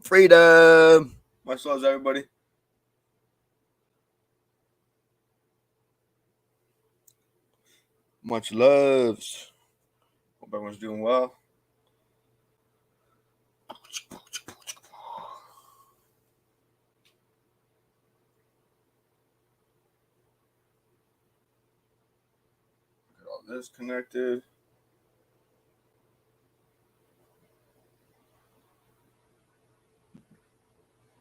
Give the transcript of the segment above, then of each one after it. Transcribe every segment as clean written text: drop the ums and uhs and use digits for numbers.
Freedom. Much love, everybody. Much loves. Hope everyone's doing well. Get all this connected.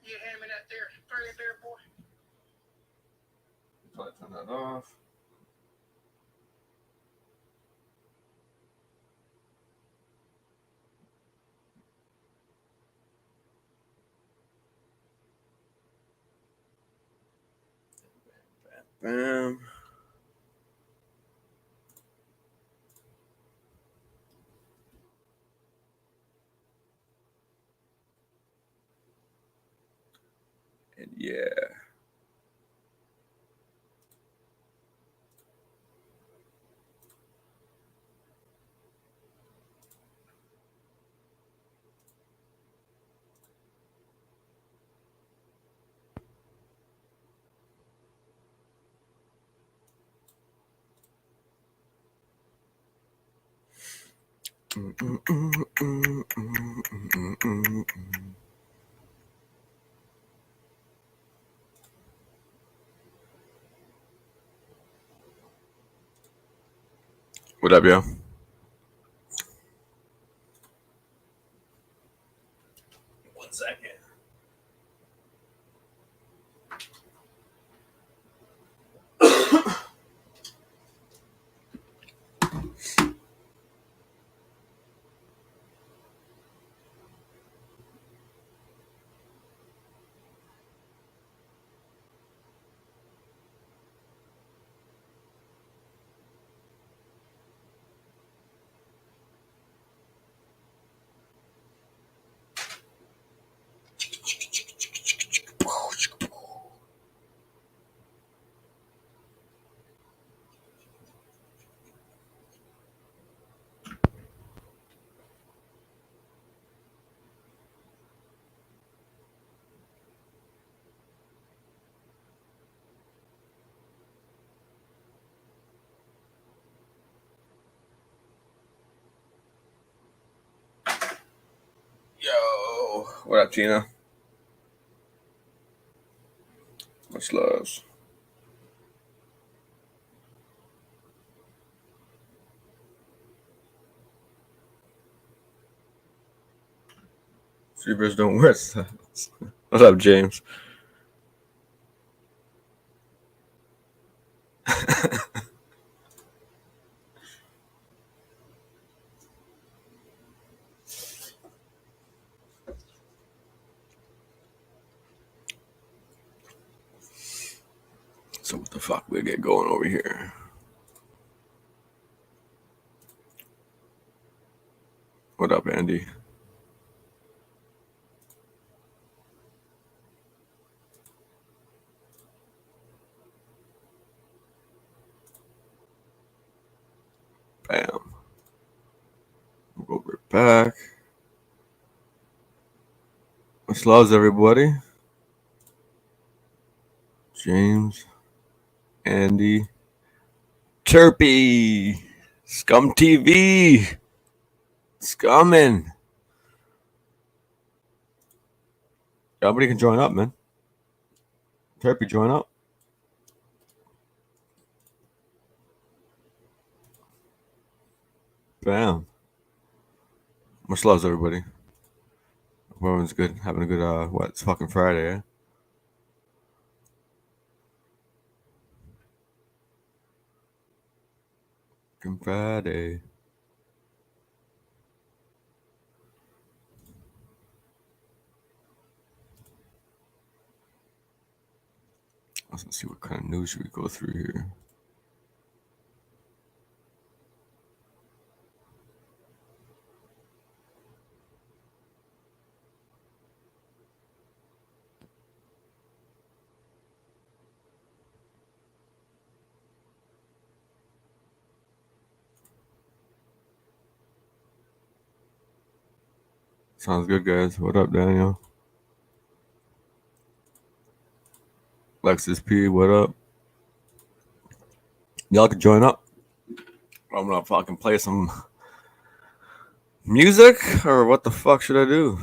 You hamming that there, there, boy. Try to turn that off. Bam. And yeah. What up, yo? One second. Yo, what up, Gina? Much love. Zebras don't wear socks. What up, James? So what the fuck we get going over here? What up, Andy? Bam. We'll go right back. Much love, everybody. James, Andy, Turpy, Scum TV, Scummin'. Everybody can join up, man. Turpy, join up. Bam. Much love, everybody. Hope everyone's good. Having a good, it's fucking Friday, eh? Fucking Friday. Let's see what kind of news should we go through here. Sounds good, guys. What up, Daniel? Lexus P, what up? Y'all can join up. I'm gonna fucking play some music, or what the fuck should I do?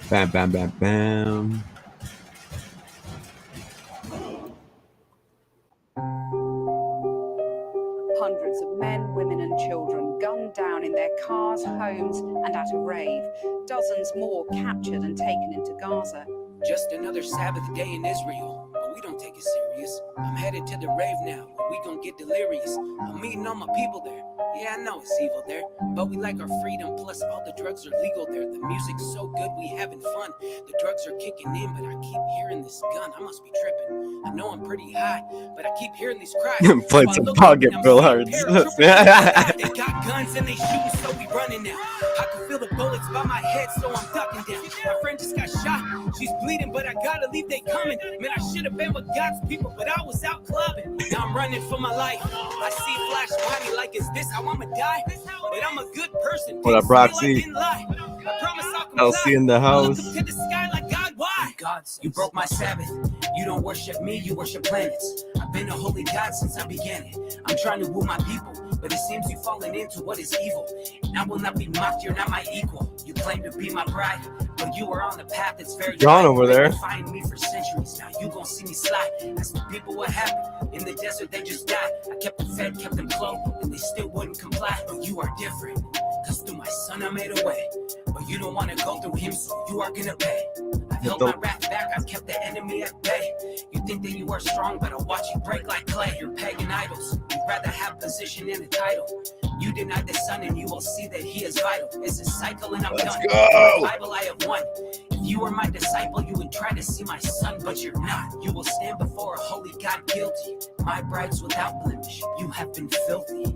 Bam, bam, bam, bam. Hundreds of men, women and children gunned down in their cars, homes and at a rave. Dozens more captured and taken into Gaza. Just another Sabbath day in Israel, but we don't take it serious. I'm headed to the rave now, but we gon' get delirious. I'm meeting all my people there. Yeah, I know it's evil there, but we like our freedom, plus all the drugs are legal there. The music's so good, we having fun. The drugs are kicking in, but I keep hearing this gun. I must be tripping. I know I'm pretty high, but I keep hearing these cries. Played some pocket billiards. They got guns and they shooting, so we running now. I can feel the bullets by my head, so I'm ducking down. My friend just got shot. She's bleeding, but I gotta leave, they coming. Man, I should have been with God's people, but I was out clubbing. Now I'm running for my life. I see flash behind me like, is this how I'ma die? But I'm a good person. What up, Roxy? I promise I'll comply. LC in the house. I look up to the sky like, God, why? God, you broke my Sabbath. You don't worship me, you worship planets. I've been a holy God since I began it. I'm trying to woo my people, but it seems you've fallen into what is evil. And I will not be mocked, you're not my equal. You claim to be my bride, but you are on the path that's very John over there. Find me for centuries. Now you gon' see me slide. That's the people what happened. In the desert, they just died. I kept them fed, kept them clothed, and they still wouldn't comply. But you are different, cause through my son I made a way. But you don't wanna go through him, so you are gonna pay. I've held my wrath back, I've kept the enemy at bay. You think that you are strong, but I'll watch you break like clay. You're pagan idols. You'd rather have position and a title. You deny the son and you will see that he is vital. It's a cycle and I'm Let's done. go. In the Bible I have won. If you were my disciple, you would try to see my son, but you're not. You will stand before a holy God guilty. My bride's without blemish. You have been filthy.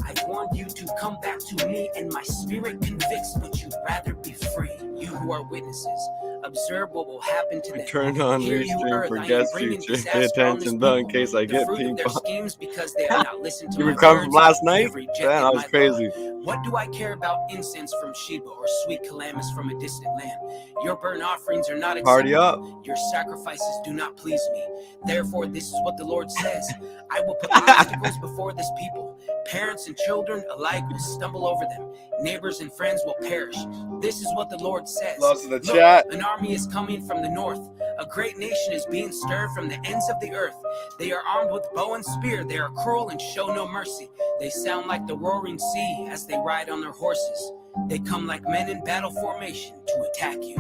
I've warned you to come back to me, and my spirit convicts, but you'd rather be free. You who are witnesses, observe what will happen to them. Turned on Hear new you, stream earth, for I am guest bringing feature. disaster Pay on this attention though in people. case I The get fruit of their people. schemes because they are not listened to You my recovered from words, last they night? have rejected Man, that was my law. crazy. What do I care about incense from Sheba or sweet calamus from a distant land? Your burnt offerings are not Party acceptable. up. Your sacrifices do not please me. Therefore, this is what the Lord says. I will put obstacles before this people. Parents and children alike will stumble over them. Neighbors and friends will perish. This is what the Lord says. Lost in the Look, chat. an army is coming from the north. A great nation is being stirred from the ends of the earth. They are armed with bow and spear. They are cruel and show no mercy. They sound like the roaring sea as they ride on their horses. They come like men in battle formation to attack you.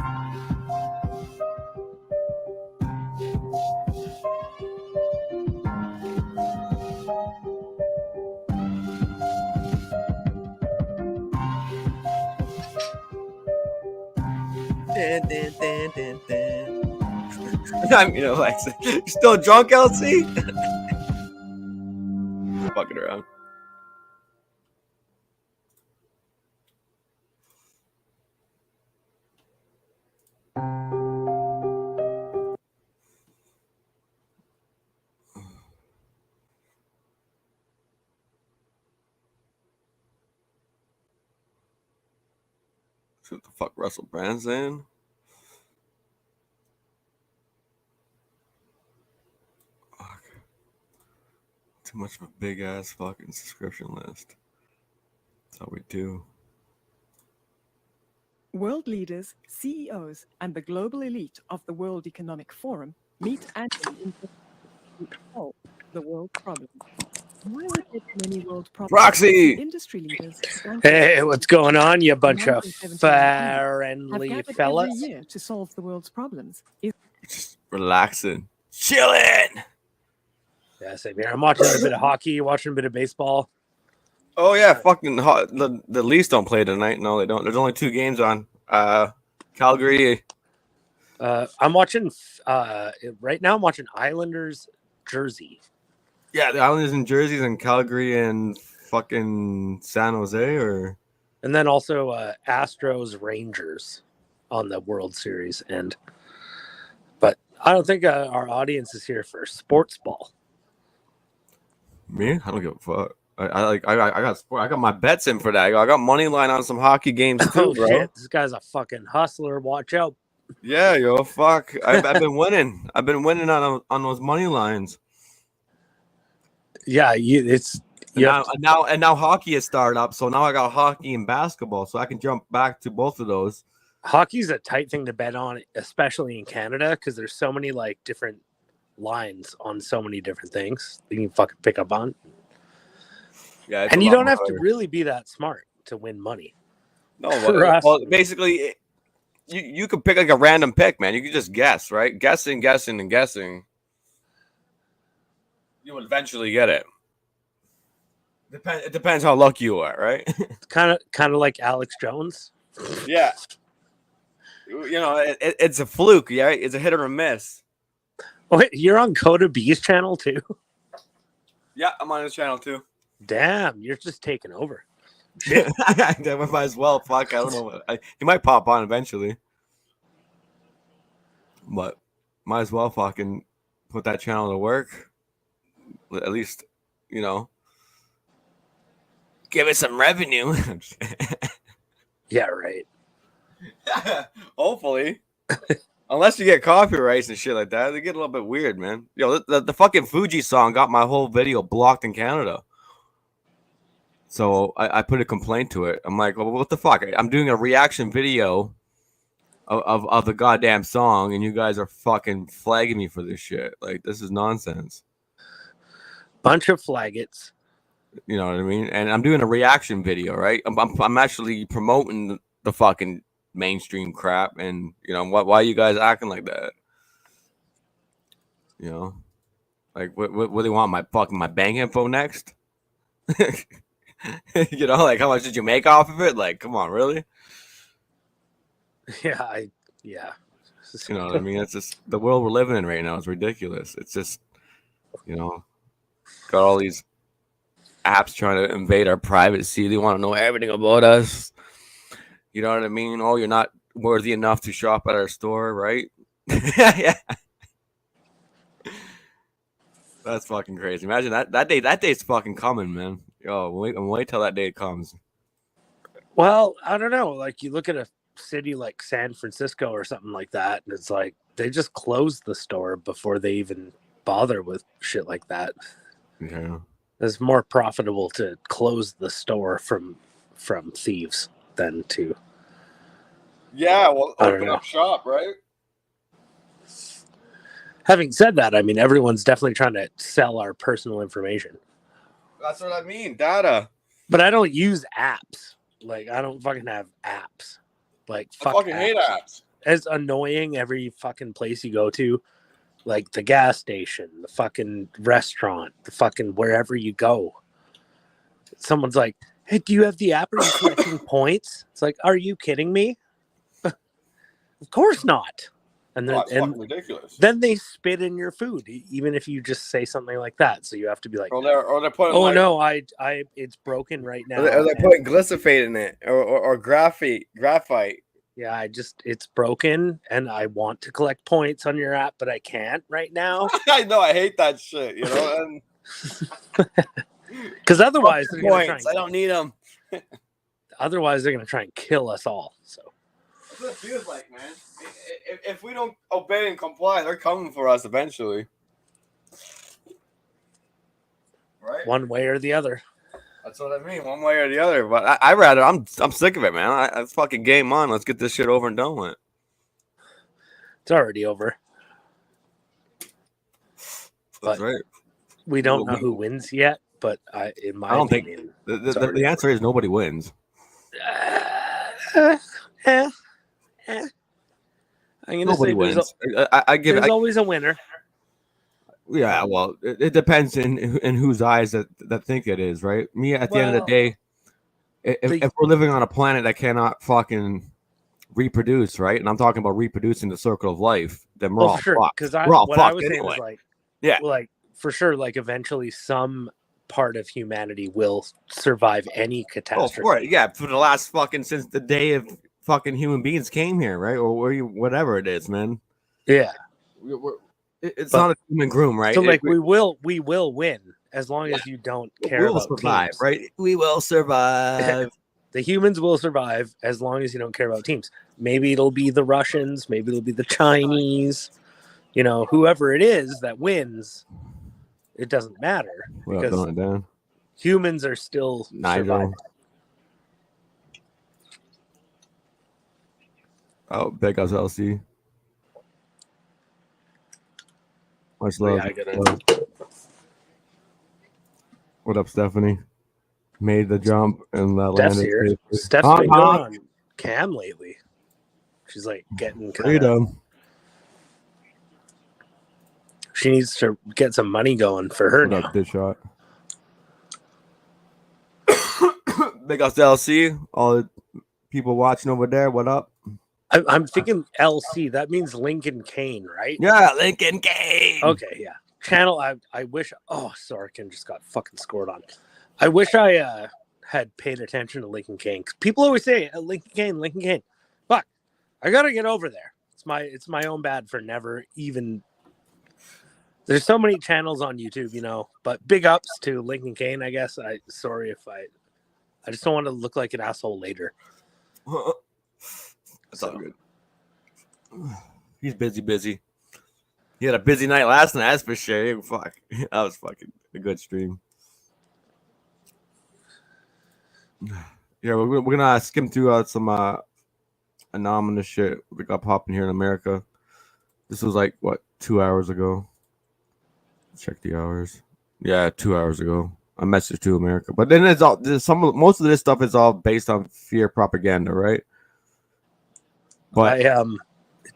Dun, dun, dun, dun, dun. I mean, Alexa, you still drunk, LC? Fucking around. See what the fuck Russell Brand's in? Fuck. Too much of a big ass fucking subscription list. That's how we do. World leaders, CEOs, and the global elite of the World Economic Forum meet annually to solve the world problem. Why are there many world problems? Proxy! Industry leaders. Hey, what's going on, you bunch of 117 have friendly gathered fellas? every year to solve the world's problems. Just relaxing. Chilling! Yeah, same here. I'm watching a bit of hockey, watching a bit of baseball. Oh yeah, fucking the Leafs don't play tonight. No, they don't. There's only 2 games on. Calgary. I'm watching right now. I'm watching Islanders Jersey. Yeah, the Islanders and Jerseys and Calgary and fucking San Jose, or And then also Astros Rangers on the World Series end. But I don't think our audience is here for sports ball. me? I don't give a fuck. I got my bets in for that. I got money line on some hockey games too, Oh bro. shit! This guy's a fucking hustler. Watch out. Yeah, yo, fuck. I've been winning. I've been winning on those money lines. Yeah, And now hockey has started up, so now I got hockey and basketball, so I can jump back to both of those. hockey's a tight thing to bet on, especially in Canada, because there's so many like different lines on so many different things you can fucking pick up on. Yeah, And you don't have to really be that smart to win money. No, For us. well, basically, you could pick like a random pick, man. You could just guess, right? Guessing. You would eventually get it. It depends how lucky you are, right? Kind of like Alex Jones. Yeah. You know, it's a fluke, yeah. It's a hit or a miss. Oh, wait, you're on Coda B's channel too. Yeah, I'm on his channel too. Damn, you're just taking over. I might as well. Fuck, I don't know. He might pop on eventually, but might as well fucking put that channel to work. At least, you know, give it some revenue. Yeah, right. Hopefully. Unless you get copyrights and shit like that, they get a little bit weird, man. Yo, the fucking Fuji song got my whole video blocked in Canada. So I put a complaint to it. I'm like, well, what the fuck? I'm doing a reaction video of the goddamn song, and you guys are fucking flagging me for this shit. Like, this is nonsense. Bunch of flaggots. You know what I mean? And I'm doing a reaction video, right? I'm actually promoting the fucking mainstream crap, and you know why are you guys acting like that? You know, like what do they want? My bank info next? You know, like how much did you make off of it? Like, come on, really? Yeah, You know what I mean? It's just the world we're living in right now is ridiculous. It's just, you know, got all these apps trying to invade our privacy. They want to know everything about us. You know what I mean? Oh, you're not worthy enough to shop at our store, right? Yeah. That's fucking crazy. Imagine that day. That day's fucking coming, man. Yo, wait till that day comes. Well, I don't know. Like you look at a city like San Francisco or something like that, and it's like they just closed the store before they even bother with shit like that. Yeah. It's more profitable to close the store from thieves than to. Yeah. Well, I don't know. shop, right? Having said that, I mean everyone's definitely trying to sell our personal information. That's what I mean. Data. But I don't use apps. Like I don't fucking have apps. Like I fucking hate apps. It's annoying every fucking place you go to. Like the gas station, the fucking restaurant, the fucking wherever you go. Someone's like, hey, do you have the app? Are you collecting points? It's like, are you kidding me? Of course not. And then, It's fucking ridiculous. then they spit in your food, even if you just say something like that. So you have to be like, Or they're putting oh no, it's broken right now. Or they're putting glyphosate in it, or graphite. Yeah, it's broken, and I want to collect points on your app, but I can't right now. I know, I hate that shit. You know, and Because otherwise, they're gonna try points. and, I don't need them. otherwise they're gonna try and kill us all. So That's what it feels like, man. If we don't obey and comply, they're coming for us eventually. Right? one way or the other. That's what I mean, one way or the other. But I'm sick of it, man. I fucking game on. Let's get this shit over and done with. It's already over. That's right. We don't know who wins yet, but in my opinion, The answer is nobody wins. I'm gonna Nobody say wins. I give there's it. always a winner. Yeah, well, it depends in whose eyes that think it is, right? Me, at the end of the day, if we're living on a planet that cannot fucking reproduce, right? And I'm talking about reproducing the circle of life, then we're all Sure, fucked. because We're all what I fucked was saying anyway. was like, Yeah. like for sure, like eventually some part of humanity will survive any Oh, catastrophe. for it. Yeah, for the last fucking since the day of fucking human beings came here, right? Or where you, whatever it is, man. Yeah. It's But- not a human groom, right? So like we will win as long as you don't we care will about survive, teams. right? We will survive. The humans will survive as long as you don't care about teams. Maybe it'll be the Russians, maybe it'll be the Chinese, you know, whoever it is that wins, it doesn't matter Well, because throwing it down. humans are still Nigel. surviving. Oh, big us LC. Much Oh, love. yeah, I gotta- What up, Stephanie? Made the jump and Steph's landed. here. safely. Steph's been good on Cam lately. She's like getting kind of. Freedom. She needs to get some money going for her What now. up, dish shot? Big us LC. All the people watching over there. What up? I'm thinking LC. That means Lincoln Kane, right? Yeah, Lincoln Kane. Okay, yeah. Channel. I wish. Oh, Sorokin just got fucking scored on. I wish I had paid attention to Lincoln Kane. 'Cause people always say Lincoln Kane, Lincoln Kane. Fuck, I gotta get over there. It's my own bad for never even. There's so many channels on YouTube, you know. But big ups to Lincoln Kane. I guess. Sorry if I just don't want to look like an asshole later. That's all good. He's busy. He had a busy night last night, that's for sure. Fuck. That was fucking a good stream. Yeah, we're gonna skim through some anonymous shit that got popping here in America. This was like what 2 hours ago. Check the hours. Yeah, 2 hours ago. A message to America, but then it's all most of this stuff is all based on fear propaganda, right? But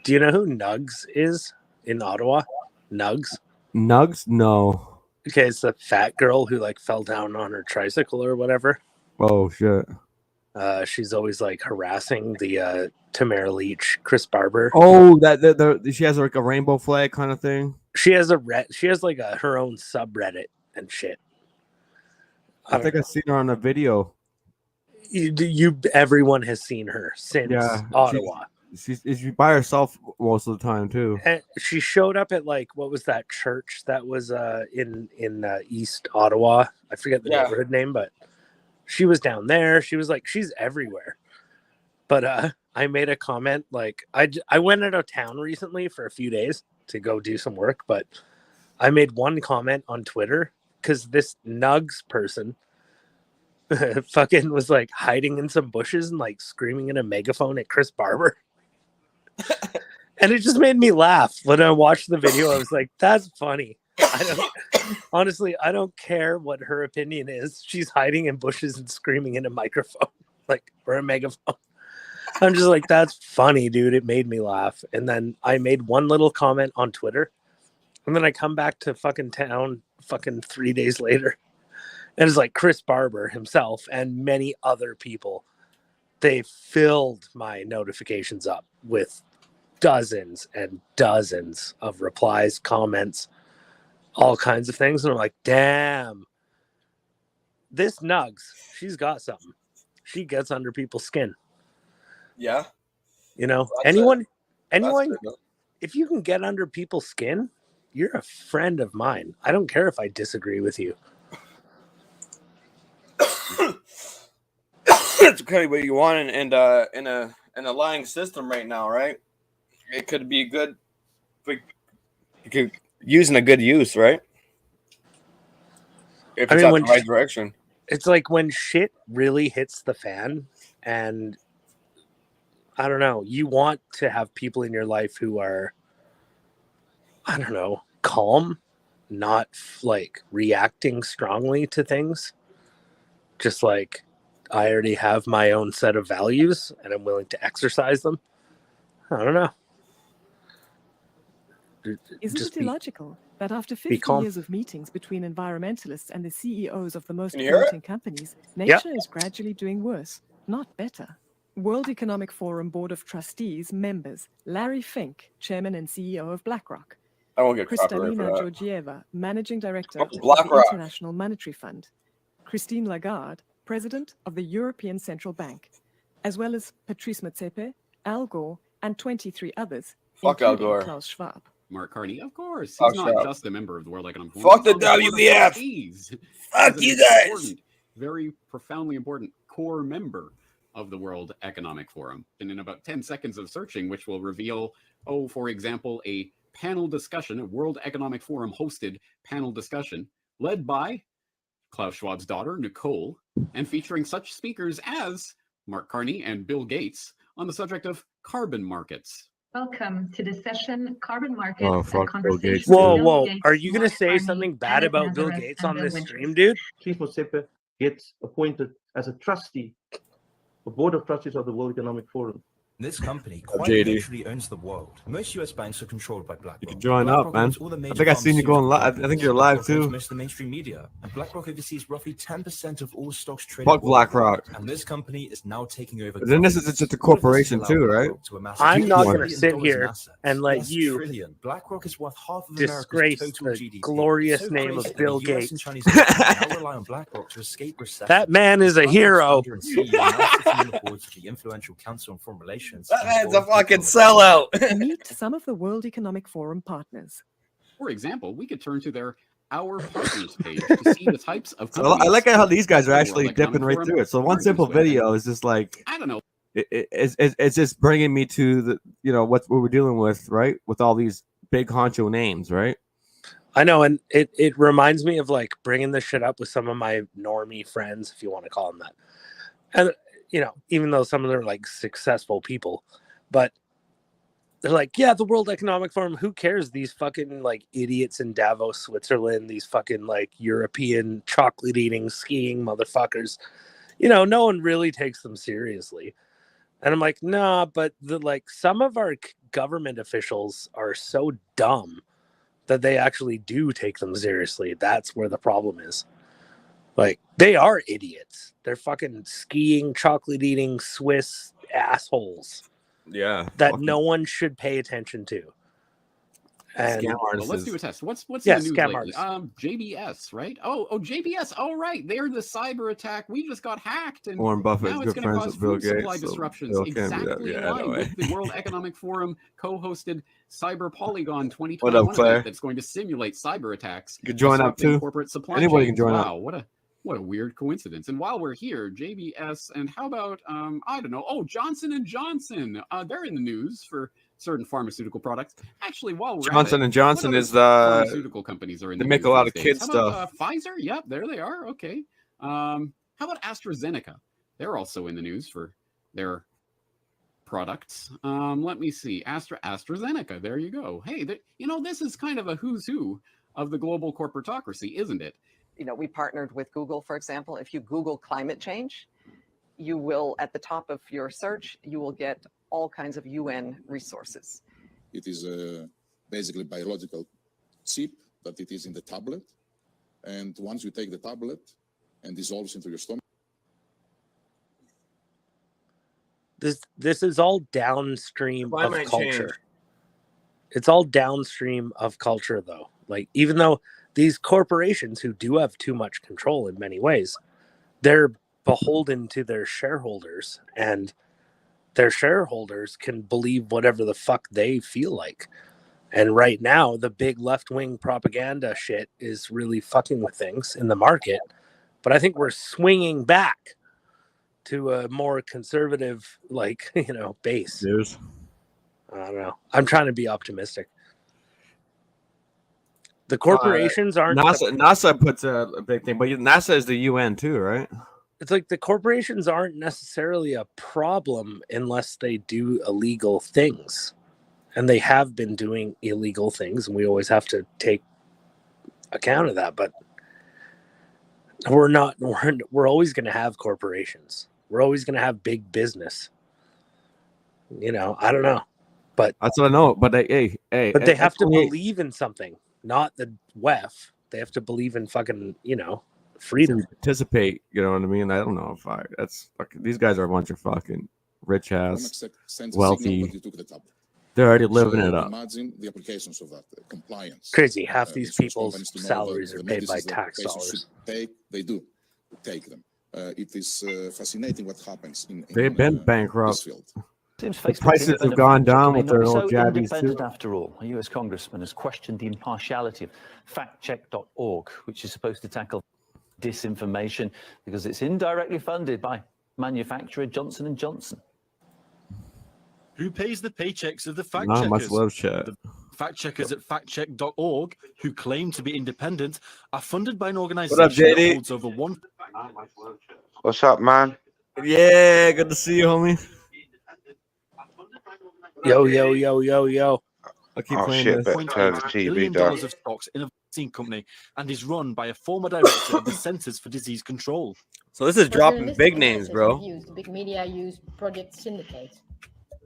Do you know who Nugs is in Ottawa? Nugs. Nugs, no. Okay, it's the fat girl who like fell down on her tricycle or whatever. Oh shit. She's always like harassing the Tamara Leach, Chris Barber. Oh, that she has like a rainbow flag kind of thing. She has like her own subreddit and shit. I think I've seen her on a video. Everyone has seen her since Ottawa. She's by herself most of the time too. And she showed up at like what was that church that was in East Ottawa? I forget the neighborhood name, but she was down there. She was like she's everywhere. But I made a comment like I went out of town recently for a few days to go do some work, but I made one comment on Twitter because this Nugs person fucking was like hiding in some bushes and like screaming in a megaphone at Chris Barber. And it just made me laugh when I watched the video. I was like, that's funny. Honestly, I don't care what her opinion is. She's hiding in bushes and screaming in a microphone, like, or a megaphone. I'm just like, that's funny, dude. It made me laugh. And then I made one little comment on Twitter. And then I come back to fucking town fucking 3 days later. And it's like Chris Barber himself and many other people. They filled my notifications up with dozens and dozens of replies, comments, all kinds of things. And I'm like, damn, this Nugs, she's got something. She gets under people's skin. Yeah. You know, That's anyone, good. if you can get under people's skin, you're a friend of mine. I don't care if I disagree with you. It's kind of what you want in a lying system right now, right? It could be good. You could use in a good use, right? If it's when the right direction. It's like when shit really hits the fan, and I don't know, you want to have people in your life who are, I don't know, calm, not like reacting strongly to things. Just like, I already have my own set of values and I'm willing to exercise them. I don't know. Isn't Just it illogical that after be 50 calm. years of meetings between environmentalists and the CEOs of the most Can you hear it? polluting companies, nature is gradually doing worse, not better? World Economic Forum Board of Trustees members Larry Fink, chairman and CEO of BlackRock, I won't get copyright for Kristalina that. Georgieva, Managing Director Oh, of the BlackRock. International Monetary Fund, Christine Lagarde, President of the European Central Bank, as well as Patrice Motsepe, Al Gore, and 23 others, Fuck Al including Gore. Klaus Schwab. Mark Carney, of course, Fuck he's not Schwab. just a member of the World Economic Fuck Forum. the he's on board of WEF. trustees. Fuck He's you an guys. important, very profoundly important core member of the World Economic Forum. And in about 10 seconds of searching, which will reveal, for example, a panel discussion, a World Economic Forum hosted panel discussion led by Klaus Schwab's daughter, Nicole, and featuring such speakers as Mark Carney and Bill Gates on the subject of carbon markets. Welcome to the session, Carbon Markets Oh, and fuck Bill Conversations. Gates, with Whoa, Bill whoa. Gates, Are you going to Mark say Carney, something bad Kenneth about Bill Nazareth, Gates and on Bill this Winters. stream, dude? Chief Motsepe gets appointed as a trustee, a board of trustees of the World Economic Forum. This company Oh, quite JD. literally owns the world. Most US banks are controlled by BlackRock. You can join up, BlackRock man. owns all the major I think I seen you going live. pharmaceutical I think you're companies. live BlackRock owns too. most of the mainstream media, and BlackRock oversees roughly 10% of all stocks traded. Fuck BlackRock. And this company is now taking over. Then this is just a corporation too, right? I'm not going to sit here and let you BlackRock is worth half of disgrace America's total the GDP. glorious So name crazy of that Bill the US and Gates. Chinese governments now rely on BlackRock to escape recession. That man is a BlackRock's hero. founder and CEO now sits on the boards of the influential Council on Foreign Relations. That and man's a Foreign fucking Economic sellout. Meet some of the World Economic Forum partners. For example, we could turn to their Our Partners page to see the types of So companies I like how these guys are the actually World Economic dipping right Forum through it. So one partners simple with. And video is just like I don't know. it's just bringing me to the what we're dealing with, right? With all these big honcho names, right? I know, and it reminds me of like bringing this shit up with some of my normie friends, if you want to call them that. And even though some of them are like successful people, but they're like, yeah, the World Economic Forum, who cares? These fucking like idiots in Davos, Switzerland, these fucking like European chocolate eating, skiing motherfuckers. No one really takes them seriously. And I'm like, nah, but some of our government officials are so dumb that they actually do take them seriously. That's where the problem is. Like, they are idiots. They're fucking skiing, chocolate eating Swiss assholes Yeah. that no one should pay attention to. And Scam Well, artists. let's do a test. What's Yeah, in the news scam lately? artists. JBS, right? Oh, JBS. All right, they're the cyber attack. We just got hacked, and Warren Buffett now is it's good going to friends cause with Bill food supply Gates. So disruptions. Bill can't be that. Exactly in Yeah, line no way. with the World Economic Forum co-hosted Cyber Polygon 2021 What up, Claire? event that's going to simulate cyber attacks. You can join up disrupting too. Corporate supply Anybody chains. can join up. Wow, what a weird coincidence. And while we're here, JBS, and how about I don't know, Johnson & Johnson. They're in the news for certain pharmaceutical products. Actually, while we're Johnson at and it, Johnson what is other the pharmaceutical companies are in they the make news a lot these of days? kid How about, stuff. Pfizer? Yep, there they are. Okay. How about AstraZeneca? They're also in the news for their products. Let me see. AstraZeneca. There you go. Hey, this is kind of a who's who of the global corporatocracy, isn't it? We partnered with Google, for example. If you Google climate change, you will, at the top of your search, you will get all kinds of UN resources. It is basically biological chip that it is in the tablet. And once you take the tablet and dissolves into your stomach. This is all downstream Climate of culture. change. It's all downstream of culture, though. Like, even though these corporations who do have too much control in many ways, they're beholden to their shareholders, and their shareholders can believe whatever the fuck they feel like. And right now, the big left-wing propaganda shit is really fucking with things in the market. But I think we're swinging back to a more conservative, base. News. I don't know. I'm trying to be optimistic. The corporations aren't. NASA puts a big thing, but NASA is the UN too, right? It's like the corporations aren't necessarily a problem unless they do illegal things. And they have been doing illegal things, and we always have to take account of that. But we're always going to have corporations. We're always going to have big business. I don't know. But that's what I know. But hey, but they have to believe in something, not the WEF. They have to believe in fucking, freedom. Participate, you know what I mean? I don't know if these guys are a bunch of fucking rich ass, wealthy They're already living it up. Imagine the applications of that compliance. Crazy. Half these insurance people's companies to know salaries the are paid by notices that tax patients dollars. should take, they do take them. It is fascinating what happens in They've been this bankrupt. field. Seems The Facebook prices being have gone down may with not their be old so jabbies independent too. after all. A US congressman has questioned the impartiality of factcheck.org, which is supposed to tackle disinformation because it's indirectly funded by manufacturer Johnson & Johnson. Who pays the paychecks of the fact Not checkers? much love chat. The fact checkers at factcheck.org, who claim to be independent, are funded by an organization that JD? holds over one. What's up, man? Yeah, good to see you, homie. Yo, yo, yo, yo, yo. I keep Oh playing shit, this. but turn the TV $1 billion down. of stocks in a vaccine company and is run by a former director of the Centers for Disease Control. So this is For dropping journalistic big names, analysis bro. and views, the big media use Project Syndicate.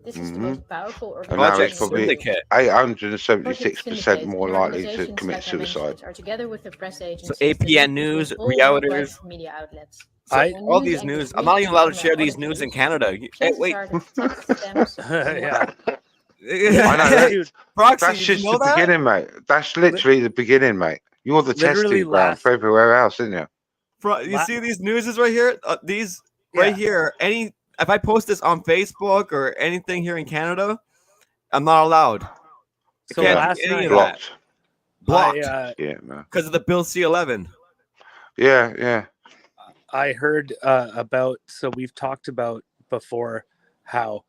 This is the Mhm. most powerful And now organization. it's probably Syndicate. 876% more and likely to organizations commit like I mentioned suicide. Are together with the press So agencies, APN the News, all worldwide Reuters, media outlets. so I- When all news these anchors news. I'm read not even allowed to from share their these news in articles, Canada. Hey, chances wait. are that text stems from Yeah. I know that. Dude, Proxy, That's did just you know the that? beginning, mate. That's literally the beginning, mate. You're the Literally testing ground last- for everywhere else, isn't you? You La- see these newses right here? These right Yeah. here. If I post this on Facebook or anything here in Canada, I'm not allowed. I So can't last do any night, of that. Blocked. Blocked Yeah, man. because of the Bill C-11. Yeah, yeah. I heard about, so we've talked about before how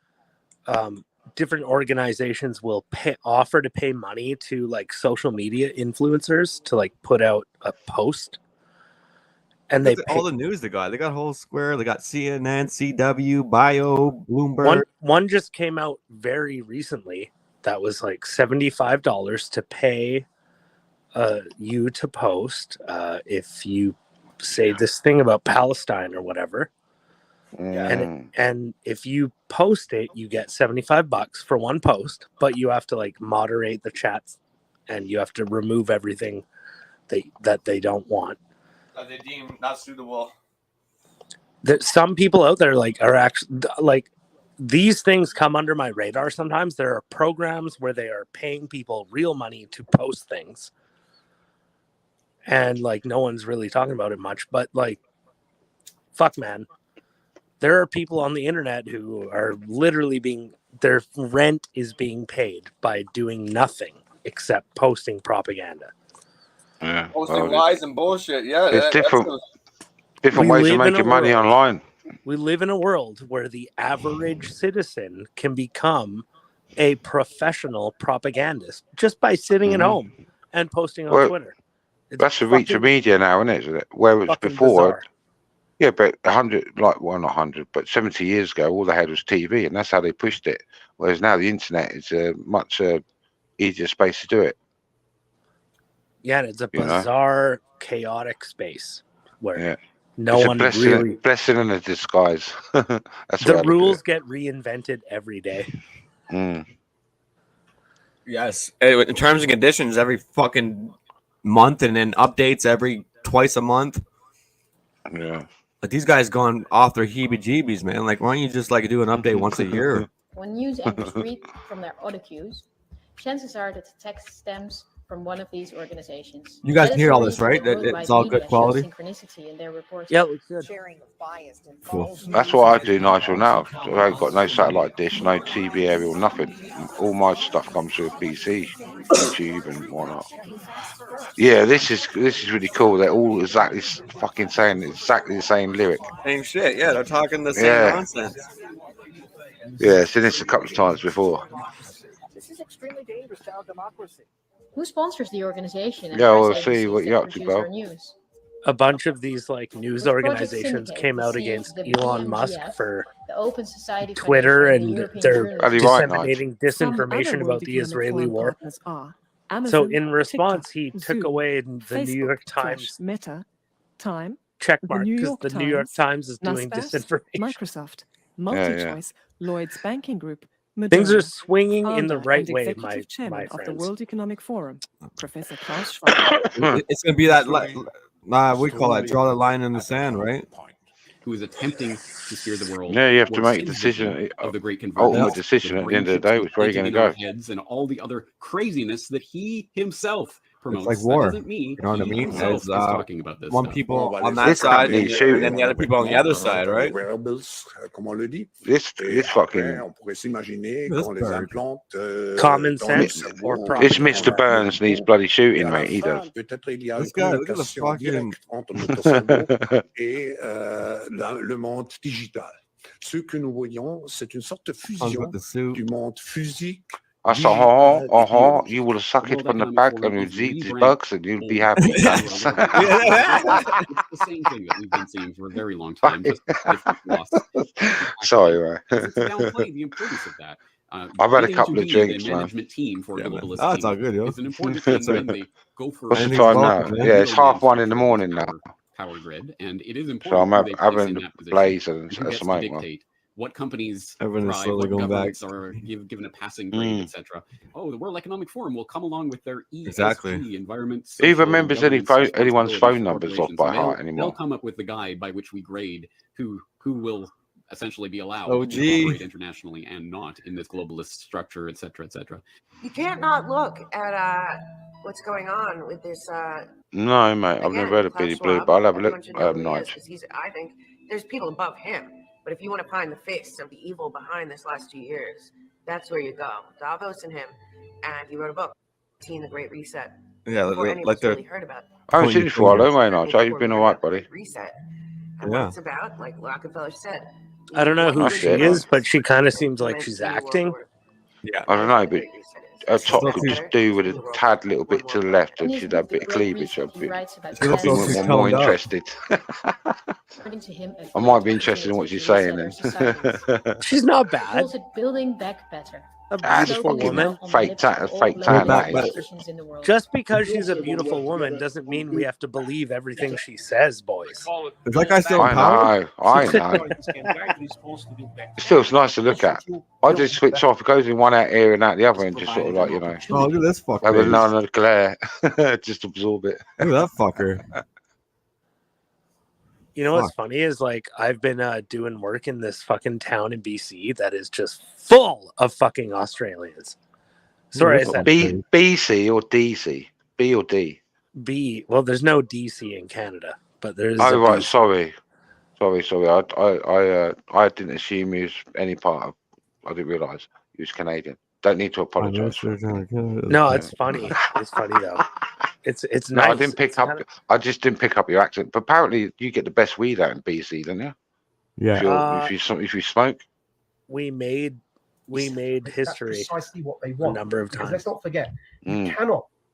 different organizations will offer to pay money to like social media influencers to like put out a post. And they Look at all the news they got. They got Whole Square. They got CNN, CW, Bio, Bloomberg. one just came out very recently that was like $75 to pay you to post if you say this thing about Palestine or whatever. And if you post it, you get $75 for one post, but you have to like moderate the chats and you have to remove everything that they don't want. That they deem not suitable. That some people out there like are actually like these things come under my radar sometimes. There are programs where they are paying people real money to post things. And like no one's really talking about it much, but like fuck man. There are people on the internet who are literally their rent is being paid by doing nothing except posting propaganda. Yeah. Posting lies and bullshit. Yeah, It's different. Different We ways of live in a making money world- online. We live in a world where the average citizen can become a professional propagandist just by sitting at Mhm. home and posting on Well, Twitter. It's That's the reach of fucking- media now, isn't it? Whereas fucking before, bizarre. yeah, but 100, like, well, not 100, but 70 years ago, all they had was TV, and that's how they pushed it. Whereas now the internet is a much easier space to do it. Yeah, and it's a You know? bizarre, chaotic space where Yeah. no It's one a blessing, really. blessing and a disguise. That's The what I look at rules it. get reinvented every day. Mm. Yes. In terms and conditions, every fucking month, and then updates every twice a month. Yeah. Like these guys going off their heebie-jeebies, man. Like, why don't you just like do an update once a year? When news anchors read from their audio cues, chances are that the text stems from one of these organizations. You guys That is hear the all this, reason right? that That worldwide it's all media good quality? shows synchronicity in their reporting. Yeah, it looks good. Sharing of biased and Cool. That's what I do, Nigel, now. I ain't got no satellite dish, no TV aerial, nothing. All my stuff comes through a PC, YouTube and whatnot. Yeah, this is really cool. They're all exactly fucking saying exactly the same lyric. Same shit. Yeah, they're talking the same Yeah. nonsense. Yeah, I've seen this a couple of times before. This is extremely dangerous to our democracy. Who sponsors the organization? And Yeah, press we'll see agencies what that you're up to, produce bro. our news? A bunch of these like news With Project organizations Syndicate, came out the against the Elon Musk BMGF, for the Open Society Twitter, Foundation, and the European they're Journalism Are you right, disseminating Some other disinformation World about the Economic Israeli Forum war. partners are So Amazon, in response, TikTok, he took Zoom, away the New Facebook, York Thresh, Times Meta, Time, check the mark New because York the New York Times is doing Naspers, disinformation. Microsoft, Yeah, MultiChoice, Lloyd's Banking Group, Things are Moderna, swinging in the founder right and way, executive chairman my of the friends. World Economic Forum, Professor Klaus Schwab. It's gonna be that. We call that draw the line in the sand, right? who is attempting to steer the world. Yeah, you have to towards make a his vision decision. of the great convergence. Ultimate decision at the end of the day, which way are you going to go? Heads and all the other craziness that he himself promotes. It's like war. That doesn't mean You know what I he mean? himself It's, is talking about this one stuff. people on that side and then the other people on the other side, right? This fucking Common sense or It's Mr. Burns needs bloody shooting, mate. He does. This guy, look at the fucking. et le monde digital. Ce que nous voyons, c'est une sorte de fusion du monde physique. I said, you will suck it from the back and you'll eat the bugs and you'll be happy. It's the same thing that we've been seeing for a very long time. Just different loss. Sorry, man. It's downplaying the importance of that. I've had a couple of drinks, the man. management team for globalist Oh, it's all team. good, yo. It's an important thing when they go for What's the time now? Yeah, it's 1:30 in the morning now. power grid, and it is So important. I'm who they place having in the that position. blaze and Who a gets to smoke, man. dictate what companies Everyone is thrive, slowly what going back. governments are given a passing grade, etc. Oh, the World Economic Forum will come along with their ESG, Exactly. environment. Who social, remembers any governance, anyone's responsibility phone numbers off corporations, by and heart They'll anymore? come up with the guide by which we grade who will essentially be allowed Oh, to gee. operate internationally and not in this globalist structure, etc., etc. You can't not look at what's going on with this. No, mate, I've never heard of Klaus Billy Blue, Schwab. but I'll have a Everyone look. should I know have who he no is, idea. 'cause I think there's people above him. But if you want to find the face of the evil behind this last 2 years, that's where you go. Davos and him. And he wrote a book, The Great Reset. Yeah, Before any of like us they're. really heard about it. I haven't seen you for a while, though, mate. How you been all right, buddy? Reset. And Yeah. what it's about, like Rockefeller said. I don't know who That's she it. is, but she kind of seems like she's acting. Yeah. I don't know, but her top Still could too- just do with a tad little bit to the left, and In his she'd have a book, bit of The Great cleavage. Reset, I'd he be, writes about She looks like she's more toned up. interested. according to him, I might be interested in what she's saying then. She's not He bad. calls it building back better. A That's beautiful fucking woman. fake tan, that is. Politicians in the world. Just because she's a beautiful woman doesn't mean we have to believe everything she says, boys. Is that guy still in I power? know, I know. It feels nice to look at. I just switch off. It goes in one ear and out the other, and just sort of like, you know, Oh, look at this fucker. have another glare, just absorb it. Look at that fucker. You know what's funny is like I've been doing work in this fucking town in BC that is just full of fucking Australians. Sorry, I said BC or DC? B or D? B. Well, there's no DC in Canada, but there's. Oh a right, BC. sorry. I didn't assume he was any part of. I didn't realise he was Canadian. Don't need to apologise. No, it's funny. It's funny though. It's No, nice. I didn't pick It's up. kinda- I just didn't pick up your accent. But apparently, you get the best weed out in BC, don't you? Yeah. If you smoke. We made history That's precisely what they a want. number of Because times. let's not forget, Mm.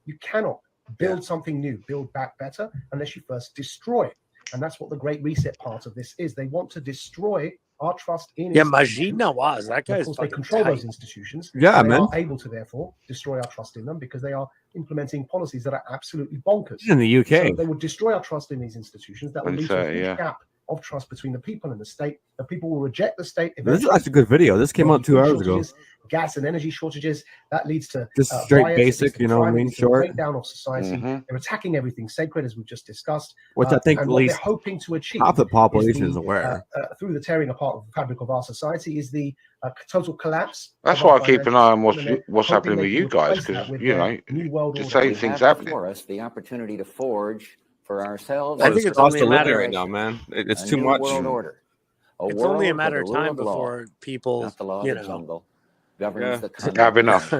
you cannot build something new, build back better, unless you first destroy it. And that's what the Great Reset part of this is. They want to destroy our trust in Yeah, institutions. Majid Nawaz, that And of guy's course, they fucking control those tight. institutions. Yeah, and they man. are able to therefore destroy our trust in them because they are implementing policies that are absolutely bonkers. In the UK. So they will destroy our trust in these institutions. That will Wouldn't lead to a say, huge yeah. gap of trust between the people and the state. The people will reject the state. This is eventually. actually a good video. This came out 2 hours ago. Shortages, gas and energy shortages. That leads to Just straight riots, it leads basic, to you know what I crime, it mean, leads to a short. breakdown of society. Mhm. They're attacking everything sacred, as we've just discussed. Which I think and at what least they're hoping to achieve half the population is is aware. through the tearing apart of the fabric of our society is the total collapse. That's of why our I keep an financial eye on what's system, and what's they're happening hoping with they you can guys, replace because that with you their know new world the order. same We things have happening. Before us the opportunity to forge for ourselves. I think it's cost only of a living matter. right now, man. It's a too new much. world order. A It's only a world matter with of the rule time of law, before people, not the law of you the know. jungle, governs the Have conduct. enough.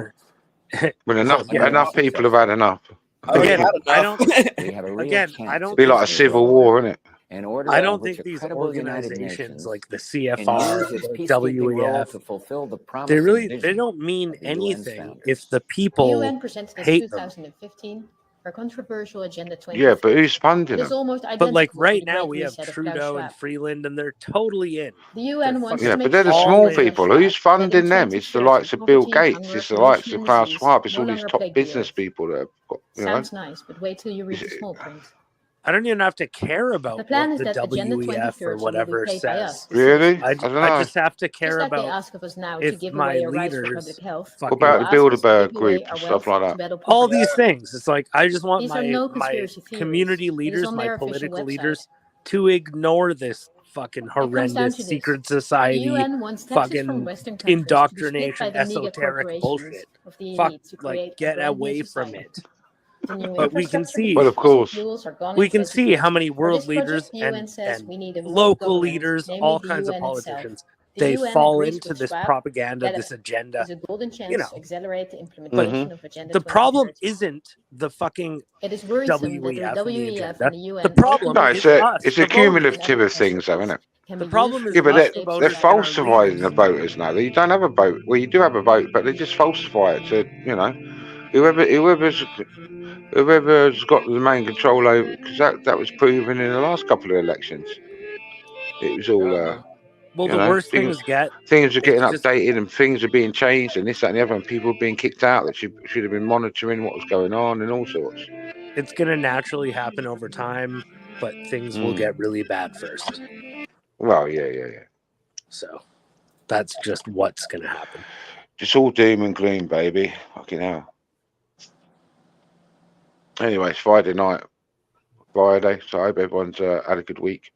When enough Yeah. enough people have had enough. Again, I don't. We have a real Again, chance I to don't. Be like a create civil war, isn't it? an order I in don't which think a these credible United organizations Nations like the can use CFR, its the peacekeeping role WEF, to fulfill the promise they and really they vision don't mean of the UN's anything founders. if the The people UN presented in hate them. 2015 her controversial Agenda 20. Yeah, but who's funding It is them? almost But like identical to right the now Great we have Reset of Klaus Trudeau and Schwab. Freeland, and they're totally in. The UN wants Yeah, to but make they're the sure small that people. Schwab Who's that funding them? entrenched It's the shares likes of Bill poverty, Gates. hunger, It's the likes pollution, of and Klaus disease Schwab. It's no all these longer top plague the business earth. people that have got, you know. Sounds nice, but wait till you read the small print. I don't even have to care about The plan what is the that Agenda WEF 2030 or will be whatever paid by us, says. the Really? I I don't I know. just have to Just care like they about ask of us now to if give my away our rights for leaders public health. What fucking. about They the ask us to Bilderberg give away group our and stuff wealth like to that? battle All poverty. these things. It's like I just want These are no my conspiracy theories. community It is leaders, on my their official political website. leaders, to ignore this fucking It comes down horrendous to this. secret The society, UN wants taxes from fucking Western countries to be split indoctrination, by the mega esoteric corporations bullshit. of the Fuck, elite to like, create a get brand new away from society. it. The new But we can infrastructure see, because Well, of course. fossil fuels are gone we in can see how 2030. many For world this project, leaders the UN and says we need a world local government, leaders, namely all the kinds of UN itself. politicians, The they UN fall agrees into with this Schwab propaganda, that this agenda. is a golden chance You know, to accelerate the but implementation of Agenda the problem 2030. isn't the fucking It is worrisome that the WEF and the WEF agenda. and the UN The problem No, is us, it's the a voters. cumulative of things, though, isn't it? Can The be problem used is Yeah, but us, they're, the they're voters, and our falsifying leaders. the voters now. You don't have a vote. Well, you do have a vote, but they just falsify it to, you know, whoever's got the main control over, because that was proven in the last couple of elections. It was all, Well, you the know, worst things get things are getting it's just updated and things are being changed and this, that, and the other, and people are being kicked out that should have been monitoring what was going on and all sorts. it's going to naturally happen over time, but things will get really bad first. Well, yeah. So that's just what's going to happen. Just all doom and gloom, baby. Fucking hell. Anyway, it's Friday night. Friday, so I hope everyone's had a good week.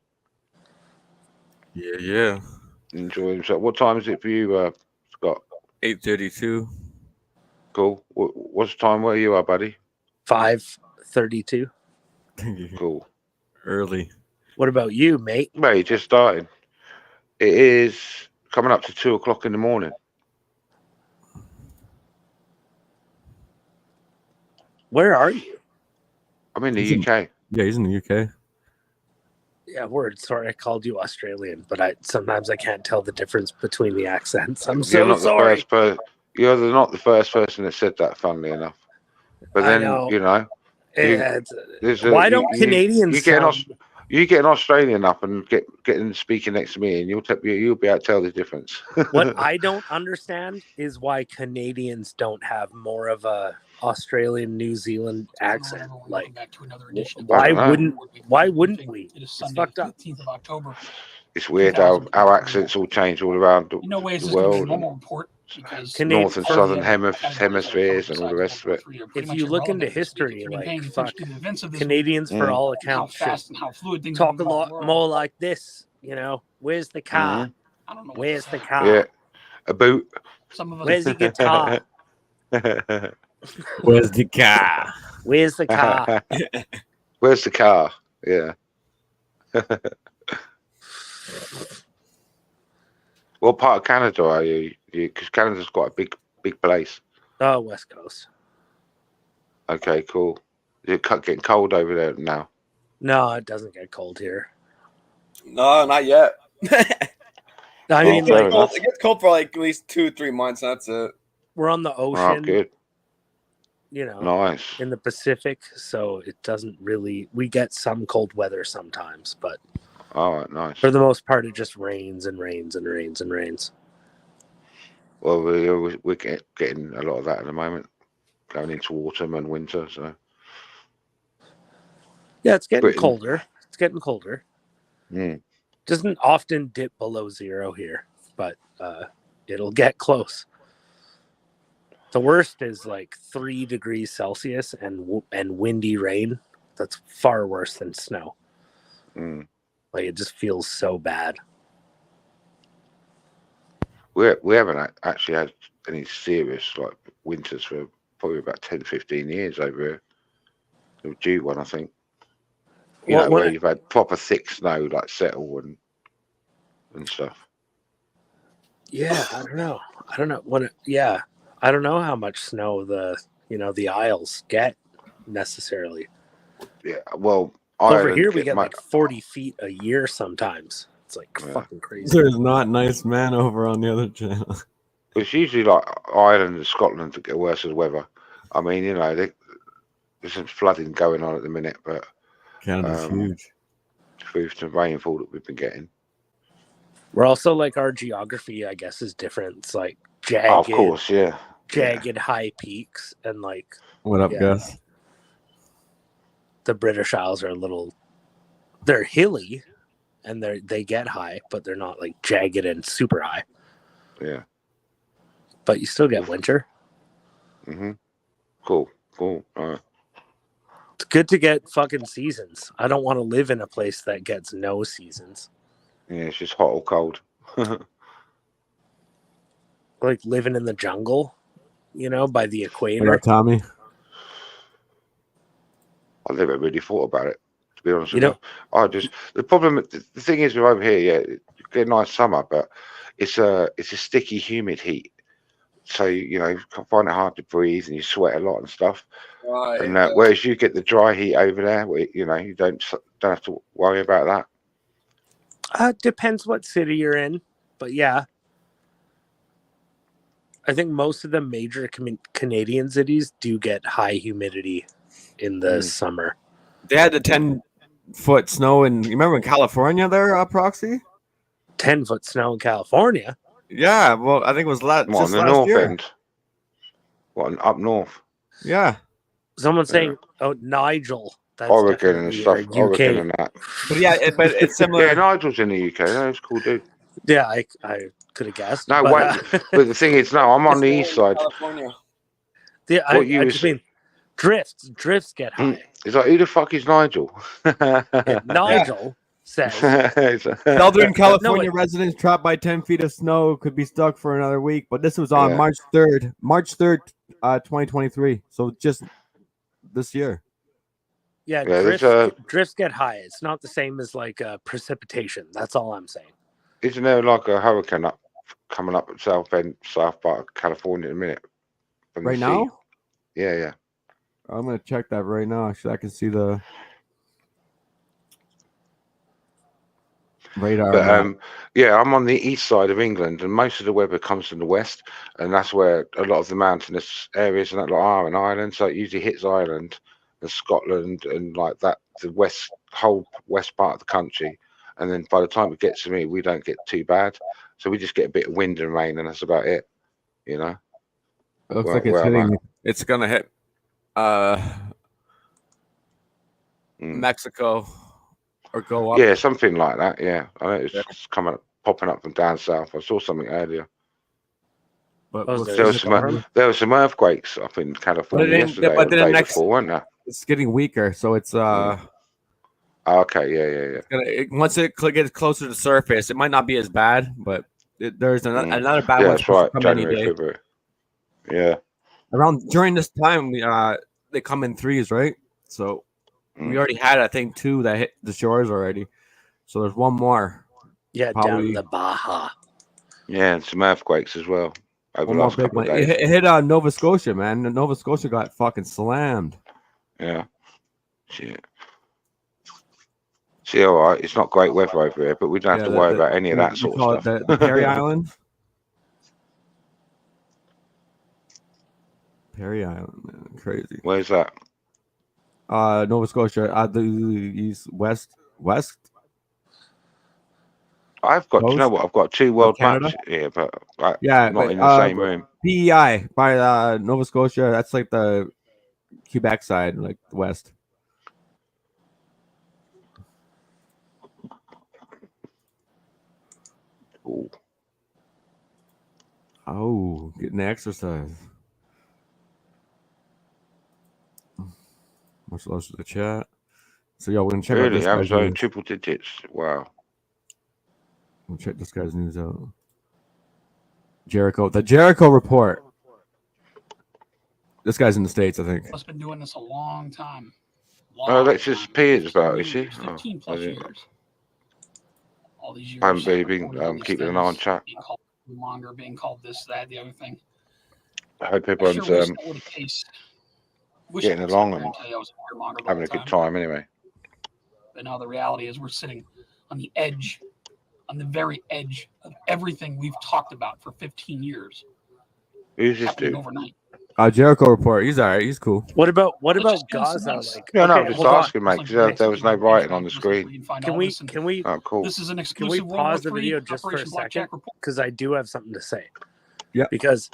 Yeah. Enjoy himself. What time is it for you, Scott? 8:32. Cool. What's the time where you are, buddy? 5:32. Cool. Early. What about you, mate? Well, you just started. It is coming up to 2 o'clock in the morning. Where are you? I'm in the He's in- UK. Yeah, he's in the UK. Yeah, word. Sorry, I called you Australian, but sometimes I can't tell the difference between the accents. I'm You're so not sorry. You're not the first person that said that, funnily enough. But I then, know. you know, Yeah, why don't Canadians you get an Australian up and get them speaking next to me, and you'll be able to tell the difference. What I don't understand is why Canadians don't have more of a Australian, New Zealand accent. Like, why wouldn't we? It's fucked up. of October. It's weird how accents all change all around the world. North and southern hemispheres and all the rest of it. If you look into history, like, fuck, Canadians, for all accounts, talk a lot more like this. You know, where's the car? Where's the car? Yeah, a boot. Where's the guitar? Where's the car? Where's the car? Where's the car? Yeah. What part of Canada are you? Because Canada's quite a big place. Oh, West Coast. Okay, cool. Is it getting cold over there now? No, it doesn't get cold here. No, not yet. I mean, it gets cold for like at least 2-3 months. That's it. We're on the ocean. Oh, good. You know, nice. In the Pacific, so it doesn't really. We get some cold weather sometimes, but all right, nice. For the most part, it just rains and rains and rains and rains. Well, we're getting a lot of that at the moment, going into autumn and winter. So yeah, it's getting Britain. colder. It's getting colder. Mm. Doesn't often dip below 0 here, but it'll get close. The worst is like 3 degrees Celsius and windy rain. That's far worse than snow. Mm. Like, it just feels so bad. We haven't actually had any serious like winters for probably about 10-15 years over here. We're due one, I think. You know, where you've had proper thick snow, like settle and stuff. Yeah, I don't know. I don't know how much snow the Isles get necessarily. Yeah, well, over Ireland here we get like 40 feet a year sometimes. It's like fucking crazy. There's not nice man over on the other channel. It's usually like Ireland and Scotland that get worse as weather. I mean, you know, there's some flooding going on at the minute, but Canada's huge. With the rainfall that we've been getting. We're also like, our geography, I guess, is different. It's like jagged, of course, yeah, jagged high peaks, and like what up, Gus? The British Isles are they're hilly, and they get high, but they're not like jagged and super high. Yeah, but you still get winter. Mm-hmm. Cool. All right. It's good to get fucking seasons. I don't want to live in a place that gets no seasons. Yeah, it's just hot or cold. Like living in the jungle, by the What equator. about Tommy? I never really thought about it, to be honest You with know- you. I just the thing is, we're over here, you get a nice summer, but it's a sticky, humid heat. So you can find it hard to breathe, and you sweat a lot and stuff. Right. And whereas you get the dry heat over there, where, you don't have to worry about that. Depends what city you're in, but yeah. I think most of the major Canadian cities do get high humidity in the summer. They had the 10-foot snow you remember in California there, Proxy? 10-foot snow in California? Yeah, well, I think it was What, just on the last north year. end? What, up north? Yeah. Someone's saying, "Oh, Nigel." That's Oregon and definitely stuff. your Oregon UK. and that. But yeah, it's similar. Yeah, Nigel's in the UK. That's cool, dude. Yeah, I could have guessed. No, but, wait. But the thing is, no, I'm on the east side. California. Yeah, I What you just was- mean drifts get high. It's like, who the fuck is Nigel? Nigel says, Southern No, California residents trapped by 10 feet of snow could be stuck for another week. But this was on Yeah. March 3rd, 2023. So just this year. yeah, Yeah, drifts, there's drifts get high. It's not the same as like precipitation. That's all I'm saying. Isn't there like a hurricane coming up at south part of California in a minute? From the Right sea? now? Yeah. I'm going to check that right now. Actually, I can see the radar. But map. yeah, I'm on the east side of England, and most of the weather comes from the west, and that's where a lot of the mountainous areas and that are in Ireland. So it usually hits Ireland and Scotland and like that, the whole west part of the country. And then by the time it gets to me, we don't get too bad. So we just get a bit of wind and rain, and that's about it. It looks where- like it's where I'm hitting. at. It's going to hit Mexico or go up. Yeah, something like that. Yeah, I know it's just popping up from down south. I saw something earlier. But Oh, we'll there There see. was some earthquakes up in California then- yesterday, but or the then day next- before, weren't there? It's getting weaker. So it's Okay, yeah. once it gets closer to the surface, it might not be as bad, but there's another bad Yeah, one that's right. come any January, day. February. Yeah. Around during this time, they come in threes, right? So we already had, I think, 2 that hit the shores already. So there's one more. Yeah, down Probably- in the Baja. Yeah, and some earthquakes as well over One the more last big couple one. of It days. hit Nova Scotia, man. Nova Scotia got fucking slammed. Yeah. Shit. See, all right, it's not great weather over here, but we don't have to worry about any of that we sort call of it stuff. The Perry Island. Perry Island, man. Crazy. Where's that? Nova Scotia, the west. I've got, you know what? I've got 2 world Canada? maps here, but Yeah, not but, in the same room. PEI by Nova Scotia. That's like the Quebec side, like the west. Ooh. Oh, getting the exercise. Much love to the chat. So, we're gonna check out Really? this I guy's was news. triple digits. Wow. We'll check this guy's news out. The Jericho report. This guy's in the States, I think. I've been doing this a long time. Oh, Alexis P is about, is she? 15 plus years. All these years. I haven't really been keeping an eye on chat. Being called longer, being called this, that, the other thing. I hope I everyone's sure wish that were the case. Wish I getting could along sit there and tell you I was a warmonger the having a whole good time anyway. But now the reality is we're sitting on the edge, on the very edge of everything we've talked about for 15 years. Who's this happening dude? overnight. Jericho report. He's all right. He's cool. What about just give him Gaza? some notes. Like, Yeah, no, okay, I'm just hold on. asking, mate, because there was no writing on the screen. Can we? Oh, cool. This is an Can we exclusive World pause the War III video just for a Operation second? Blackjack report. Because I do have something to say. Yeah. Because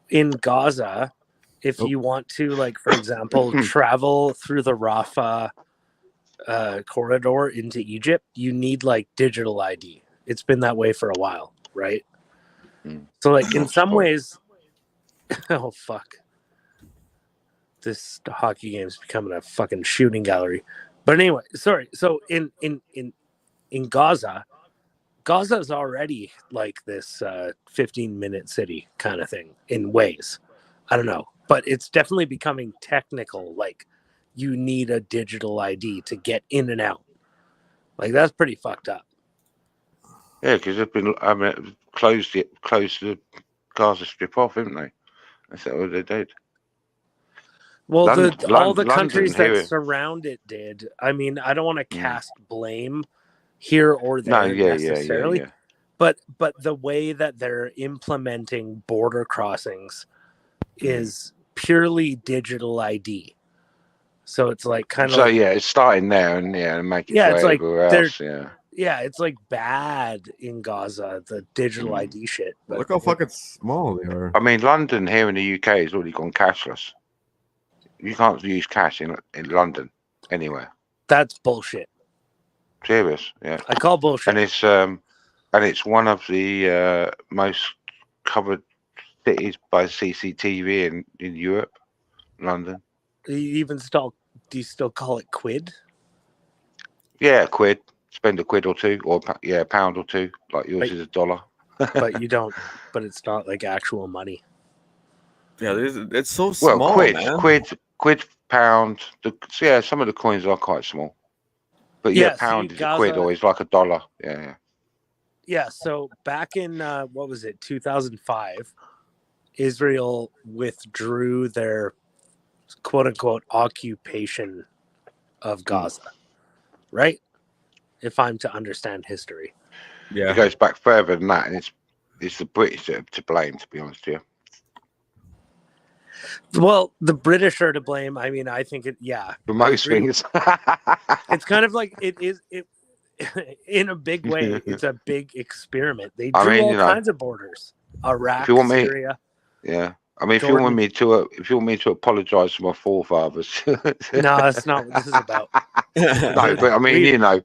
in Gaza, if you want to, like, for example, travel through the Rafah corridor into Egypt, you need like digital ID. It's been that way for a while, right? So, like, in some ways, oh fuck, this hockey game is becoming a fucking shooting gallery. But anyway, sorry. So in Gaza, Gaza's already like this 15-minute city kind of thing in ways. I don't know, but it's definitely becoming technical. Like you need a digital ID to get in and out. Like that's pretty fucked up. Yeah, because they've been closed the Gaza Strip off, haven't they? That's what they did. Well, all the London countries that here. surround it did. I mean, I don't want to cast blame here or there necessarily, yeah. but the way that they're implementing border crossings is purely digital ID. So it's like kind of it's starting there and make it it's like everywhere else. it's like bad in Gaza, the digital ID shit. But Look how fucking small they are. I mean, London here in the UK has already gone cashless. You can't use cash in London anywhere. That's bullshit. Serious, yeah. I call bullshit. And it's one of the most covered cities by CCTV in Europe, London. Do you still call it quid? Yeah, quid. Spend a quid or two, or a pound or two. Like yours is $1. But you don't. But it's not like actual money. Yeah, it's so small. Well, quid, pound. Some of the coins are quite small. But pound is a quid, or it's like $1. Yeah. Yeah. So back in 2005, Israel withdrew their quote unquote occupation of Gaza, right? If I'm to understand history. Yeah. It goes back further than that, and it's the British to blame, to be honest with you. Well, the British are to blame. I mean, I think for most things. It's kind of like it in a big way. It's a big experiment. They drew all kinds of borders. Iraq, Syria. Yeah. I mean, if you want me to apologize to my forefathers. No, that's not what this is about. No, but I mean,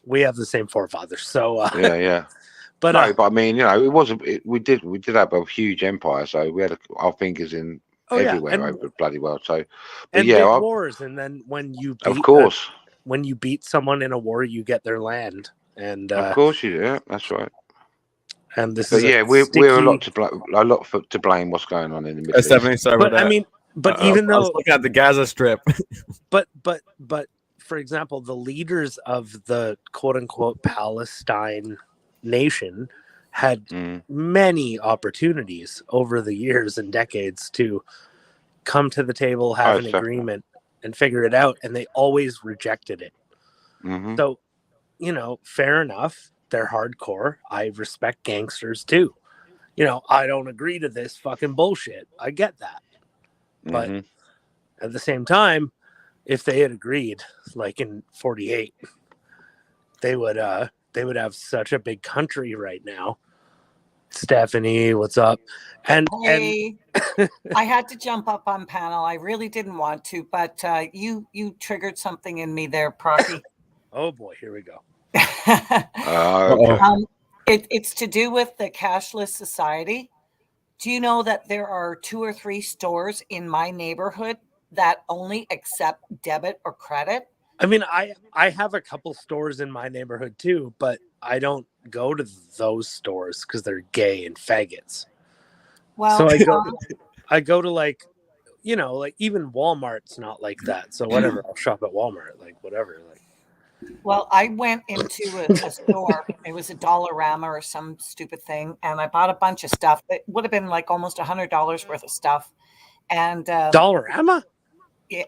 we have the same forefathers, so yeah. But I mean, it wasn't. We did have a huge empire, so we had our fingers in everywhere over the bloody world. So, but big wars, and then when you beat someone in a war, you get their land, and of course you do. Yeah, that's right. And this we're a lot to blame. What's going on in the Middle East? Definitely sorry about that. I mean, even though I was looking at the Gaza Strip, but for example, the leaders of the quote unquote Palestine nation had many opportunities over the years and decades to come to the table, have an agreement, and figure it out, and they always rejected it. Mm-hmm. So, fair enough. They're hardcore. I respect gangsters too. I don't agree to this fucking bullshit. I get that. But at the same time, if they had agreed, like in 48, they would have such a big country right now. Stephanie, what's up? And I had to jump up on panel. I really didn't want to, but you triggered something in me there, Procky. Oh boy, here we go. It's to do with the cashless society. Do you know that there are 2 or 3 stores in my neighborhood that only accept debit or credit? I mean, I have a couple stores in my neighborhood too, but I don't go to those stores because they're gay and faggots. Well, so I go to like even Walmart's not like that. So whatever, I'll shop at Walmart, like whatever. Like, well, I went into a store. It was a Dollarama or some stupid thing, and I bought a bunch of stuff. It would have been like almost $100 worth of stuff. And Dollarama? Yeah.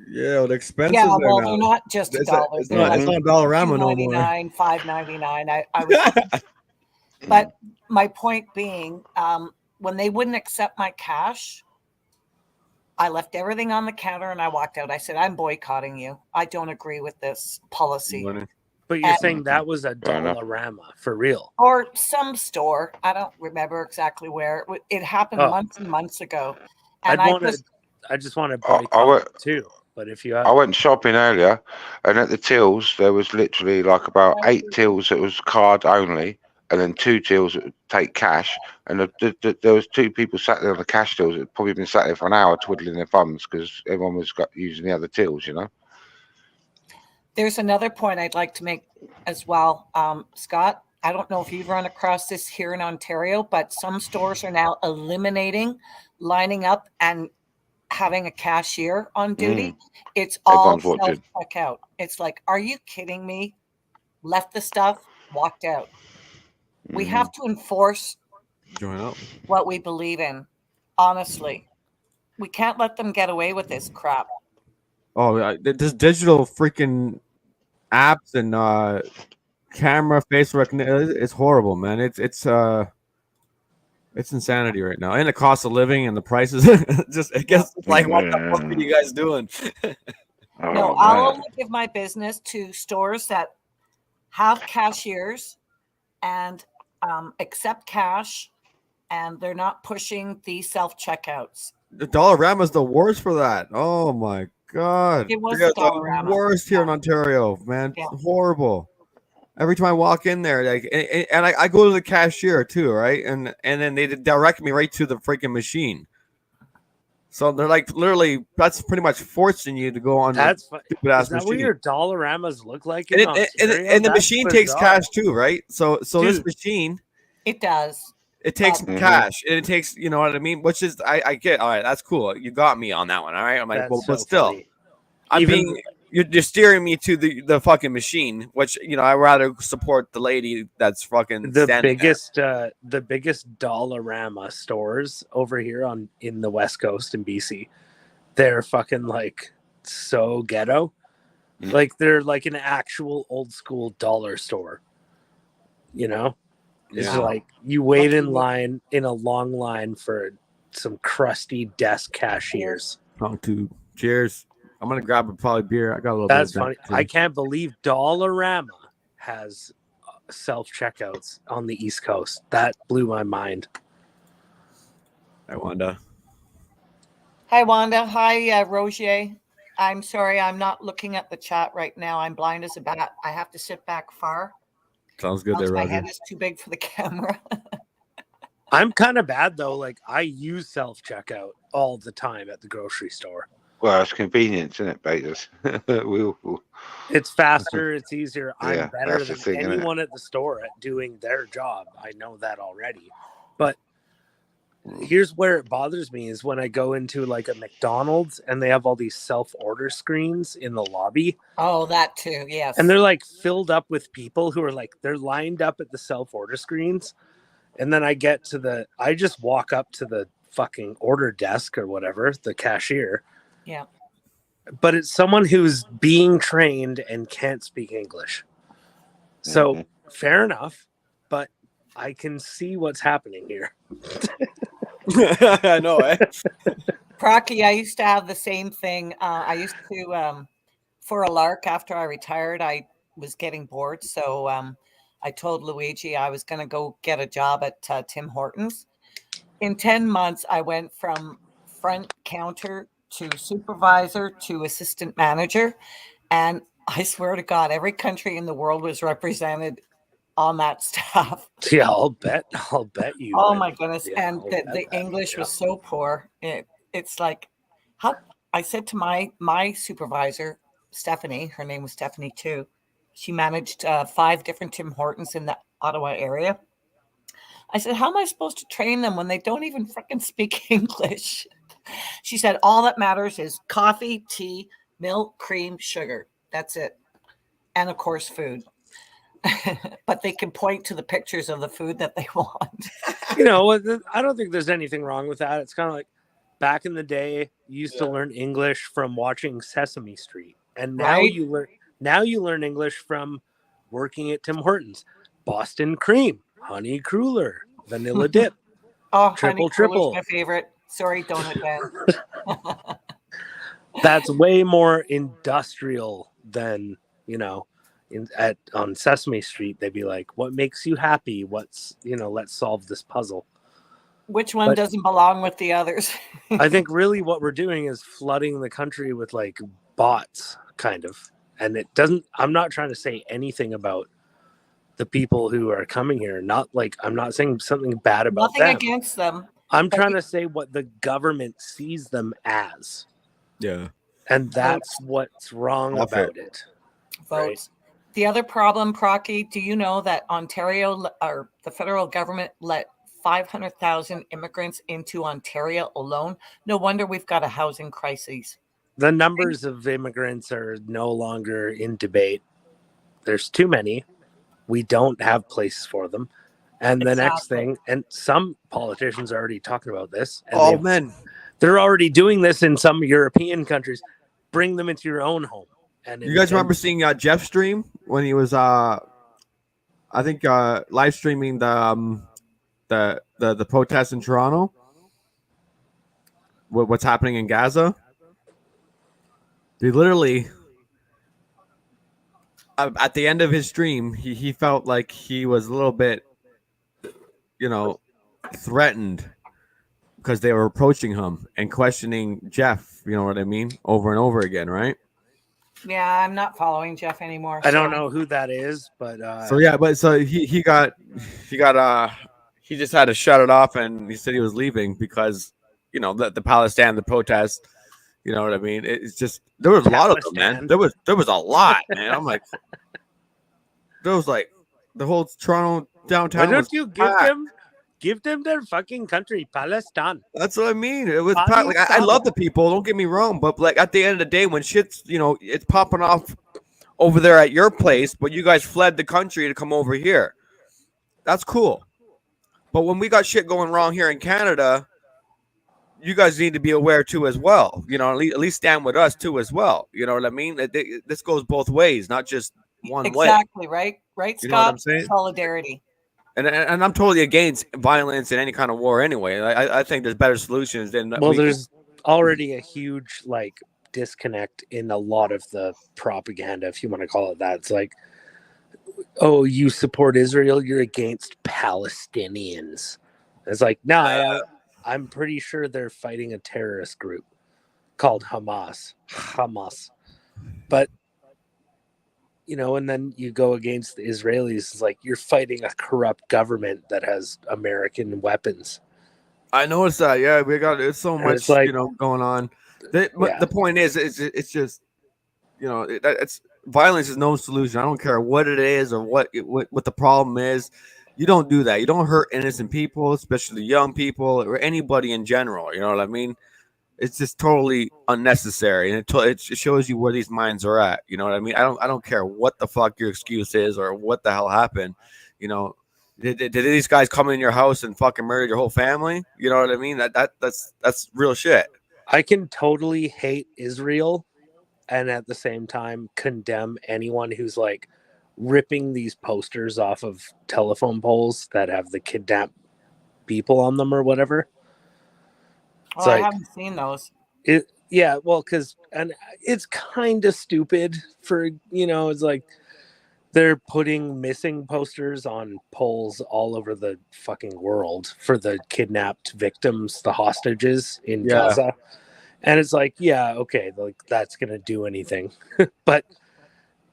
Yeah, the expenses. Yeah, well, they're not just $1. It's not Dollarama no more. $5.99. But my point being, when they wouldn't accept my cash, I left everything on the counter and I walked out. I said, I'm boycotting you. I don't agree with this policy. But you're saying that was a Dollarama for real? Or some store. I don't remember exactly where. It happened months and months ago. And I just want to boycott it too. But if you I went shopping earlier, and at the tills, there was literally like about 8 tills that was card only, and then 2 tills that would take cash. And there was 2 people sat there on the cash tills that had probably been sat there for an hour twiddling their thumbs because everyone was using the other tills, There's another point I'd like to make as well, Scott. I don't know if you've run across this here in Ontario, but some stores are now eliminating lining up and having a cashier on duty. It's all Everyone's watching. self-checkout. It's like, are you kidding me? Left the stuff, walked out. We have to enforce Join up. what we believe in. Honestly, we can't let them get away with this crap. Oh, this digital freaking apps and camera face recognition. It's horrible, man. It's insanity right now, and the cost of living and the prices. Just I guess like what the fuck are you guys doing? No, I'll only give my business to stores that have cashiers and accept cash, and they're not pushing the self-checkouts. The Dollarama's the worst for that. Oh my god, It was They're the Dollarama. worst here in Ontario, man. Horrible. Every time I walk in there, like, and I go to the cashier too, right? And then they direct me right to the freaking machine. So they're like, literally, that's pretty much forcing you to go on That's the stupid ass is that what machine. your Dollaramas look like in And, Ontario? and the That's machine takes bizarre. cash too, right? So this Dude. machine, It does. it takes Mhm. cash, and it takes, you know what I mean? Which is, I get, all right, that's cool. You got me on that one, all right? I'm like, That's well, but so still, funny. I'm Even- being, you're steering me to the fucking machine, which, you know, I rather support the lady that's fucking the standing biggest Dollarama stores over here in the West Coast in BC. They're fucking like so ghetto. Like they're like an actual old school dollar store. You know? It's Yeah. like you wait in line in a long line for some crusty desk cashiers. Tongue tube. Cheers. I'm gonna grab a probably beer. I got a little That's bit of funny. that, too. I can't believe Dollarama has self checkouts on the East Coast. That blew my mind. Hi, Wanda. Hi, Wanda. Hi, Roger. I'm sorry, I'm not looking at the chat right now. I'm blind as a bat. I have to sit back far. Sounds good else there, my Roger. head is too big for the camera. I'm kind of bad though. Like I use self checkout all the time at the grocery store. Well, it's convenience, isn't it, Betas? we'll, It's faster, it's easier. I'm Yeah, better that's the than thing, innit? anyone at the store at doing their job. I know that already. But here's where it bothers me is when I go into like a McDonald's and they have all these self-order screens in the lobby. Oh, that too. Yes. And they're like filled up with people who are like, they're lined up at the self-order screens. And then I just walk up to the fucking order desk or whatever, the cashier. Yeah. But it's someone who's being trained and can't speak English. So fair enough, but I can see what's happening here. I know, eh? Procky, I used to have the same thing. I used to, for a lark after I retired, I was getting bored. So I told Luigi I was going to go get a job at Tim Hortons. In 10 months, I went from front counter to supervisor to assistant manager. And I swear to God, every country in the world was represented on that staff. Yeah, I'll bet you. Oh would. my goodness. Yeah, And I'll the bet that, English yeah. was so poor. It's like, how I said to my supervisor, Stephanie, her name was Stephanie too. She managed 5 different Tim Hortons in the Ottawa area. I said, how am I supposed to train them when they don't even freaking speak English? She said, all that matters is coffee, tea, milk, cream, sugar. That's it. And of course, food. But they can point to the pictures of the food that they want. You know, I don't think there's anything wrong with that. It's kind of like back in the day, you used to learn English from watching Sesame Street. And now Right. you learn English from working at Tim Hortons. Boston cream, honey cruller, vanilla dip. Oh, Triple, honey, triple. my favorite. Sorry, donut man. That's way more industrial than, you know, on Sesame Street. They'd be like, what makes you happy? Let's solve this puzzle. Which one But- doesn't belong with the others? I think really what we're doing is flooding the country with like bots, kind of. And I'm not trying to say anything about the people who are coming here. I'm not saying something bad about Nothing them. against them. I'm trying to say what the government sees them as. Yeah. And that's what's wrong Off it. about it. votes. The other problem, Procky, do you know that Ontario or the federal government let 500,000 immigrants into Ontario alone? No wonder we've got a housing crisis. The numbers of immigrants are no longer in debate. There's too many. We don't have places for them. And the next thing, and some politicians are already talking about this. And they're already doing this in some European countries. Bring them into your own home. And You guys remember seeing Jeff stream when he was, I think, live streaming the protests in Toronto? What's happening in Gaza? They literally, at the end of his stream, he felt like he was a little bit, threatened because they were approaching him and questioning Jeff. You know what I mean? Over and over again, right? Yeah, I'm not following Jeff anymore. I don't know who that is, but he just had to shut it off, and he said he was leaving because the Palestine, the protest. You know what I mean? It's just there was a lot of them, man. There was a lot, man. I'm like, there was like the whole Toronto downtown. Why was don't you packed. give them their fucking country, Palestine? That's what I mean. It was packed. Like I love the people. Don't get me wrong, but like at the end of the day, when shit's it's popping off over there at your place, but you guys fled the country to come over here. That's cool. But when we got shit going wrong here in Canada, you guys need to be aware too as well. At least stand with us too as well. You know what I mean? This goes both ways, not just one way. Exactly, right? Right, Scott? You know what I'm saying? Solidarity. And I'm totally against violence and any kind of war anyway. I think there's better solutions than There's already a huge disconnect in a lot of the propaganda, if you want to call it that. It's like, oh, you support Israel, you're against Palestinians. It's like, no, I'm pretty sure they're fighting a terrorist group called Hamas. But and then you go against the Israelis. It's like you're fighting a corrupt government that has American weapons. I noticed that. Yeah, it's so And much it's like- going on. The point is, it's just it's violence is no solution. I don't care what it is or what the problem is. You don't do that. You don't hurt innocent people, especially young people or anybody in general. You know what I mean? It's just totally unnecessary, and it shows you where these minds are at. You know what I mean? I don't care what the fuck your excuse is or what the hell happened. Did these guys come in your house and fucking murder your whole family? You know what I mean? That's real shit. I can totally hate Israel and at the same time condemn anyone who's ripping these posters off of telephone poles that have the kidnapped people on them or whatever. Oh, I haven't seen those. Because it's kind of stupid for it's like they're putting missing posters on poles all over the fucking world for the kidnapped victims, the hostages in Gaza. And it's like, okay, that's gonna do anything. But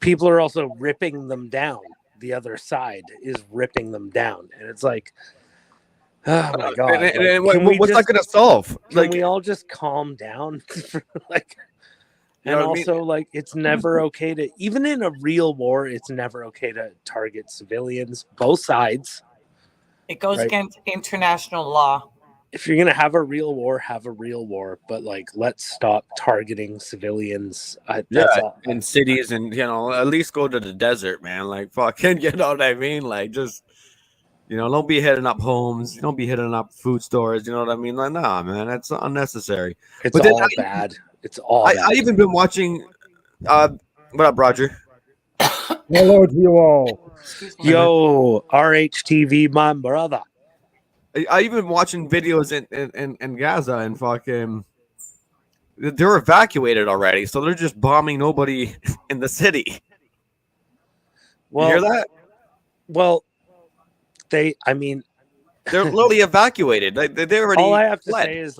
people are also ripping them down. The other side is ripping them down. And it's like, oh my God. And what's that going to solve? Can we all just calm down? And also, it's never okay to, even in a real war, it's never okay to target civilians, both sides. It goes against international law. If you're going to have a real war, have a real war. But let's stop targeting civilians. In cities, and at least go to the desert, man. Fucking, you know what I mean? Just, don't be hitting up homes. Don't be hitting up food stores. You know what I mean? Nah, man, that's unnecessary. It's all bad. It's all bad. I even been watching. What up, Roger? Hello to you all. Yo, RHTV, my brother. I even watching videos in Gaza and fucking they're evacuated already, so they're just bombing nobody in the city. Well, you hear that? Well, they're literally evacuated. They already. All I have to fled. say is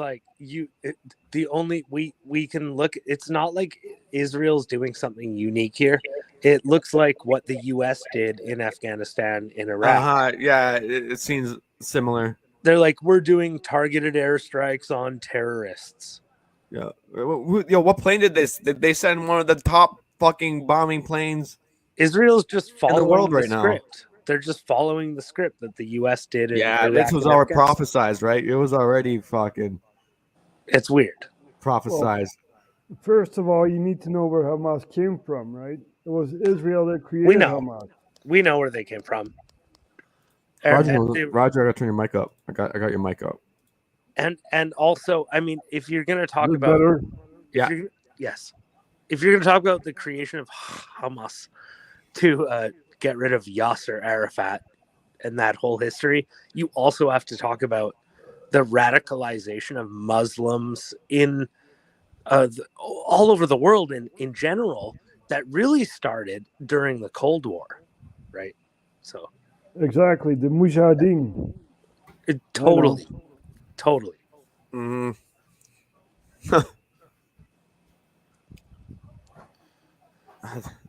we can look. It's not like Israel's doing something unique here. It looks like what the U.S. did in Afghanistan, in Iraq. Yeah, it seems similar. They're like, we're doing targeted airstrikes on terrorists. Yeah. What plane did this? Did they send one of the top fucking bombing planes. Israel's just in following the world right now. script. They're just following the script that the U.S. did. In Yeah, Iraq this was and already Afghanistan. prophesized, right? It was already fucking It's weird. prophesized. First of all, you need to know where Hamas came from, right? It was Israel that created We know. Hamas. We know where they came from. Roger, And, Roger, I gotta turn your mic up. I got your mic up. and also, I mean, if you're going to talk Is it about better? Yeah. Yes. If you're going to talk about the creation of Hamas to get rid of Yasser Arafat and that whole history, you also have to talk about the radicalization of Muslims in all over the world in general that really started during the Cold War, right? So Exactly, the Mujahideen. totally. Mm-hmm.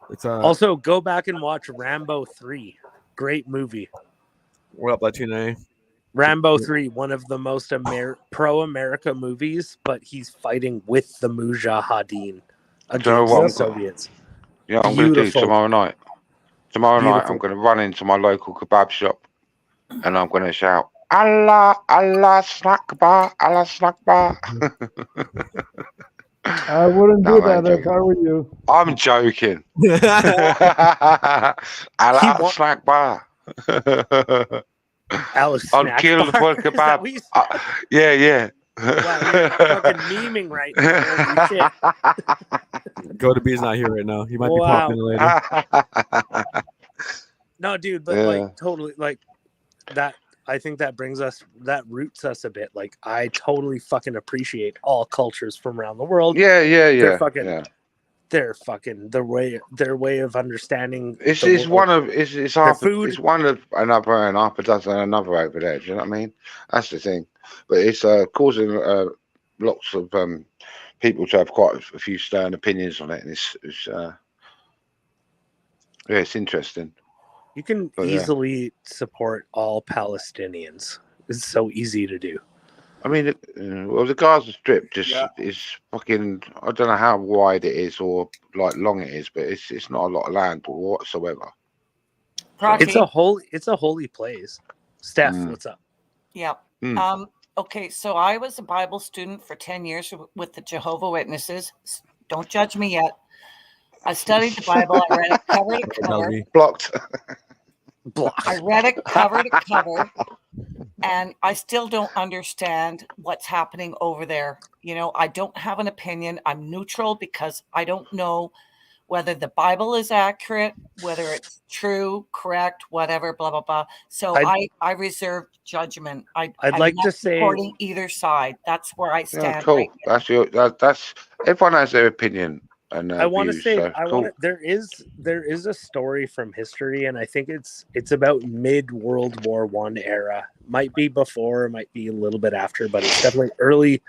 It's Also, go back and watch Rambo 3. Great movie. What up, Latino? Rambo 3, one of the most pro-America movies, but he's fighting with the Mujahideen against the Soviets. Yeah, I'm going to do Beautiful. tomorrow night. Tomorrow night, Beautiful. I'm going to run into my local kebab shop, and I'm going to shout, "Allah, Allah, snack bar, Allah, snack bar." I wouldn't No, do that mate, if I were you. I'm joking. Allah, snack bar. Alice I'd snack kill bar? for Is that kebab. what you Yeah, yeah. Wow, you're fucking memeing right now. Holy shit. Go to B's not here right now. He might be Wow. popping later. No, dude, but Yeah. like totally like that. I think that roots us a bit. Like I totally fucking appreciate all cultures from around the world. Yeah, They're fucking, yeah. they're fucking their way of understanding. It's the one world. of it's Their half food. it's one of another and half a dozen another over there. Do you know what I mean? That's the thing. But it's causing lots of people to have quite a few stern opinions on it, and it's it's interesting. You can But, yeah. easily support all Palestinians. It's so easy to do. I mean, well, the Gaza Strip just is fucking. I don't know how wide it is or like long it is, but it's not a lot of land whatsoever. It's a holy place. Steph, what's up? Yeah. Mm. Okay, so I was a Bible student for 10 years with the Jehovah Witnesses. Don't judge me yet. I studied the Bible. I read it cover to cover. Blocked. I read it cover to cover, and I still don't understand what's happening over there. You know, I don't have an opinion. I'm neutral because I don't know whether the Bible is accurate, whether it's true, correct, whatever, blah, blah, blah. So I reserve judgment. I'm like not to say- supporting either side. That's where I stand. Yeah, cool. Right That's everyone has their opinion and I want to views, say so cool. there is a story from history, and I think it's about mid World War I era. Might be before, might be a little bit after, but it's definitely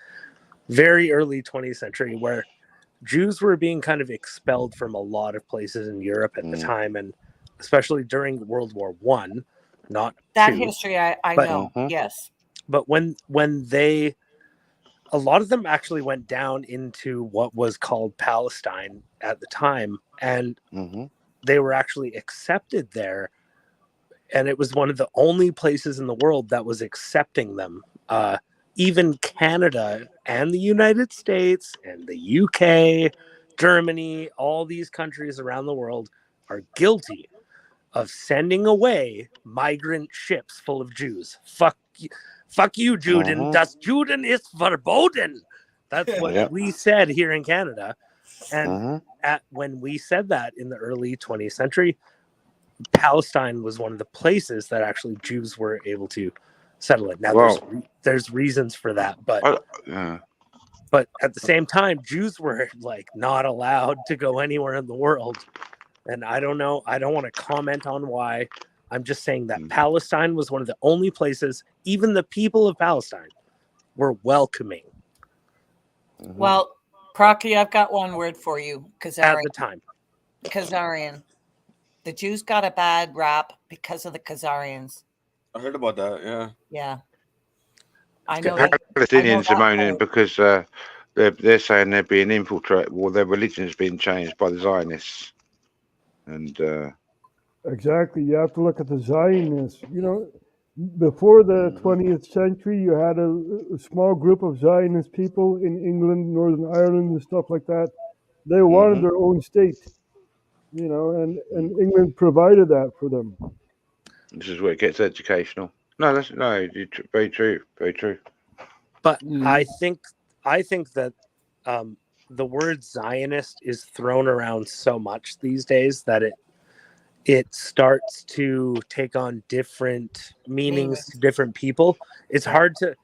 very early 20th century, where Jews were being kind of expelled from a lot of places in Europe at the time, and especially during World War I. Not that II, history I but- know. Yes. But when they, a lot of them actually went down into what was called Palestine at the time, and they were actually accepted there, and it was one of the only places in the world that was accepting them. Even Canada and the United States and the UK, Germany, all these countries around the world are guilty of sending away migrant ships full of Jews. Fuck you, Juden. Das Juden ist verboten. That's what we said here in Canada. And when we said that in the early 20th century, Palestine was one of the places that actually Jews were able to settle in. Now, there's reasons for that, but at the same time, Jews were like not allowed to go anywhere in the world. And I don't know. I don't want to comment on why. I'm just saying that Palestine was one of the only places, even the people of Palestine were welcoming. Well, Procky, I've got one word for you. At the time. Khazarian. The Jews got a bad rap because of the Khazarians. I heard about that. Yeah. Yeah. I The know. Palestinians are moaning because the they're saying they're being infiltrated. Well, their religion's been changed by the Zionists, and Exactly. You have to look at the Zionists. You know, before the 20th century, you had a small group of Zionist people in England, Northern Ireland, and stuff like that. They wanted their own state, you know, and England provided that for them. this is where it gets educational. No, that's very true, very true. But I think that the word Zionist is thrown around so much these days that it starts to take on different meanings to different people. It's hard to.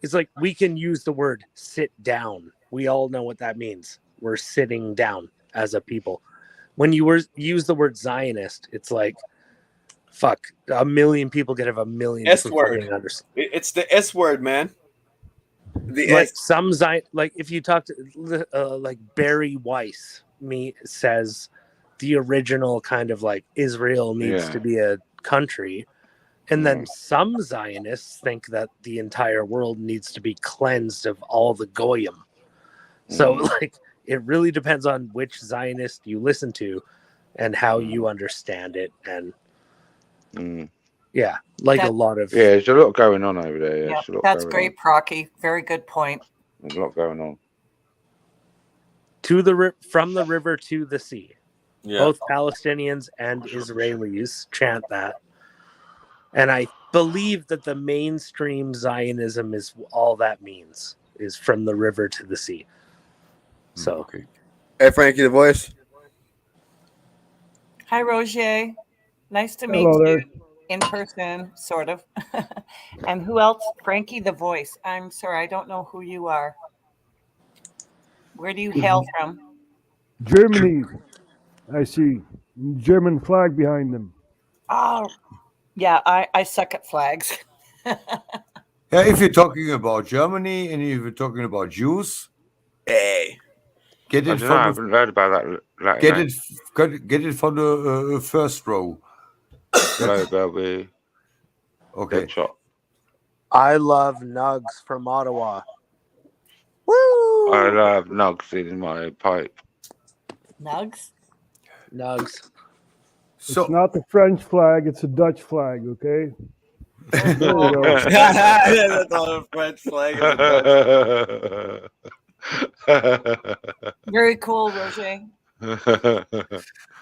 It's like we can use the word "sit down." We all know what that means. We're sitting down as a people. When you use the word Zionist, it's like, fuck, a million people could have a million S different word. fucking understandings. It's the S word, man. The Like S. some like if you talk to like Barry Weiss says the original kind of like Israel needs to be a country, and then some Zionists think that the entire world needs to be cleansed of all the goyim. So like it really depends on which Zionist you listen to and how you understand it. And yeah, like a lot of there's a lot going on over there. Yeah, There's a lot that's going great, Procky. Very good point. on. There's a lot going on. from the river to the sea. Yeah. Both Palestinians and Israelis chant that. And I believe that the mainstream Zionism is all that means, is from the river to the sea. So, Hey, Frankie, the voice. Hi, Roger. Nice to meet Hello you there. in person, sort of. And who else? Frankie, the voice. I'm sorry, I don't know who you are. Where do you hail from? Germany, I see. German flag behind them. Oh, yeah, I suck at flags. Yeah, if you're talking about Germany and if you're talking about Jews, hey, get I it don't know, I from haven't heard about that. get it from the first row. Hello, Belby. Okay. Good shot. I love Nugs from Ottawa. I love nugs in my pipe. Nugs? Nugs. It's not the French flag, it's a Dutch flag, okay? There you go. That's not a French flag. Very cool, Roger. I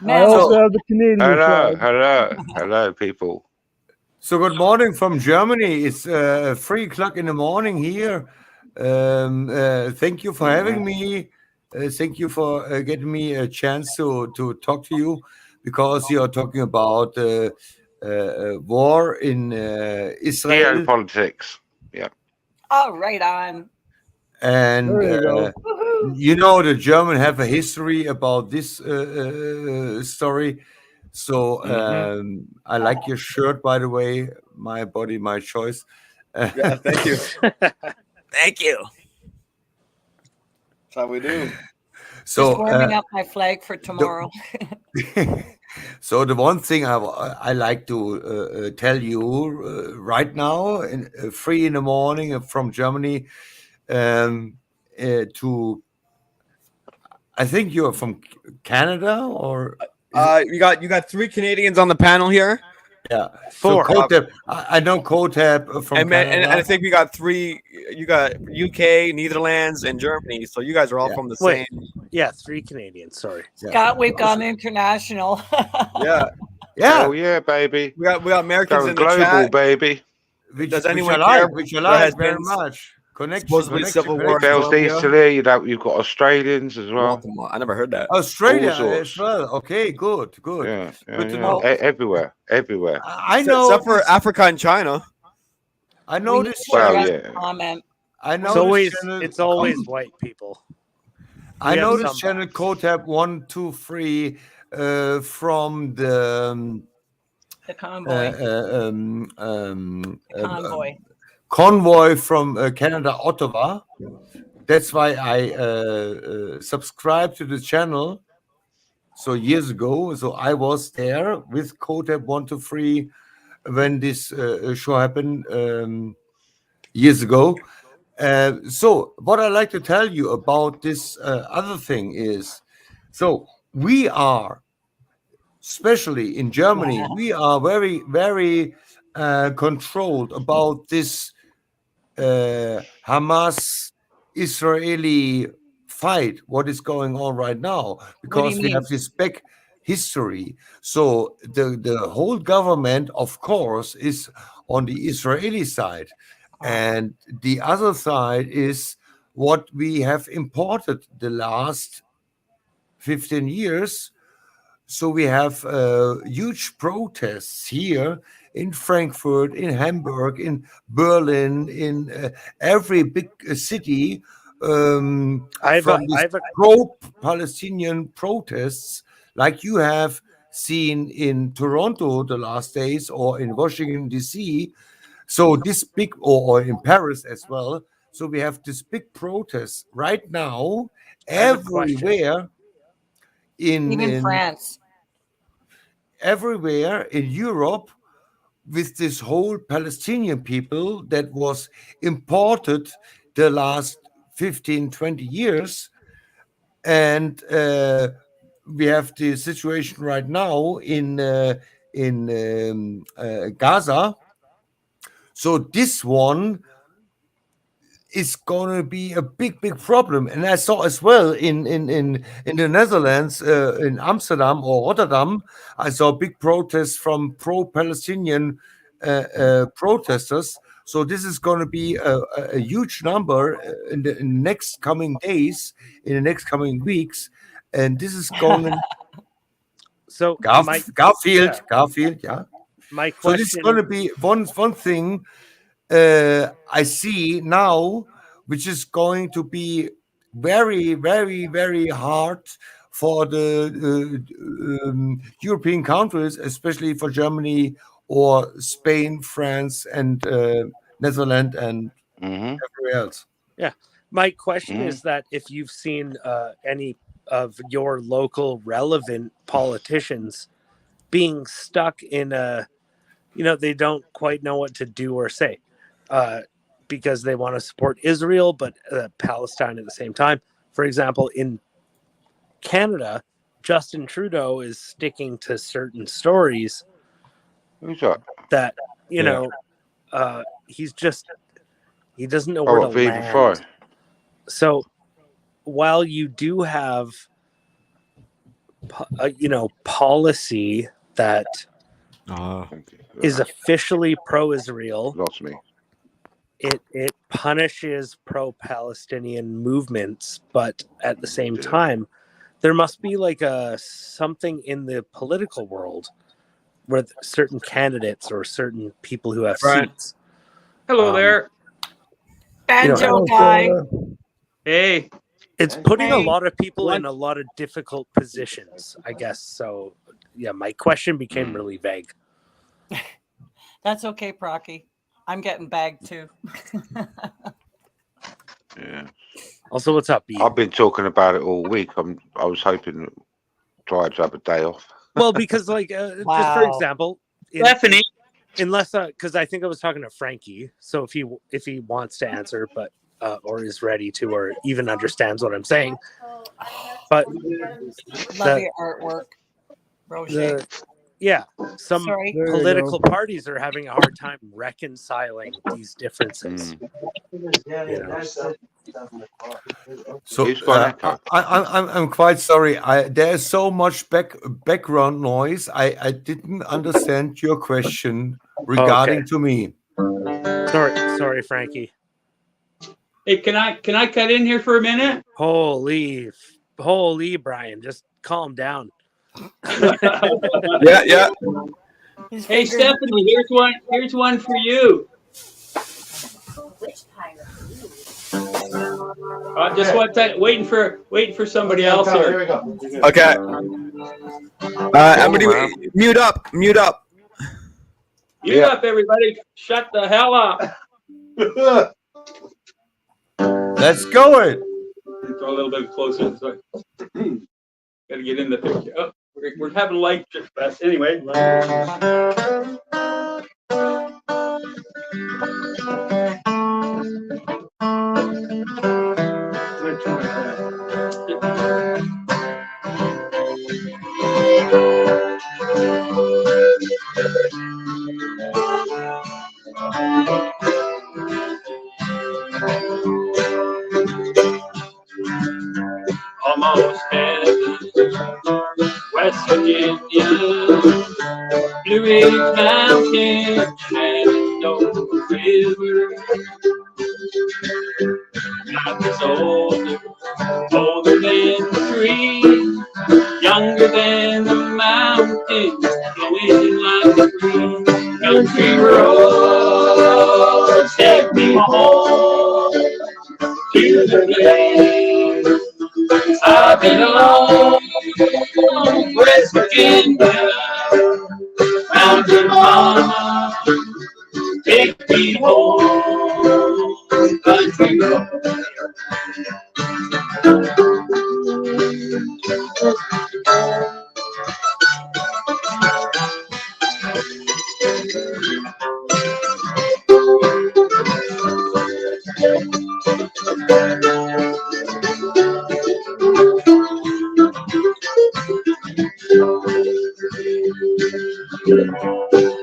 also have the Canadian flag. Hello, people. So good morning from Germany. It's 3:00 in the morning here. Thank you for having me. Thank you for getting me a chance to talk to you, because you're talking about war in Israel. Geopolitics. Yeah. Oh, right on. And There you go. you know the German have a history about this story. So I like your shirt, by the way. My body, my choice. Yeah, thank you. Thank you. That's how we do. So Just warming up my flag for tomorrow. So the one thing I like to tell you right now, 3 in the morning from Germany, to I think you're from Canada, or you got 3 Canadians on the panel here. Yeah, 4. So Kotep, I know Kotep from Canada. And I think we got 3. You got UK, Netherlands, and Germany. So you guys are all from the same. Yeah, 3 Canadians. Sorry, Scott, we've gone international. Yeah. Oh yeah, baby. We got Americans Going in the global, chat. baby. Does anyone I care? like, which I There like has very been much. Connection, supposedly civil war in Bells Colombia. East here, you've got Australians as well. I never heard that. Australia All sorts. as well. Okay, good. Yeah, Good to yeah. know. Everywhere. I know. Except for Africa and China. I know this. Well, yeah. Comment. I know It's this always channel. white people. I We have know this some- channel Kotep 1, 2, 3 from the The convoy. Convoy. convoy from Canada, Ottawa. That's why I subscribed to the channel. So years ago, so I was there with Kotep 1, 2, 3 when this show happened years ago, So what I like to tell you about this other thing is, so we are, especially in Germany, we are very, very controlled about this Hamas Israeli fight, what is going on right now, because we have this back history. So the whole government, of course, is on the Israeli side. And the other side is what we have imported the last 15 years. So we have huge protests here in Frankfurt, in Hamburg, in Berlin, in every big city from these pro-Palestinian protests, like you have seen in Toronto the last days, or in Washington, D.C. So this big, or in Paris as well. So we have this big protest right now everywhere. Even France. Everywhere in Europe, with this whole Palestinian people that was imported the last 15, 20 years. And we have the situation right now in Gaza. So this one is going to be a big, big problem. And I saw as well in the Netherlands, in Amsterdam or Rotterdam, I saw big protests from pro-Palestinian protesters. So this is going to be a huge number in the next coming days, in the next coming weeks. And this is going so Garfield, yeah. My question, so this is going to be one thing I see now, which is going to be very, very, very hard for the European countries, especially for Germany or Spain, France, and Netherlands, and everywhere else. Yeah. My question is that if you've seen any of your local relevant politicians being stuck in a, they don't quite know what to do or say. Because they want to support Israel, but Palestine at the same time. For example, in Canada, Justin Trudeau is sticking to certain stories. Who's that? That, he doesn't know where to land. So while you do have, policy that is officially pro-Israel, lost me. It punishes pro-Palestinian movements, but at the same time, there must be like something in the political world where certain candidates or certain people who have seats. Hello there. Banjo guy. Hey. It's putting a lot of people in a lot of difficult positions, I guess. So, yeah, my question became really vague. That's okay, Procky. I'm getting bagged too. Yeah. Also, what's up, B? I've been talking about it all week. I was hoping try to have a day off. Well, because just for example, Stephanie, unless because I think I was talking to Frankie, so if he wants to answer, but or is ready to, or even understands what I'm saying, but love your artwork, Roger. Some political parties are having a hard time reconciling these differences. So I'm quite sorry. There's so much background noise. I didn't understand your question regarding to me. Sorry, Frankie. Hey, can I cut in here for a minute? Holy, Brian, just calm down. Yeah. Hey, Stephanie, here's one for you. Just one second, waiting for somebody else here. Here we go. Okay. I'm gonna mute up. Mute up, everybody. Shut the hell up. Let's go it. Throw a little bit closer. Got to get in the picture. Oh, we're having light fest anyway. Almost heaven, West Virginia, Blue Ridge Mountain, Shenandoah River. Life is older than the trees, younger than the mountains, flowing like a breeze. Country roads take me home to the place I belong. West Virginia, Mountain Mama, take me home. Country road.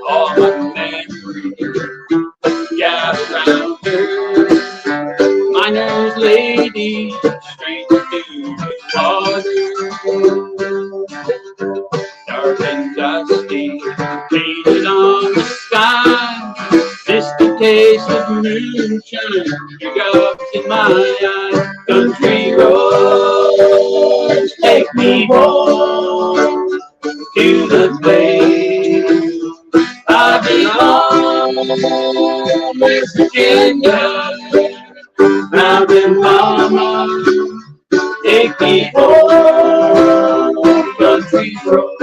All my memories gather round her. Miner's lady, stranger to the water. Dark and dusty, painted on the sky. Distant taste of moonshine, your gulps in my eyes. Country roads take me home to the place I belong. West Virginia, Mountain Mama, take me home. Country roads.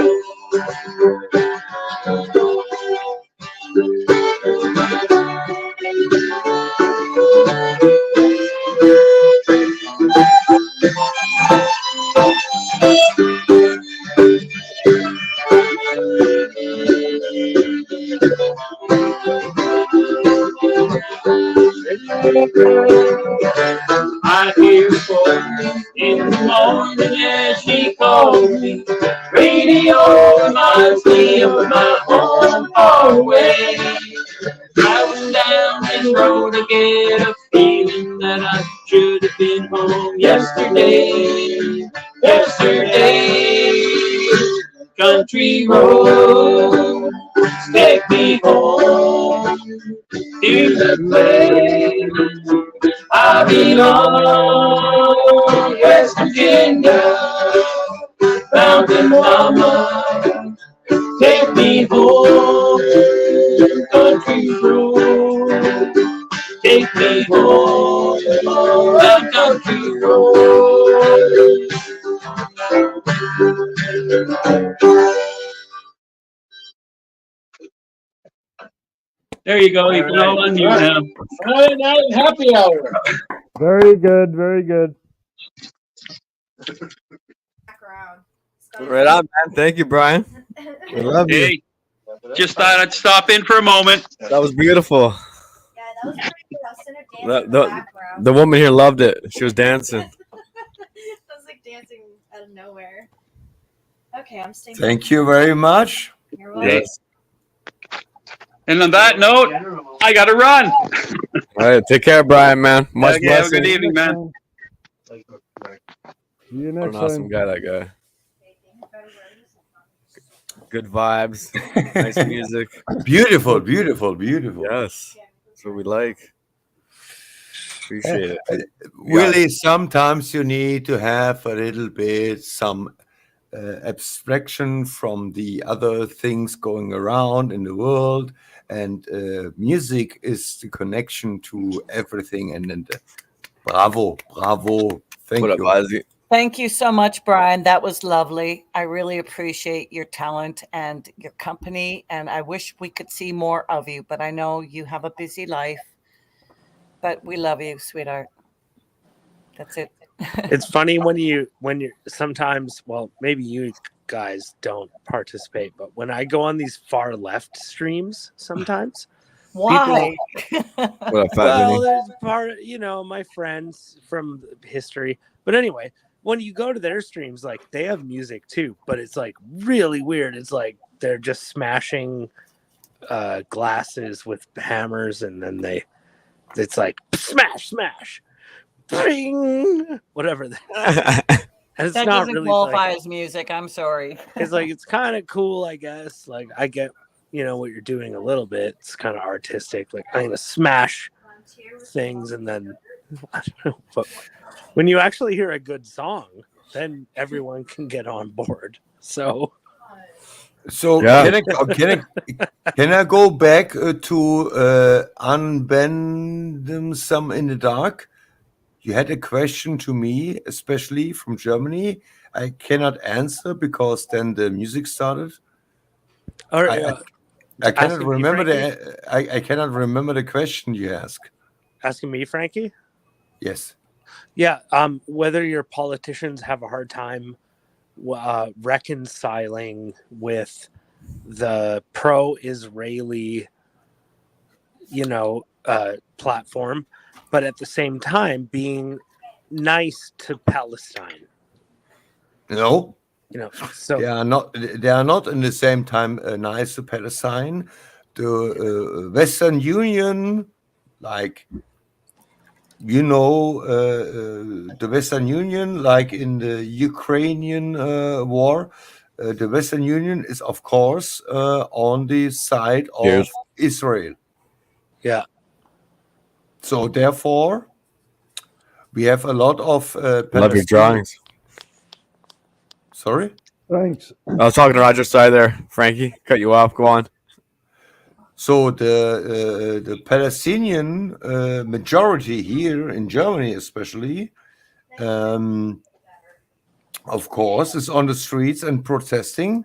I hear her in the morning as she calls me. Radio reminds me of my home far away. Driving down this road, I get a feeling that I should have been home yesterday. Yesterday, country road, take me home to the place I belong. West Virginia, Mountain Mama, take me home. Country road, take me home. That country road. There you go. You can all unmute now. Friday night happy hour. Very good, very good. Right on, man. Thank you, Brian. We love you. Hey, just thought I'd stop in for a moment. That was beautiful. The woman here loved it. She was dancing. I was like dancing out of nowhere. Okay, I'm staying. Thank you very much. You're welcome. Yes. And on that note, I got to run. All right. Take care, Brian, man. Much Okay, have a blessing. good evening, man. See you What next an awesome time. guy, that guy. Good vibes. Nice music. Beautiful, beautiful, beautiful. Yes. That's what we like. Appreciate it. Really, sometimes you need to have a little bit some abstraction from the other things going around in the world, and music is the connection to everything. And bravo, thank What up, you. Ozzy? Thank you so much, Brian. That was lovely. I really appreciate your talent and your company. And I wish we could see more of you, but I know you have a busy life. But we love you, sweetheart. That's it. It's funny when you're sometimes, well, maybe you guys don't participate, but when I go on these far left streams sometimes, Why? Well, there's part, my friends from history. But anyway, when you go to their streams, like they have music too, but it's like really weird. It's like they're just smashing glasses with hammers, and then it's like smash, bing, whatever. And it's That not doesn't really qualify like, as music. I'm sorry. it's like it's kind of cool, I guess. Like I get what you're doing a little bit. It's kind of artistic. Like I'm gonna smash things, and then I don't know. But when you actually hear a good song, then everyone can get on board. So can I go back to unbend them some in the dark? You had a question to me, especially from Germany. I cannot answer because then the music started. All right, I cannot asking me, remember Frankie? I cannot remember the question you asked. Asking me, Frankie? Yes. Yeah. Whether your politicians have a hard time reconciling with the pro-Israeli, platform, but at the same time being nice to Palestine. No. So they are not in the same time nice to Palestine. The Western Union, like the Western Union, like in the Ukrainian war, the Western Union is of course on the side of Israel. Yeah. So therefore, we have a lot of Love your drawings. Sorry? Thanks. I was talking to Roger's side there, Frankie. Cut you off. Go on. So the Palestinian majority here in Germany, especially, of course, is on the streets and protesting,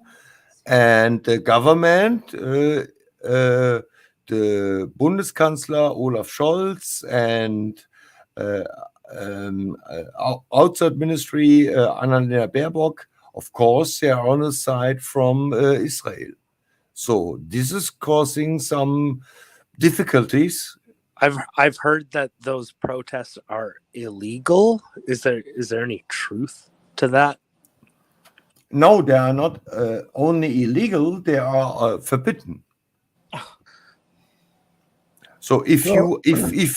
and the government, the Bundeskanzler Olaf Scholz and outside ministry Annalena Baerbock, of course, they are on the side from Israel. So this is causing some difficulties. I've heard that those protests are illegal. Is there any truth to that? No, they are not only illegal; they are forbidden. So if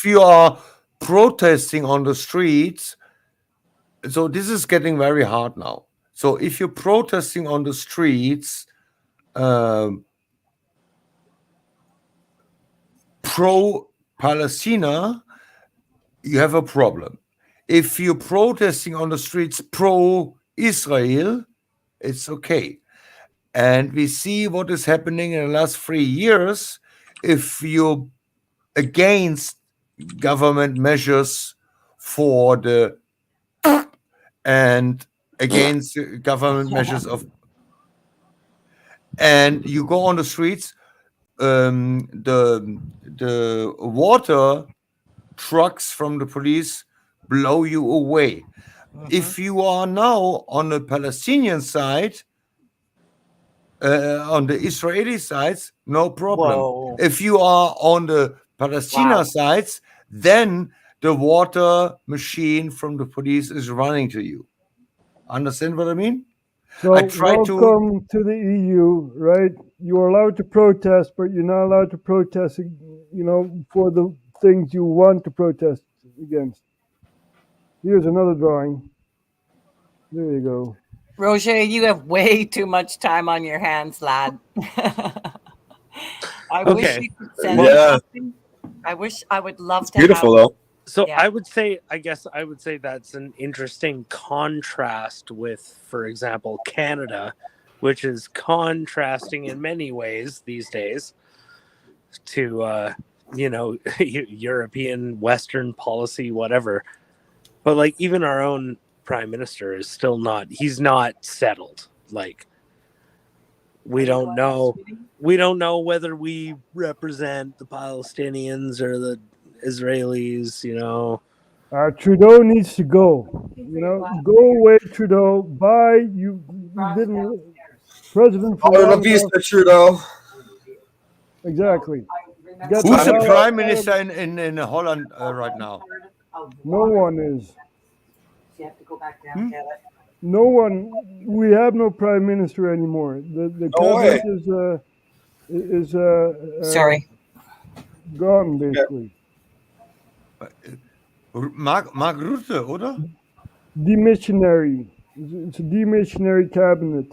you are protesting on the streets, so this is getting very hard now. So if you're protesting on the streets, pro-Palestina, you have a problem. If you're protesting on the streets pro-Israel, it's okay. And we see what is happening in the last 3 years. If you're against government measures for the and against government measures of, and you go on the streets, the water trucks from the police blow you away. If you are now on the Palestinian side, on the Israeli sides, no problem. Whoa. If you are on the Palestina sides, then the water machine from the police is running to you. Understand what I mean? So I try welcome to the EU, right? You are allowed to protest, but you're not allowed to protest, for the things you want to protest against. Here's another drawing. There you go. Roger, you have way too much time on your hands, lad. I wish you could send me something. I would love to. Beautiful have, though. So Yeah. I would say that's an interesting contrast with, for example, Canada, which is contrasting in many ways these days to, European, Western policy, whatever. But like even our own prime minister is still he's not settled. Like we don't know whether we represent the Palestinians or the Israelis, Trudeau needs to go. Go away, Trudeau. Bye. You've been president for Oh, long the beast enough. of Trudeau. Exactly. Get Who's the hell prime out minister of- in Holland right now? No one is. You have to go back down Hmm? get it. No one. We have no prime minister anymore. The No way. cabinet is Sorry. gone basically. Mark Rutte, oder? Demissionary. It's a demissionary cabinet,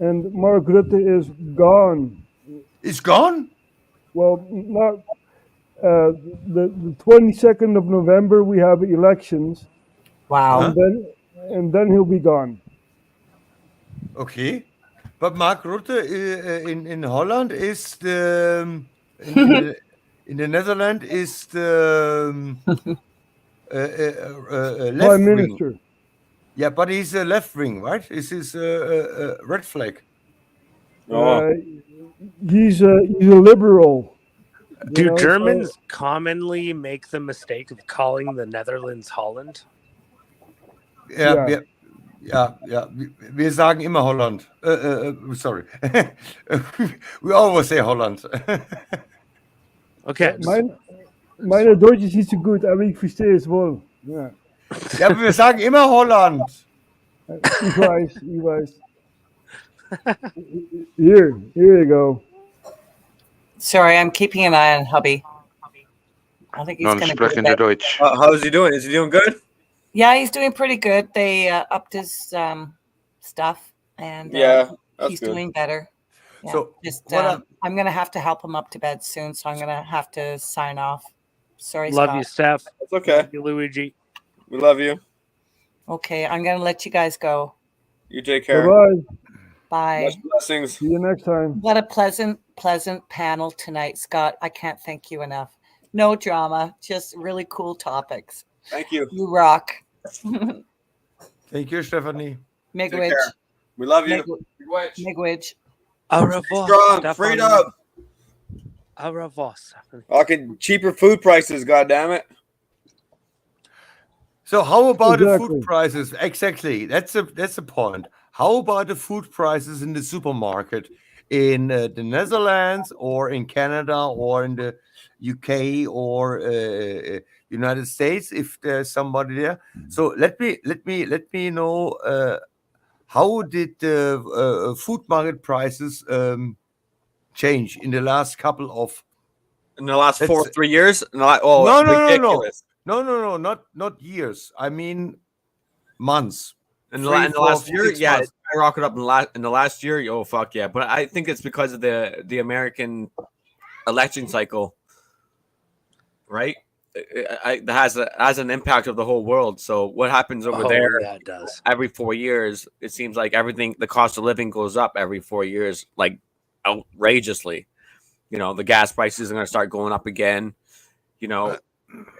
and Mark Rutte is gone. It's gone? Well, not the 22nd of November. We have elections. Wow. And then he'll be gone. Okay. But Mark Rutte in Holland is the in the Netherlands is the left Prime wing. Minister. Yeah, but he's a left wing, right? Is his red flag? He's a liberal. Do You know, so- Germans commonly make the mistake of calling the Netherlands Holland? Ja, Ja. wir sagen immer Holland. Sorry. We always say Holland. Okay. Meine Deutsch ist nicht so gut, aber ich verstehe es wohl. Ja. Ja, aber wir sagen immer Holland. Ich weiß. Here you go. Sorry, I'm keeping an eye on hubby. I think he's going to be Non-sprechende Deutsch. How's he doing? Is he doing good? Yeah, he's doing pretty good. They upped his stuff, and Yeah, that's he's good. doing better. Yeah, So, just what I'm gonna have to help him up to bed soon, so I'm gonna have to sign off. Sorry, Love Scott. you, Steph. It's okay. Love you, Luigi. We love you. Okay, I'm gonna let you guys go. You take care. Bye-bye. Bye. Much blessings. See you next time. What a pleasant panel tonight, Scott. I can't thank you enough. No drama, just really cool topics. Thank you. You rock. Thank you, Stephanie. Take Miigwech. care. We love you. Miigwech. Au revoir, Strong, Stefan. freedom. Au revoir, Stephanie. Fucking cheaper food prices, goddammit. So how about the Exactly. food prices? Exactly. That's the point. How about the food prices in the supermarket in the Netherlands or in Canada or in the UK or United States? If there's somebody there, so let me know how did the food market prices change in the last couple of In the last Let's- 3 years? Oh, no, it's no, no, no, ridiculous. no, not years. I mean months. In the, 3, in the 4, last year, 6 yeah, months. it skyrocketed up in the last year. Oh fuck yeah! But I think it's because of the American election cycle, right? That has an impact of the whole world. So what happens over Oh, there? yeah, it does. Every 4 years, it seems like everything, the cost of living goes up every 4 years, like outrageously. You know, the gas prices are going to start going up again. You know,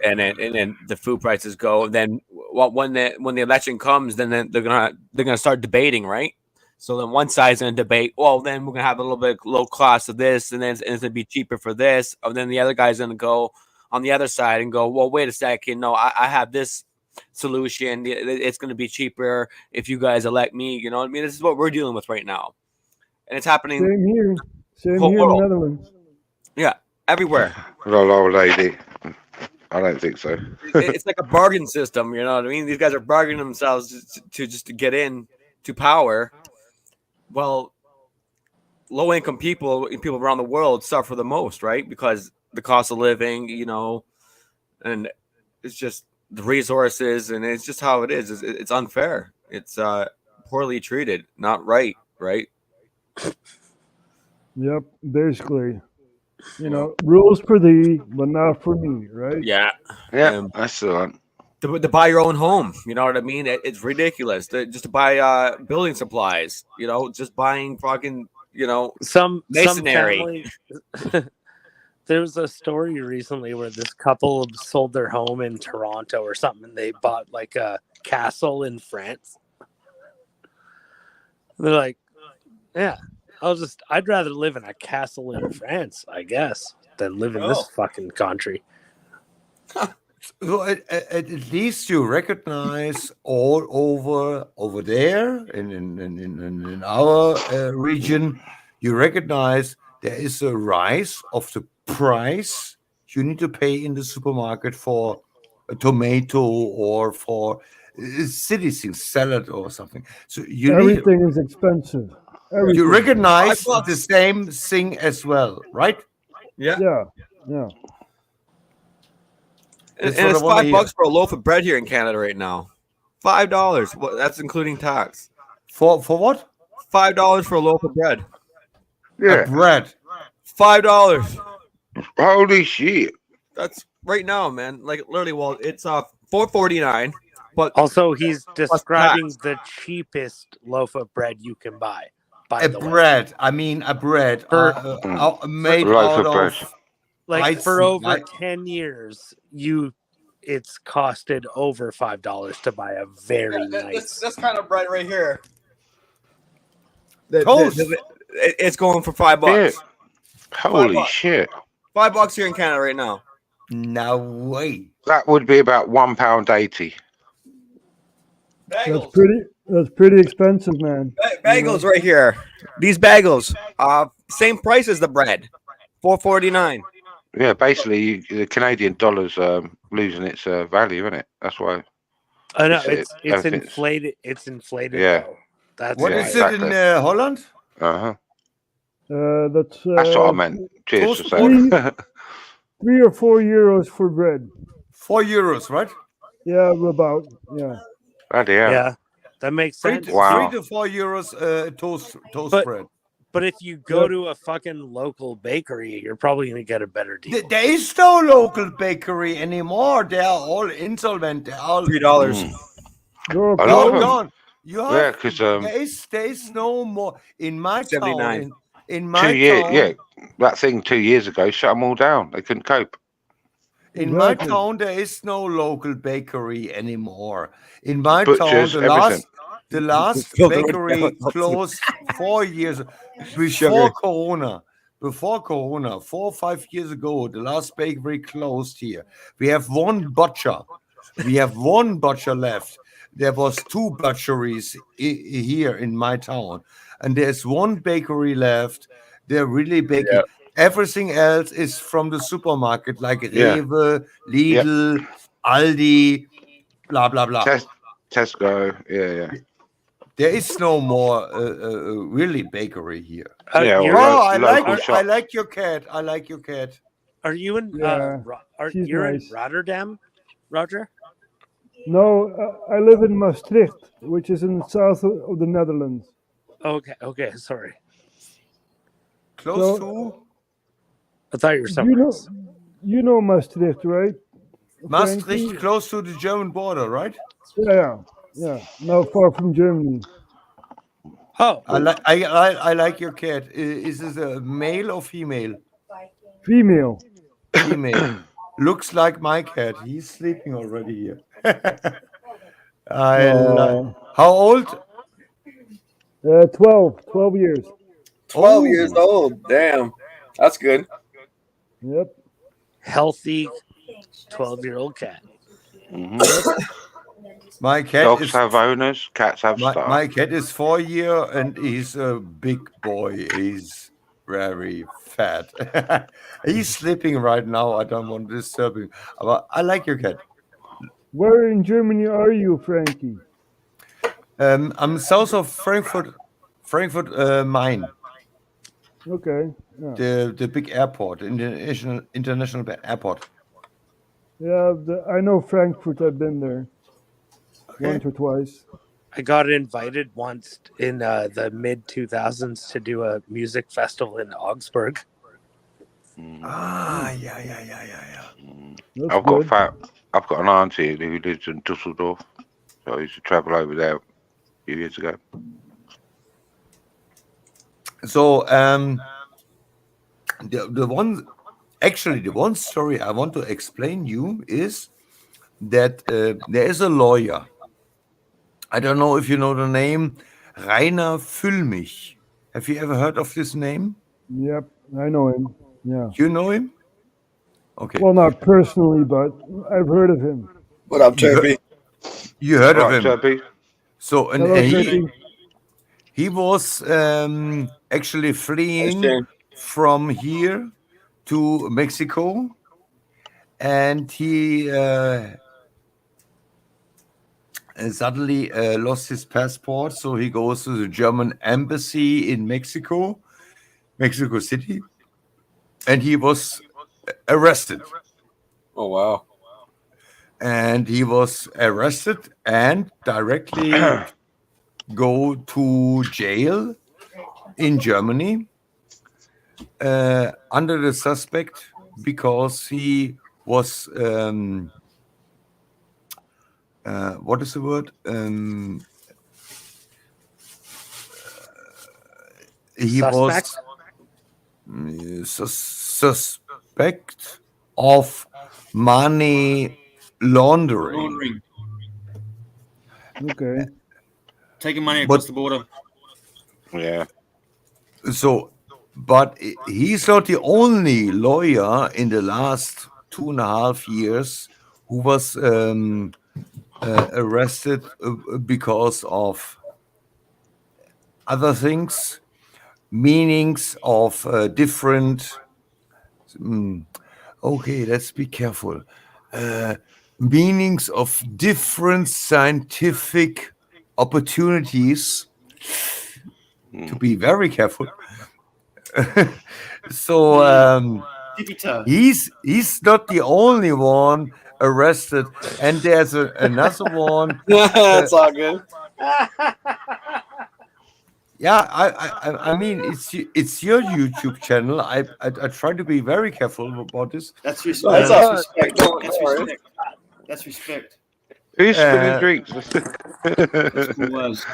and then the food prices go. Then when the election comes, then they're gonna start debating, right? So then one side's gonna debate. Well, then we're gonna have a little bit low cost of this, and then it's gonna be cheaper for this. And then the other guy's gonna go on the other side and go, well, wait a second, no, I have this solution. It's gonna be cheaper if you guys elect me. You know what I mean? This is what we're dealing with right now, and it's happening. Same here. Same Whole here in the world. Netherlands. Yeah, everywhere. Hello, lady. I don't think so. It's like a bargain system, you know what I mean? These guys are bargaining themselves to get in to power. Well, low income people around the world suffer the most, right? Because the cost of living, you know, and it's just the resources, and it's just how it is. It's unfair. It's poorly treated, not right, right? Yep, basically. You know, rules for thee, but not for me, right? Yeah, Yeah, that's the one. to buy your own home, you know what I mean? It's ridiculous. Just to buy building supplies, you know, just buying fucking, you know, Some masonry. family- There was a story recently where this couple sold their home in Toronto or something, and they bought like a castle in France. They're like, "Yeah, I'd rather live in a castle in France, I guess, than live in this fucking country." So at least you recognize all over there in our region, you recognize there is a rise of the price you need to pay in the supermarket for a tomato or for citizen salad or something. So you need, Everything is expensive. Everything. you recognize the same thing as well, right? Yeah. Yeah. Yeah. And, That's and what it's I wanna $5 hear. for a loaf of bread here in Canada right now. $5. Well, that's including tax. For what? $5 for a loaf of bread. Yeah. Bread. $5. Holy shit. That's right now, man. Like literally, well, it's $4.49. But Also, he's plus describing tax. the cheapest loaf of bread you can buy. By A the way, bread. I mean a bread For- made Loaf out of bread. of like for Weizen, over right? 10 years, it's costed over $5 to buy a very nice. This kind of bread right here. Toast. It's going for $5. Yeah. Holy $5. shit. $5 here in Canada right now. No way. That would be about £1.80. That's pretty expensive, man. Bagels right here. These bagels, same price as the bread, $4.49. Yeah, basically, the Canadian dollar's losing its value, isn't it? That's why. I know it's everything's- inflated. It's inflated. Yeah. Though. That's What why. is it in Holland? Uh-huh. That's That's what I meant. Cheers for toast saying. 3 or 4 euros for bread. €4, right? Yeah, about. Yeah. Bloody hell. Yeah, that makes sense. Wow. 3 to 4 euros toast But- bread. But if you go to a fucking local bakery, you're probably going to get a better deal. There is no local bakery anymore. They are all insolvent. They are all $3. You're I love all them. gone. You have, Yeah, because there is no more in my 79. town. In my 2 years, town, yeah, that thing 2 years ago shut them all down. They couldn't cope. in my Exactly. town, there is no local bakery anymore. In my Butchers, town, everything. the last Build it bakery down. closed 4 years before Sugar. Corona. Before Corona, 4 or 5 years ago, the last bakery closed here. We have one butcher. We have one butcher left. There was 2 butcheries here in my town, and there's one bakery left. They're really baking. Yeah. Everything else is from the supermarket, like Yeah. Rewe, Lidl, Aldi, blah blah blah. Tesco, yeah. There is no more really bakery here. Yeah, you're- well, Oh, I local like shops. your cat. I like your cat. Are you in? Yeah, she's You're nice. in Rotterdam, Roger? No, I live in Maastricht, which is in the south of the Netherlands. Okay, sorry. Close So- I thought you were somewhere else. You know Maastricht, right? Maastricht, Frankie? close to the German border, right? Yeah. Not far from Germany. Oh, I like your cat. Is this a male or female? Female. Female. Looks like my cat. He's sleeping already here. How old? 12 years. 12 years old. Damn. That's good. Yep. healthy 12-year-old cat. My cat Dogs is have owners, cats have staff. my cat is 4 year and he's a big boy. He's very fat. He's sleeping right now. I don't want to disturb him. But I like your cat. Where in Germany are you, Frankie? I'm south of Frankfurt, Main. Okay. Yeah, The big airport, international airport. I know Frankfurt. I've been there once or twice. I got invited once in the mid 2000s to do a music festival in Augsburg. Ah, yeah. That's I've good. got an auntie who lives in Dusseldorf, so I used to travel over there a few years ago. So the one story I want to explain you is that there is a lawyer. I don't know if you know the name Rainer Füllmich. Have you ever heard of this name? Yep, I know him. Yeah. You know him? Okay. Well, not personally, but I've heard of him. What up, Chirpy? You heard of Right, him? Chirpy? So and Hello, he Chirpy. he was actually fleeing from here to Mexico, and he suddenly lost his passport, so he goes to the German embassy in Mexico City, and he was arrested. Oh wow! And he was arrested and directly go to jail in Germany under the suspect because he was what is the word? He Suspect? was suspect of money laundering. Okay. Taking money across the border. Yeah. So, but he's not the only lawyer in the last 2.5 years who was arrested because of other things, meanings of different. Okay, let's be careful. Meanings of different scientific opportunities. To be very careful. So he's not the only one arrested, and there's another one. That's all good. Yeah, I mean it's your YouTube channel. I try to be very careful about this. That's respect. That's respect. That's respect. That's respect. Who's spinning drinks?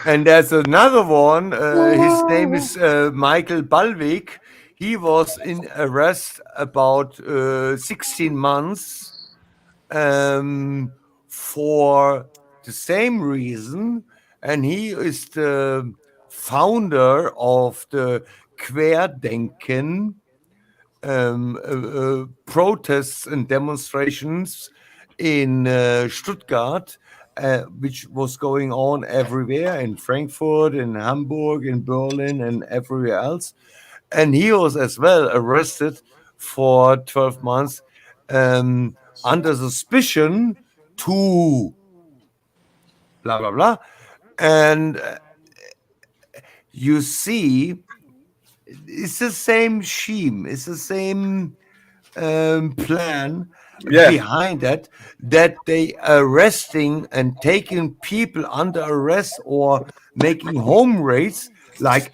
And there's another one. His name is Michael Balvik. He was in arrest about 16 months for the same reason, and he is the founder of the Querdenken protests and demonstrations in Stuttgart, which was going on everywhere, in Frankfurt, in Hamburg, in Berlin, and everywhere else. And he was as well arrested for 12 months under suspicion to blah, blah, blah. And you see, it's the same scheme, it's the same plan behind that they arresting and taking people under arrest or making home raids. Like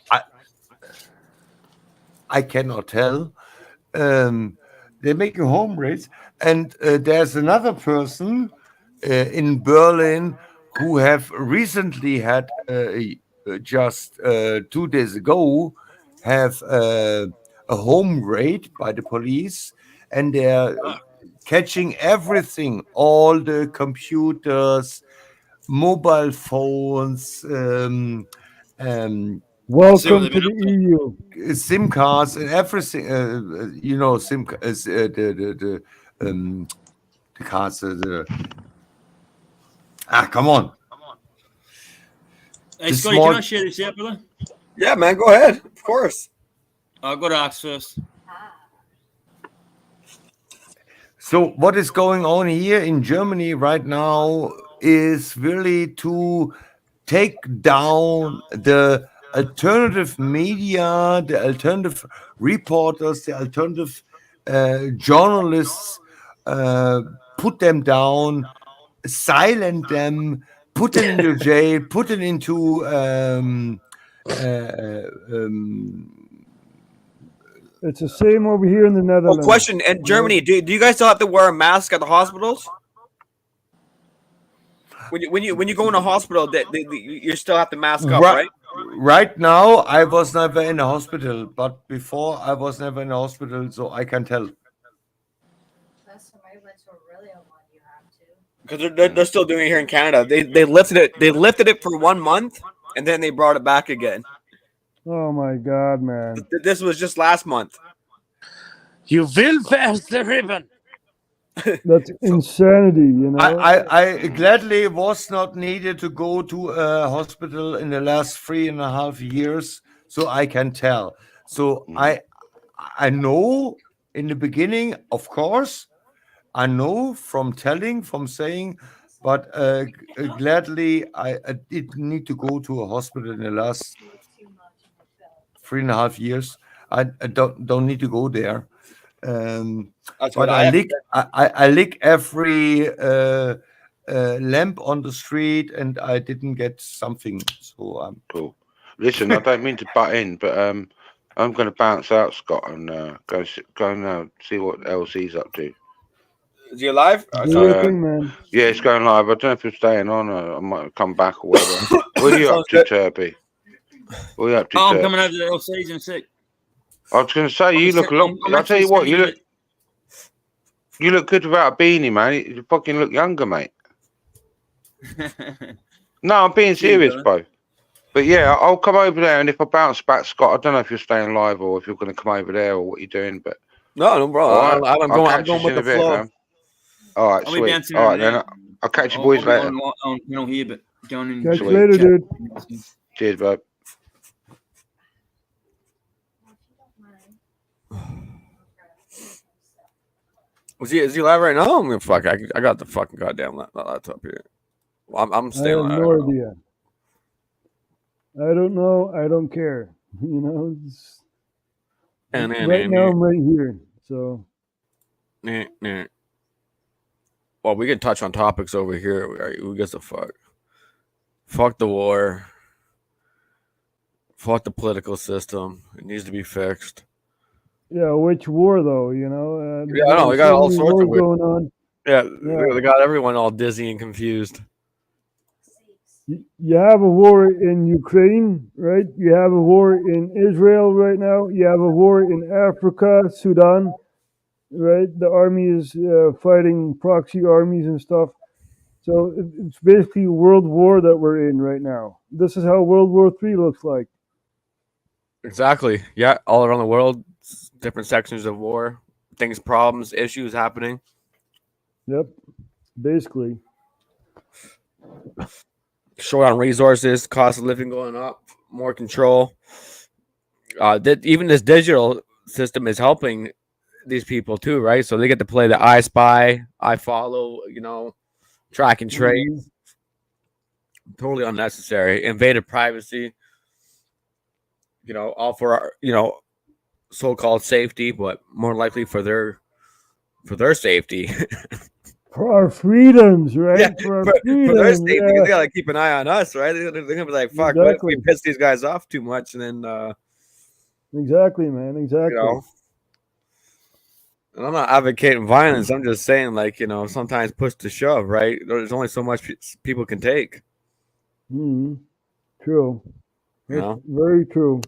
I cannot tell. They're making home raids, and there's another person in Berlin who have recently had just 2 days ago have a home raid by the police, and they're catching everything, all the computers, mobile phones, Welcome to the EU. SIM cards and everything. SIM the cards. Come on. Hey, Scotty, can I share this out, brother? Yeah, man, go ahead. Of course. I've got to ask first. So what is going on here in Germany right now is really to take down the alternative media, the alternative reporters, the alternative journalists, put them down, silent them, put them into jail, put them into it's the same over here in the Netherlands. Oh, question. In Germany, do you guys still have to wear a mask at the hospitals? When you go in a hospital, you still have to mask up, right? Right now, I was never in a hospital, but before I was never in a hospital, so I can tell. Last time I went to Aurelio one, you have to. Because they're still doing it here in Canada. They lifted it for 1 month, and then they brought it back again. Oh my God, man! This was just last month. You will pass the ribbon. That's insanity, you know. I gladly was not needed to go to a hospital in the last 3.5 years, so I can tell. So I know in the beginning, of course, I know from saying, but gladly, I did need to go to a hospital in the last 3.5 years. I don't need to go there. But I lick every lamp on the street, and I didn't get something. So cool. Listen, I don't mean to butt in, but I'm going to bounce out, Scott, and go and see what LC's up to. Is he alive? Do your thing, man. Yeah, it's going live. I don't know if you're staying on, or I might come back or whatever. What are you up to, Turpy? What are you up to? Oh, I'm Turp? coming over to the LC's in a sec. I was going to say, you look a lot. I'll tell you what, you look good without a beanie, man. You fucking look younger, mate. No, I'm being serious, bro. But yeah, I'll come over there, and if I bounce back, Scott, I don't know if you're staying live or if you're going to come over there or what you're doing, but no, bro. Right. I'm going with the flow. Man. All right, I'll be sweet. bouncing All right, over then there. I'll catch you boys later. On panel here, but going in. Catch you later, dude. Cheers, bro. Is he live right now? I mean, fuck, I got the fucking goddamn laptop here. Well, I'm I staying have live. no idea. I don't know. I don't care. You know, right now I'm right here. So, well, we can touch on topics over here. Who gives a fuck? Fuck the war. Fuck the political system. It needs to be fixed. yeah, which war though? You know, Yeah, I know. We got all sorts of going on. Yeah, they got everyone all dizzy and confused. You have a war in Ukraine, right? You have a war in Israel right now. You have a war in Africa, Sudan, right? The army is fighting proxy armies and stuff. So it's basically a world war that we're in right now. This is how World War III looks like. Exactly. Yeah, all around the world, different sections of war, things, problems, issues happening. Yep, basically. Short on resources, cost of living going up, more control. Even this digital system is helping these people too, right? So they get to play the I Spy, I Follow, track and trace. Totally unnecessary. Invaded privacy. All for our, so-called safety, but more likely for their safety. For our freedoms, right? Yeah, for our for freedoms. their safety, Yeah. they gotta keep an eye on us, right? They're gonna be like, "Fuck, what if we Exactly. piss these guys off too much?" And then, Exactly, man. Exactly. And I'm not advocating violence. I'm just saying, sometimes push to shove, right? There's only so much people can take. True. You know? Very true.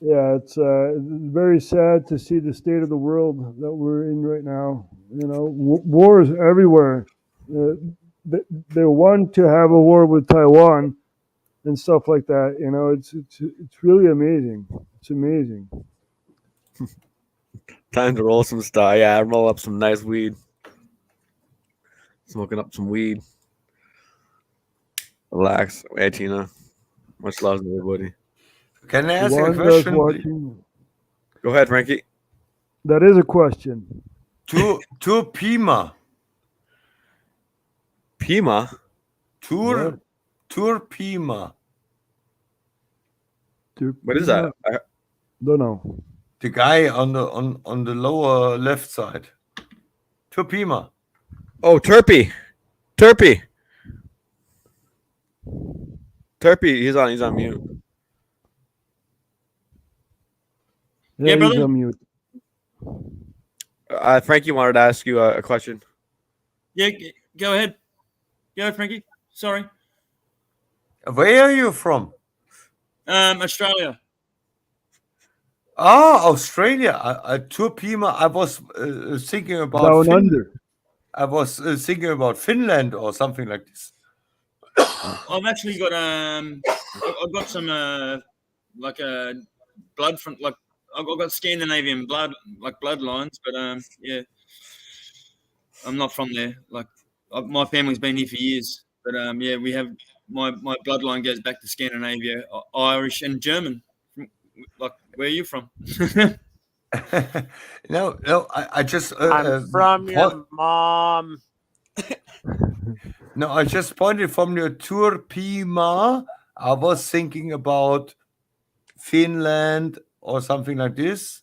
Yeah, it's very sad to see the state of the world that we're in right now. Wars everywhere. They want to have a war with Taiwan and stuff like that. It's really amazing. It's amazing. Time to roll some stuff. Yeah, roll up some nice weed. Smoking up some weed. Relax. Hey, Tina. Much love to everybody. Can I ask One a does question? watching. Go ahead, Frankie. That is a question. To Pima. Pima? Tur Pima. What is that? Don't know. The guy on the lower left side. Tur Pima. Oh, Turpy. He's on mute. Yeah, Yeah, brother. he's on mute. Frankie wanted to ask you a question. Yeah, go ahead. Go ahead, Frankie. Sorry. Where are you from? Australia. Oh, Australia. Tur Pima. I was thinking about Down Finland. under. I was thinking about Finland or something like this. I've actually got I've got some blood from I've got Scandinavian bloodlines, but yeah, I'm not from there. My family's been here for years, but yeah, we have my bloodline goes back to Scandinavia, Irish and German. Like, where are you from? No, I just. I'm from your mom. No, I just pointed from your Turpima. I was thinking about Finland or something like this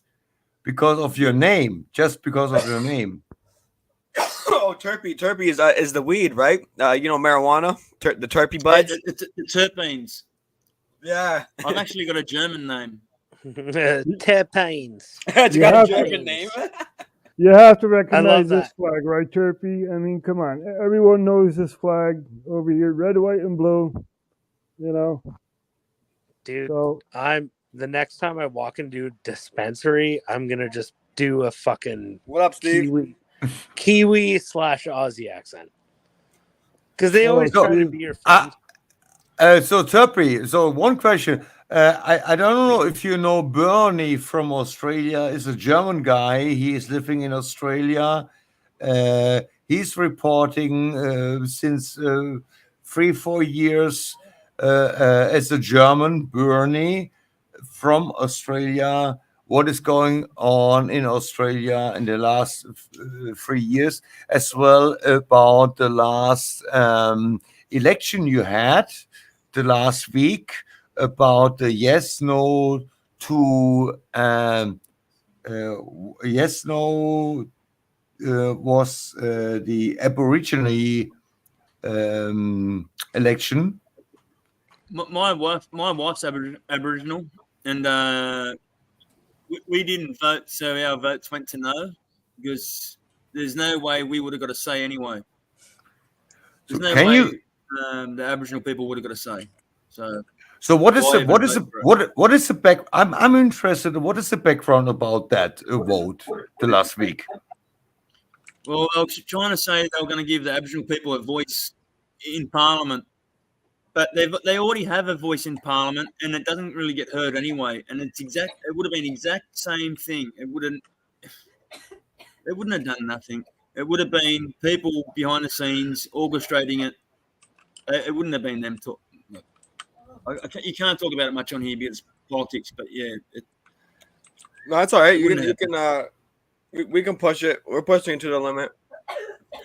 because of your name, just because of your name. Oh, Terpy is the weed, right? You know, marijuana, the Terpy buds. The terpenes. Yeah, I've actually got a German name. Terpenes. You got a German name. You have to recognize that. this flag, right, Turpy? I mean, come on. Everyone knows this flag over here, red, white, and blue. You know, Dude, so I'm the next time I walk into a dispensary, I'm gonna just do a fucking What up, Steve? Kiwi / Aussie accent. Because they always So, try to be your friend. So Turpy, so one question. I don't know if you know Bernie from Australia. Is a German guy. He is living in Australia. He's reporting since 3-4 years as a German, Bernie from Australia. What is going on in Australia in the last 3 years, as well about the last election you had the last week, about the yes, no to yes, no was the Aboriginal election. My wife's Aboriginal, and we didn't vote, so our votes went to no, because there's no way we would have got a say anyway. There's no Can way you- the Aboriginal people would have got a say. So what is Why the even what is the vote for it? what is the back? I'm interested. What is the background about that vote the last week? Well, I was trying to say they were going to give the Aboriginal people a voice in Parliament, but they already have a voice in Parliament, and it doesn't really get heard anyway. And it would have been exact same thing. It wouldn't have done nothing. It would have been people behind the scenes orchestrating it. It wouldn't have been them talk. You can't talk about it much on here because it's politics, but yeah. No, that's all right. You Wouldn't can we can push it. We're pushing it to the limit.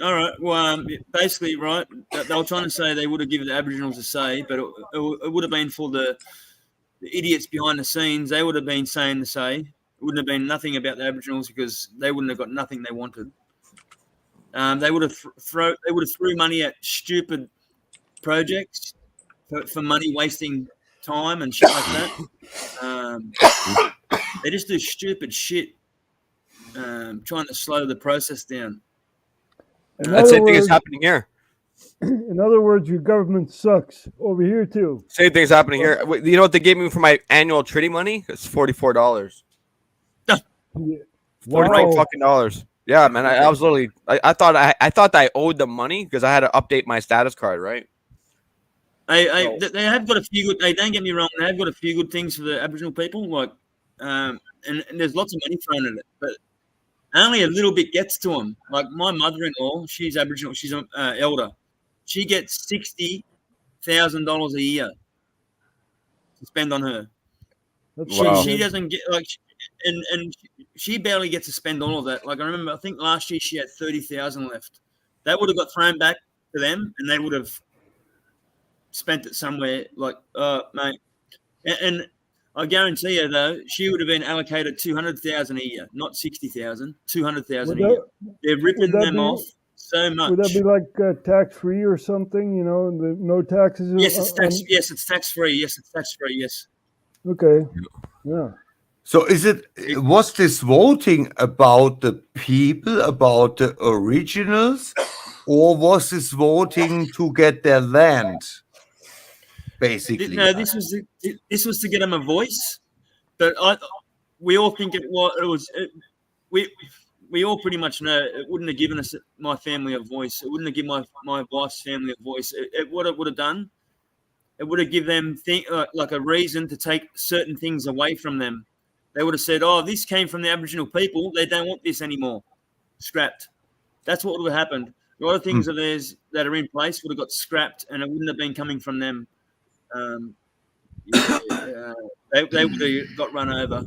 All right. Well, basically, right. They were trying to say they would have given the Aboriginals a say, but it would have been for the idiots behind the scenes. They would have been saying the say. It wouldn't have been nothing about the Aboriginals because they wouldn't have got nothing they wanted. They would have threw money at stupid projects for money wasting time and shit like that. They just do stupid shit, trying to slow the process down. That same thing is happening here. In other words, your government sucks over here too. Same thing's happening here. You know what they gave me for my annual treaty money? It's $44. Yeah. $44 fucking dollars. Yeah, man. I was literally. I thought I owed them money because I had to update my status card, right? They have got a few good. They don't get me wrong. They have got a few good things for the Aboriginal people, like, and there's lots of money thrown at it, but only a little bit gets to them. Like my mother-in-law, she's Aboriginal. She's an elder. She gets $60,000 a year to spend on her. She doesn't get like, and she barely gets to spend all of that. Like I remember, I think last year she had 30,000 left. That would have got thrown back to them, and they would have spent it somewhere. Like, mate, and I guarantee you though, she would have been allocated 200,000 a year, not 60,000. 200,000 a year. They're ripping them off so much. Would that be like tax free or something? You know, no taxes. Yes, it's tax. Yes, it's tax free. Yes, it's tax free. Yes. Okay. Yeah. So was this voting about the people, about the originals, or was this voting to get their land? Basically. No, this was to get them a voice, but we all think it was. We all pretty much know it wouldn't have given us, my family, a voice. It wouldn't have given my wife's family a voice. What it would have done, it would have given them like a reason to take certain things away from them. They would have said, "Oh, this came from the Aboriginal people. They don't want this anymore. Scrapped." That's what would have happened. A lot of things that are in place would have got scrapped, and it wouldn't have been coming from them. They would have got run over.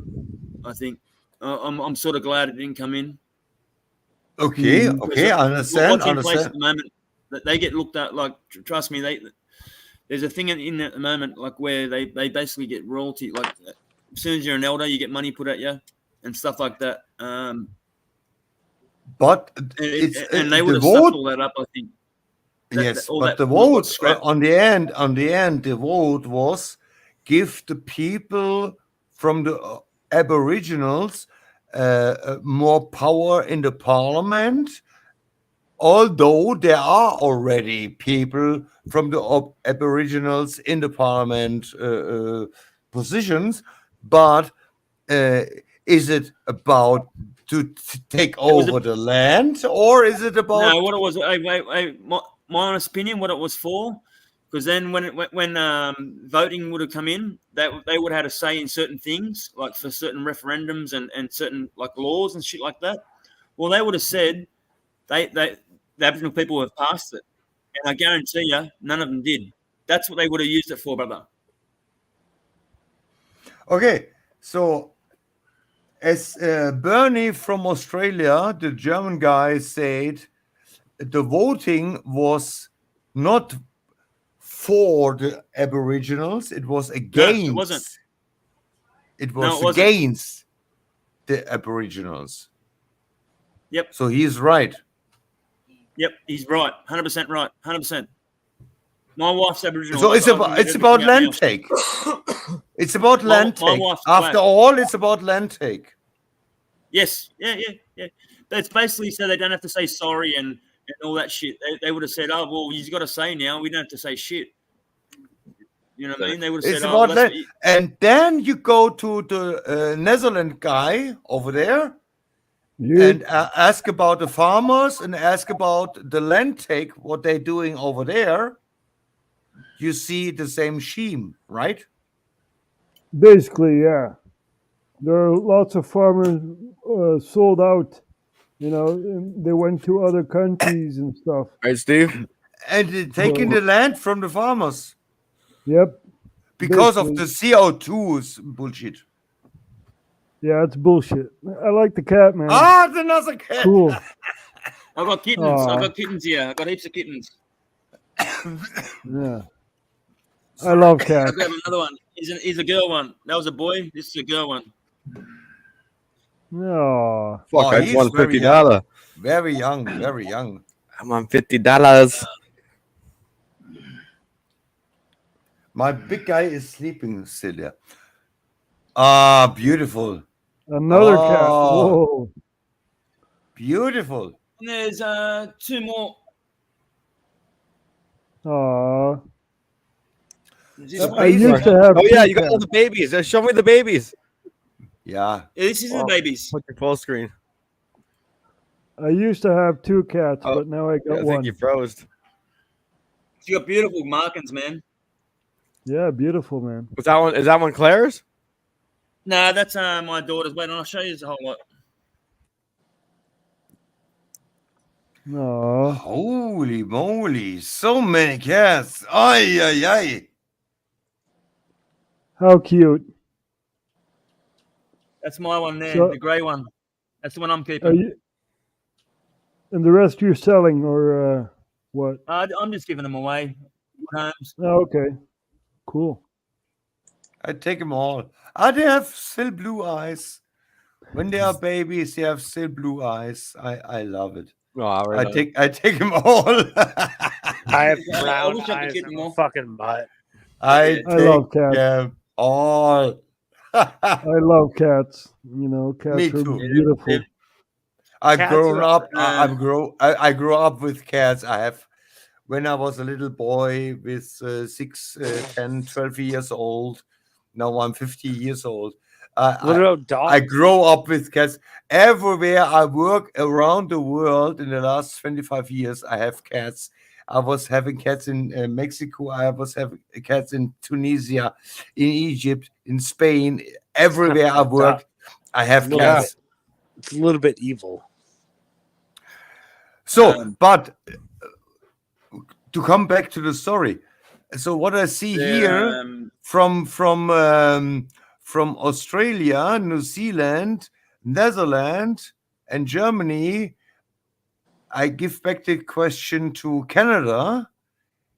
I think. I'm sort of glad it didn't come in. Okay, okay, I understand. What's in place at the moment, that they get looked at, like, trust me, there's a thing in at the moment, like, where they basically get royalty. Like, as soon as you're an elder, you get money put at you and stuff like that. But and they the would have vote, sucked all that up, I think. yes, all but that the all got vote scrapped. on the end, the vote was give the people from the Aboriginals more power in the parliament, although there are already people from the Aboriginals in the parliament positions. But is it about to take over the land, or is it about? No, what it was, my honest opinion, what it was for, because then when voting would have come in, they would have had a say in certain things, like for certain referendums and certain, like, laws and shit like that. Well, they would have said the Aboriginal people have passed it, and I guarantee you, none of them did. That's what they would have used it for, brother. Okay, so as Bernie from Australia, the German guy, said, the voting was not for the Aboriginals, it was against. No, it wasn't. It No, was it wasn't. against the Aboriginals. Yep. So he's right. Yep, he's right. 100% right. 100%. My wife's Aboriginal. So it's about land take. It's about land my take. wife's After black. all, it's about land take. Yes, yeah. That's basically so they don't have to say sorry and all that shit. They would have said, "Oh, well, you've got to say now. We don't have to say shit." You know what I mean? They would have It's said, "Oh, about land. And then you go to the Netherlands guy over there and ask about the farmers and ask about the land take, what they're doing over there. You see the same scheme, right? Basically, yeah. There are lots of farmers sold out. You know, and they went to other countries and stuff. Right, Steve? And they're taking the land from the farmers. Yep. Because of Basically. the CO2 bullshit. Yeah, it's bullshit. I like the cat, man. Ah, it's another cat. Cool. I got kittens. Aw. I got kittens here. I got heaps of kittens. Yeah. I love I cats. grab another one. He's a girl one. That was a boy. This is a girl one. No. Fuck, I just won very $50. Very young, very young. I'm on $50. My big guy is sleeping still there. Ah, beautiful. Another cat. Oh, Whoa. beautiful. And there's two more. Aw. This I used to have Oh yeah, two you got all cats. the babies. Show me the babies. Yeah. This is the babies. Put your full screen. I used to have two cats, Oh, but now I Yeah, got I one. think you froze. You got beautiful markings, man. Yeah, beautiful, man. Was that one? Is that one Claire's? No, that's my daughter's. Wait, I'll show you the whole lot. No. Holy moly, so many cats. Ay, ay, ay. How cute. That's my one there, So- the grey one. That's the one I'm Are keeping. you, and the rest you're selling, or what? I'm just giving them away. Homes. Oh, okay. Cool. I take them all. Ah, they have still blue eyes. When they are babies, they have still blue eyes. I love it. Oh, I take them all. I have I brown wish I could eyes get and them a all. fucking butt. I love take cats. them all. I love cats. You know, cats Me are too. beautiful. I Cats grown are- up. I grew up with cats. I have, when I was a little boy with 6, 10, 12 years old. Now I'm 50 years old. What about dogs? I grow up with cats everywhere. I work around the world in the last 25 years. I have cats. I was having cats in Mexico. I was having cats in Tunisia, in Egypt, in Spain. Everywhere I work, I have Yeah. cats. It's a little bit evil. So, but to come back to the story, so what I see here from Australia, New Zealand, Netherlands, and Germany, I give back the question to Canada.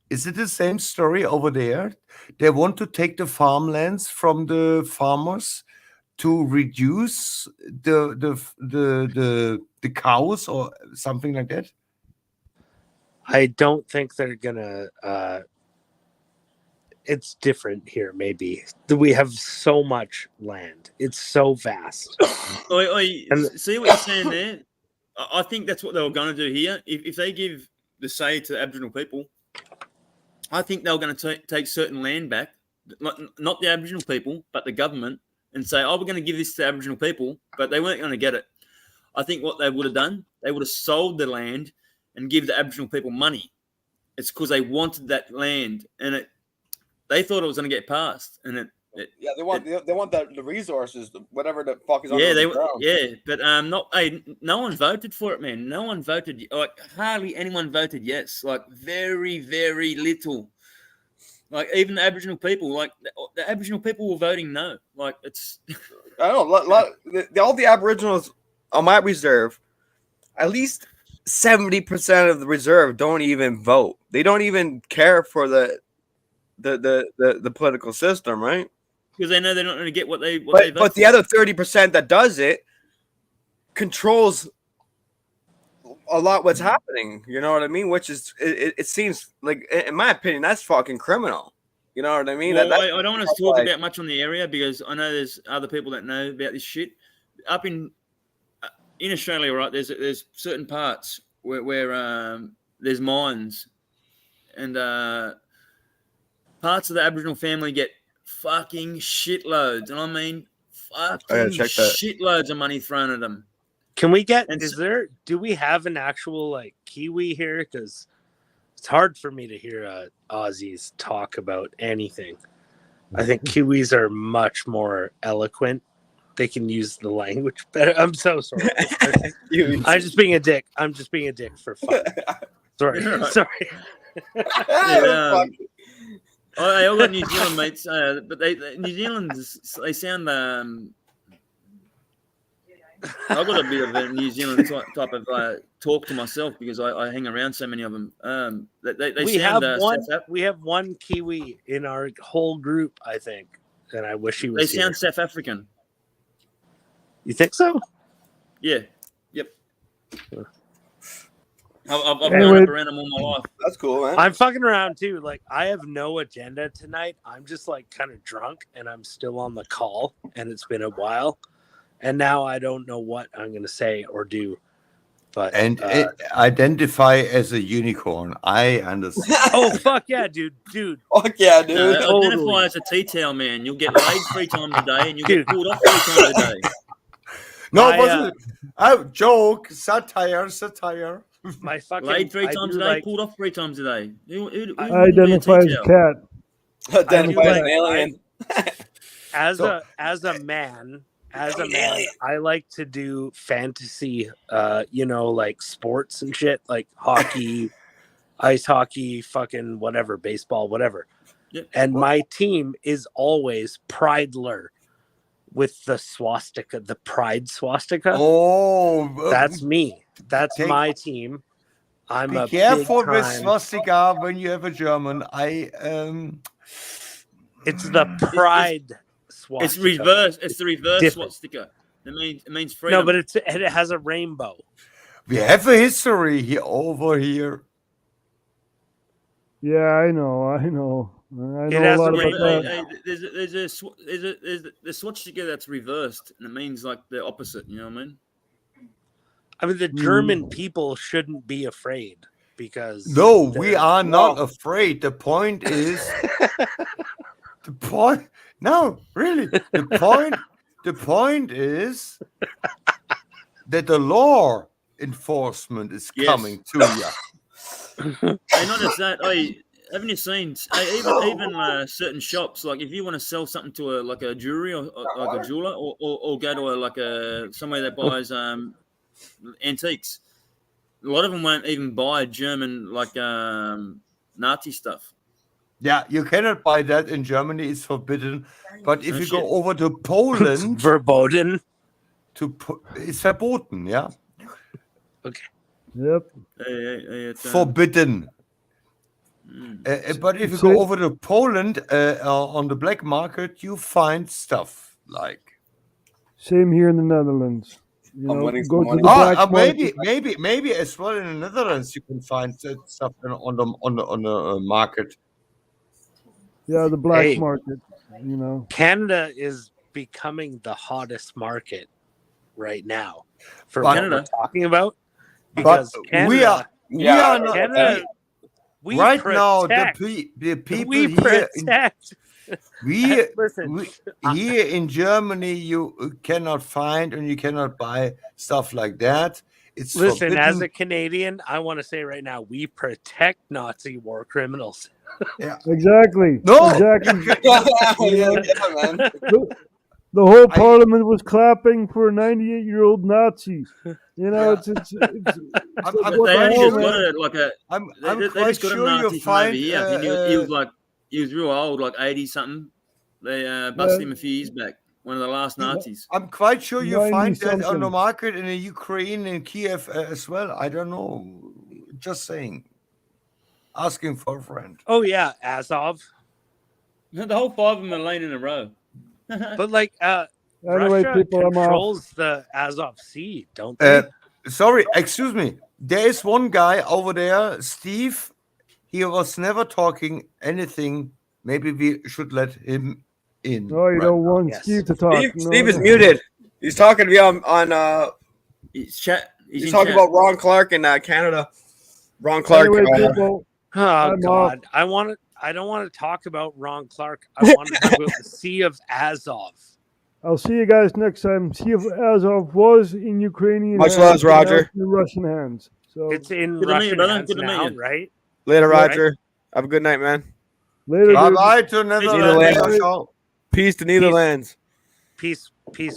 Is it the same story over there? They want to take the farmlands from the farmers to reduce the cows or something like that? I don't think they're gonna. It's different here. Maybe we have so much land; it's so vast. I see what you're saying there. I think that's what they were going to do here. If they give the say to the Aboriginal people, I think they were going to take certain land back, not the Aboriginal people, but the government, and say, "Oh, we're going to give this to Aboriginal people," but they weren't going to get it. I think what they would have done, they would have sold the land and give the Aboriginal people money. It's because they wanted that land, and they thought it was going to get passed, and they want the resources, whatever the fuck is on the ground. but no one voted for it, man. No one voted. Like hardly anyone voted yes. Like very, very little. Like even the Aboriginal people, like the Aboriginal people were voting no. Like it's. I don't know. All the Aboriginals on my reserve, at least 70% of the reserve don't even vote. They don't even care for the political system, right? Because they know they're not going to get what they but vote the for. other 30% that does it controls a lot what's happening. You know what I mean? Which is it seems like, in my opinion, that's fucking criminal. You know what I mean? Well, I don't want to talk about much on the area because I know there's other people that know about this shit. Up in Australia, right? There's certain parts where there's mines, and parts of the Aboriginal family get fucking shitloads, and I mean fucking shitloads of money thrown at them. Can we get? Do we have an actual like Kiwi here? Because it's hard for me to hear Aussies talk about anything. I think Kiwis are much more eloquent. They can use the language better. I'm so sorry. I'm just being a dick. I'm just being a dick for fun. Sorry. I all got New Zealand mates, but New Zealand, they sound. I've got a bit of a New Zealand type of talk to myself because I hang around so many of them. We have one Kiwi in our whole group, I think, and I wish he was. They sound South African. You think so? Yeah. Yep. I've grown up around them all my life. That's cool, man. I'm fucking around too. Like I have no agenda tonight. I'm just like kind of drunk and I'm still on the call and it's been a while. And now I don't know what I'm gonna say or do. But identify as a unicorn. I understand. Oh fuck yeah, dude. Fuck yeah, dude. Identify as a tea towel man. You'll get laid 3 times a day and you'll get pulled off 3 times a day. No, it wasn't. Joke, satire. My fucking laid 3 times a day, pulled off 3 times a day. Who identify as a cat. Identify as an alien. As a man, I like to do fantasy, like sports and shit, like hockey, ice hockey, fucking whatever, baseball, whatever. Yep. And my team is always Pridler with the swastika, the pride swastika. Oh, that's me. That's my team. I'm be careful with swastika when you have a German. It's the pride swastika. It's reverse. It's the reverse swastika. It means freedom. No, but it has a rainbow. We have a history here over here. Yeah, I know. I know a lot about that. There's the swastika that's reversed, and it means like the opposite. You know what I mean? I mean, the German people shouldn't be afraid because we are not afraid. The point is the point. No, really, the point is that the law enforcement is coming to you. And not just that, haven't you seen even certain shops, like if you want to sell something to a jewelry or like a jeweler or go to somewhere that buys antiques, a lot of them won't even buy German like Nazi stuff. Yeah, you cannot buy that in Germany. It's forbidden. But if Oh, you shit. go over to Poland, verboten. It's verboten. Yeah, Okay. Yep. It's, forbidden. But if you go over to Poland on the black market, you find stuff like. Same here in the Netherlands. You know, winning go some to money. the black maybe, market. maybe as well in the Netherlands you can find stuff on the market. Yeah, the black Hey. market. You know. Canada is becoming the hottest market right now for But- what we're talking about. But Because Canada, we are not. Canada, we right now, protect- the people we here. protect. Listen. Here in Germany, you cannot find and you cannot buy stuff like that. It's Listen, forbidden. as a Canadian, I want to say right now, we protect Nazi war criminals. Yeah. Exactly. No. Exactly. man. The whole parliament was clapping for a 98-year-old Nazi. You know, it's what They the only hell, just got man? it like a. I'm They quite just got sure a you Nazi from find. over here. And he was like, he was real old, like 80 something. They busted him a few years back. One of the last Nazis. I'm quite sure you 90 find that on the something. market in the Ukraine and Kiev as well. I don't know. Just saying. Asking for a friend. Oh yeah, Azov. The whole 5 of them are laying in a row. But like, Anyway, Russia people, I'm off. controls the Azov Sea, don't they? Sorry, excuse me. There is one guy over there, Steve. He was never talking anything. Maybe we should let him in. No, you don't want Yes. Steve to talk. No, Steve is no. muted. He's talking to me on He's chat. he's in talking chat. about Ron Clark in Canada. Ron Clark. Anyway, people, Oh I'm God, I don't want to talk about Ron Clark. I want to talk about the Sea of Azov. I'll see you guys next time. See if Azov was in Ukrainian Much hands, love, Roger. now in Russian hands. So It's in Good to meet you, Russian brother. hands Good to meet now, you. right? Later, Right. Roger. Have a good night, man. later, Bye dude. bye to Netherlands. Netherlands. Ciao. Peace to Netherlands. Peace,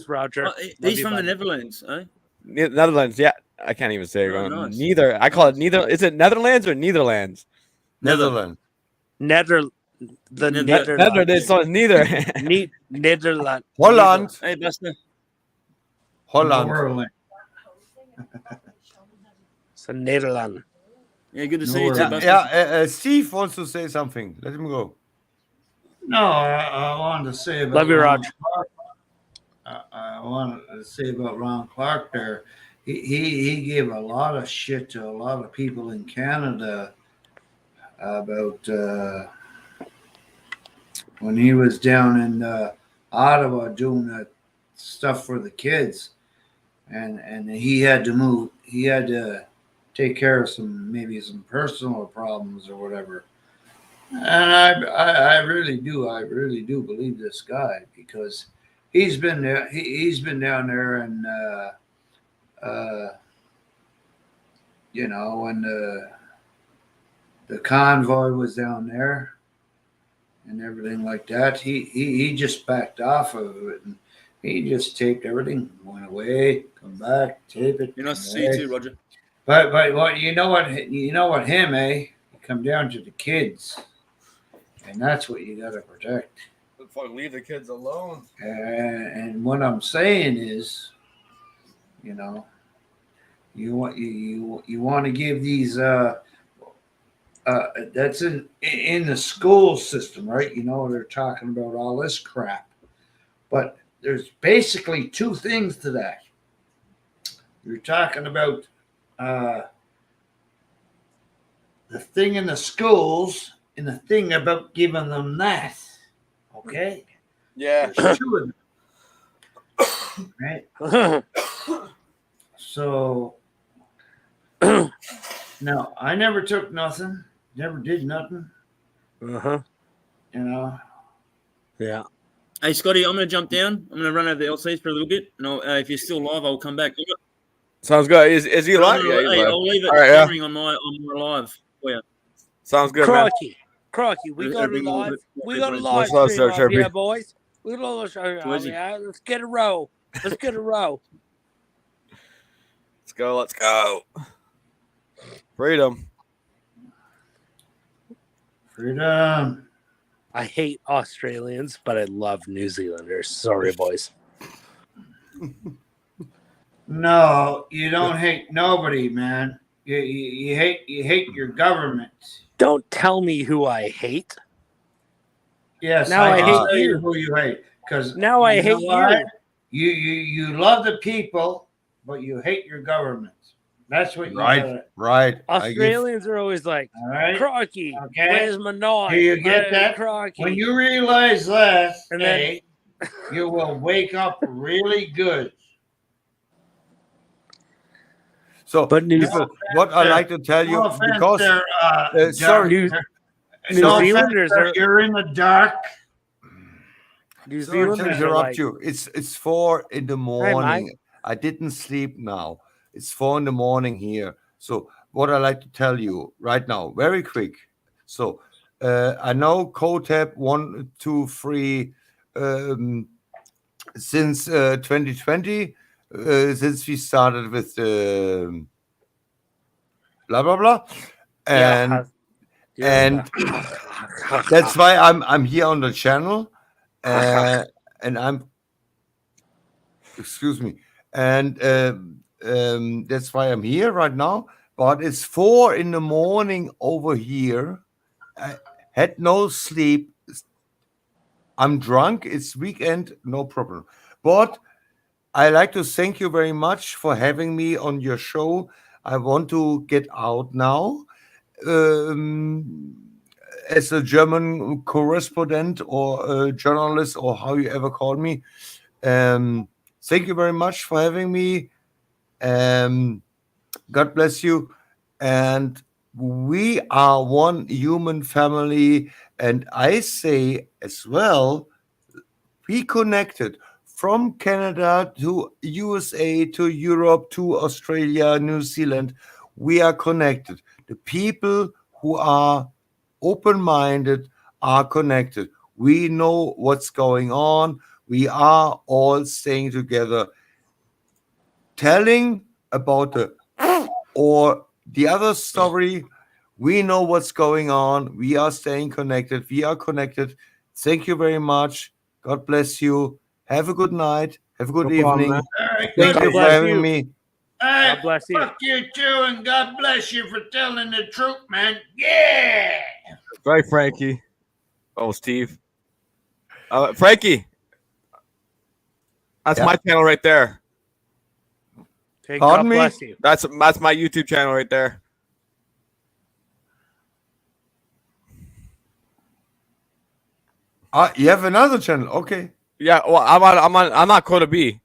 Roger. Oh, Love he's you, from the buddy. Netherlands, eh? Netherlands. Yeah, I can't even say it. Oh, nice. Neither. I call it neither. Is it Netherlands or Netherlands? Netherlands. Netherlands. Netherlands. So it's neither. Netherlands. Holland. Hey, Buster. Holland. So Netherlands. Yeah, good to see you too, Yeah, Buster. Steve wants to say something. Let him go. No, I wanted to say about Love you, Ron Roger. Clark. I wanted to say about Ron Clark there. He gave a lot of shit to a lot of people in Canada about when he was down in Ottawa doing that stuff for the kids, and he had to move. He had to take care of some personal problems or whatever. And I really do believe this guy, because he's been there. He's been down there, and you know, when the convoy was down there and everything like that, he just backed off of it, and he just taped everything, went away, come back, tape it. You're nice to come see you away. too, Roger. But what you know what him, eh? You come down to the kids, and that's what you got to protect. Leave the kids alone. And what I'm saying is, you know, you want to give these that's in the school system, right? You know, they're talking about all this crap, but there's basically two things to that. You're talking about the thing in the schools and the thing about giving them that. Okay? Yeah. There's two of them. Right? So no, I never took nothing, never did nothing. Uh-huh. You know. Yeah. Hey, Scotty, I'm going to jump down. I'm going to run over the LCs for a little bit. And if you're still live, I'll come back. Sounds good. Is he live? Yeah, he's Hey, live. I'll leave it All right, yeah. covering on my live for you. Sounds good, man. Crocky, we got a Everything will live. be- We got a Much live love, stream sir, up Chirpy. here, boys. We got a live stream up Twizy. here. Let's get a row. Let's get a row. Let's go. Let's go. Freedom. Freedom. I hate Australians, but I love New Zealanders. Sorry, boys. No, you don't hate nobody, man. You hate your government. Don't tell me who I hate. Yes, Now I can hate tell you. who you hate. Because Now I hate you. You love the people, but you hate your government. That's what you gotta, Right. Australians are always like, all right? Crikey, Okay. where's my knife? Do you get that? Crikey. When you realize that, And then- hey, you will wake up really good. So, but people, what I like to tell you, No offense because there, sorry, no offense there, you're in the dark. New sorry to Zealanders are interrupt like, you. It's 4 in the morning. Mike. I didn't sleep now. It's 4 in the morning here. So what I like to tell you right now, very quick. So I know COTAP 1, 2, 3 since 2020, since we started with blah blah blah, and that's why I'm here on the channel, and I'm excuse me, and that's why I'm here right now. But it's 4 in the morning over here. I had no sleep. I'm drunk. It's weekend, no problem. But I like to thank you very much for having me on your show. I want to get out now as a German correspondent or a journalist or how you ever call me. Thank you very much for having me. God bless you. And we are one human family. And I say as well, we connected from Canada to USA to Europe to Australia, New Zealand. We are connected. The people who are open-minded are connected. We know what's going on. We are all staying together. Telling about the or the other story, we know what's going on. We are staying connected. We are connected. Thank you very much. God bless you. Have a good night. Have a good evening. All right, Thank good. you for having me. Hey, God bless you. Fuck you too, and God bless you for telling the truth, man. Yeah. Right, Frankie. Oh, Steve. Frankie. That's Yeah. my channel right there. Hey, Pardon God me? bless you. That's my YouTube channel right there. You have another channel. Okay. Yeah, well, I'm not Coda B.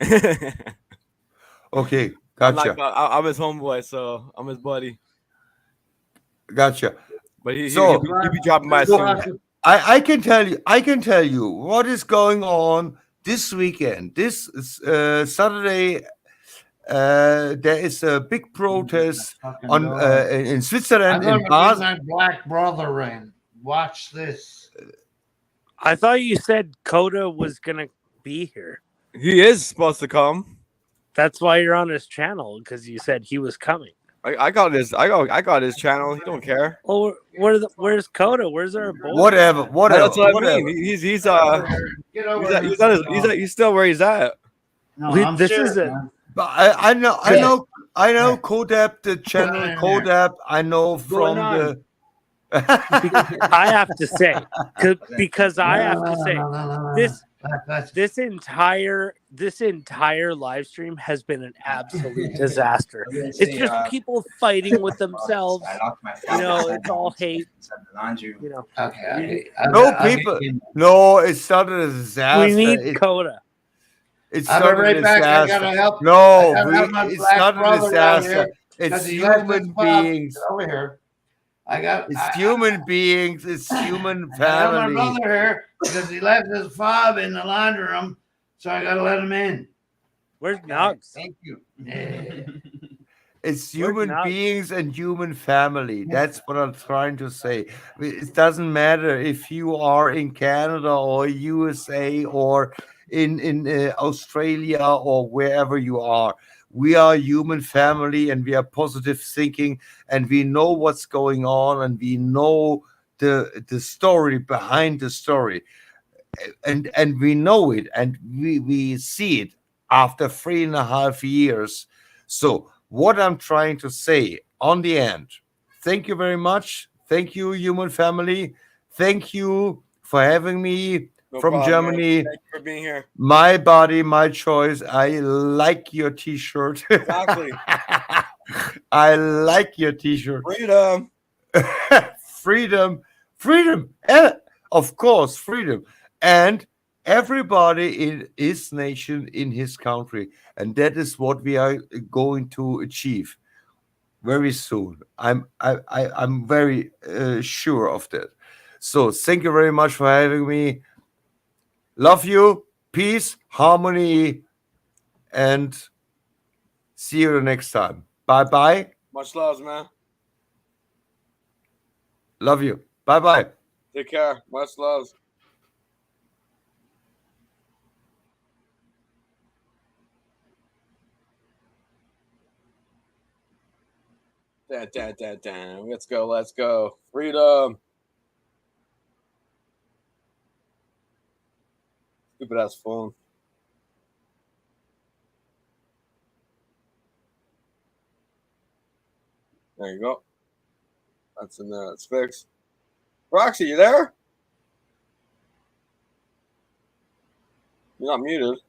Okay. I'm Gotcha. I'm his homeboy, so I'm his buddy. Gotcha. But he'll So be dropping by soon. I can tell you what is going on this weekend. This is, Saturday. There is a big protest on in Switzerland I'm in gonna Basel. bring my black brother in. Watch this. I thought you said Coda was gonna be here. He is supposed to come. That's why you're on his channel, because you said he was coming. I got his channel. He don't care. Oh, where's Coda? Where's our boy? Whatever. That's what I whatever. mean. He's Get over he's still where he's at. No, We- I'm this serious, is it. man. But I know Kodap, the channel Kodap. I know from the. I have to say, because I have to say, this entire live stream has been an absolute disaster. It's just people fighting with themselves. You know, it's all hate. You know, No people. No, it started a disaster. we need It- Coda. It I'll be started right a back. I disaster. gotta help. No, I gotta help my it black started a brother out disaster. here, It's 'cause he left his human pop beings. over here. It's human beings. It's human I got my family. brother here because he left his fob in the laundry room, so I gotta let him in. Where's Nugs? Thank you. It's We're human not- beings and human family. That's what I'm trying to say. It doesn't matter if you are in Canada or USA or in Australia or wherever you are. we are a human family and we are positive thinking and we know what's going on and we know the story behind the story. And we know it and we see it after 3.5 years. So what I'm trying to say on the end, thank you very much. Thank you, human family. Thank you for having me No from problem, man. Germany. Thank you for being here. My body, my choice. I like your t-shirt. Exactly. I like your t-shirt. Freedom. Freedom. Of course, freedom. And everybody in his nation, in his country. And that is what we are going to achieve very soon. I'm very sure of that. So thank you very much for having me. Love you. Peace, harmony, and see you the next time. Bye-bye. Much love, man. Love you. Bye-bye. Take care. Much love. Dan. Let's go. Freedom. Stupid ass phone. There you go. That's in there. It's fixed. Roxy, you there? You're not muted.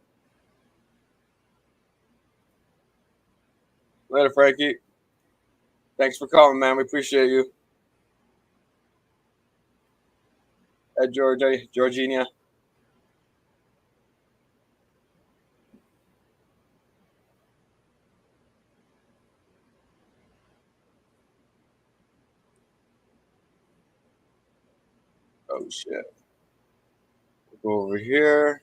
Later, Frankie. Thanks for calling, man. We appreciate you. Ed Georgina. Oh shit. We'll go over here.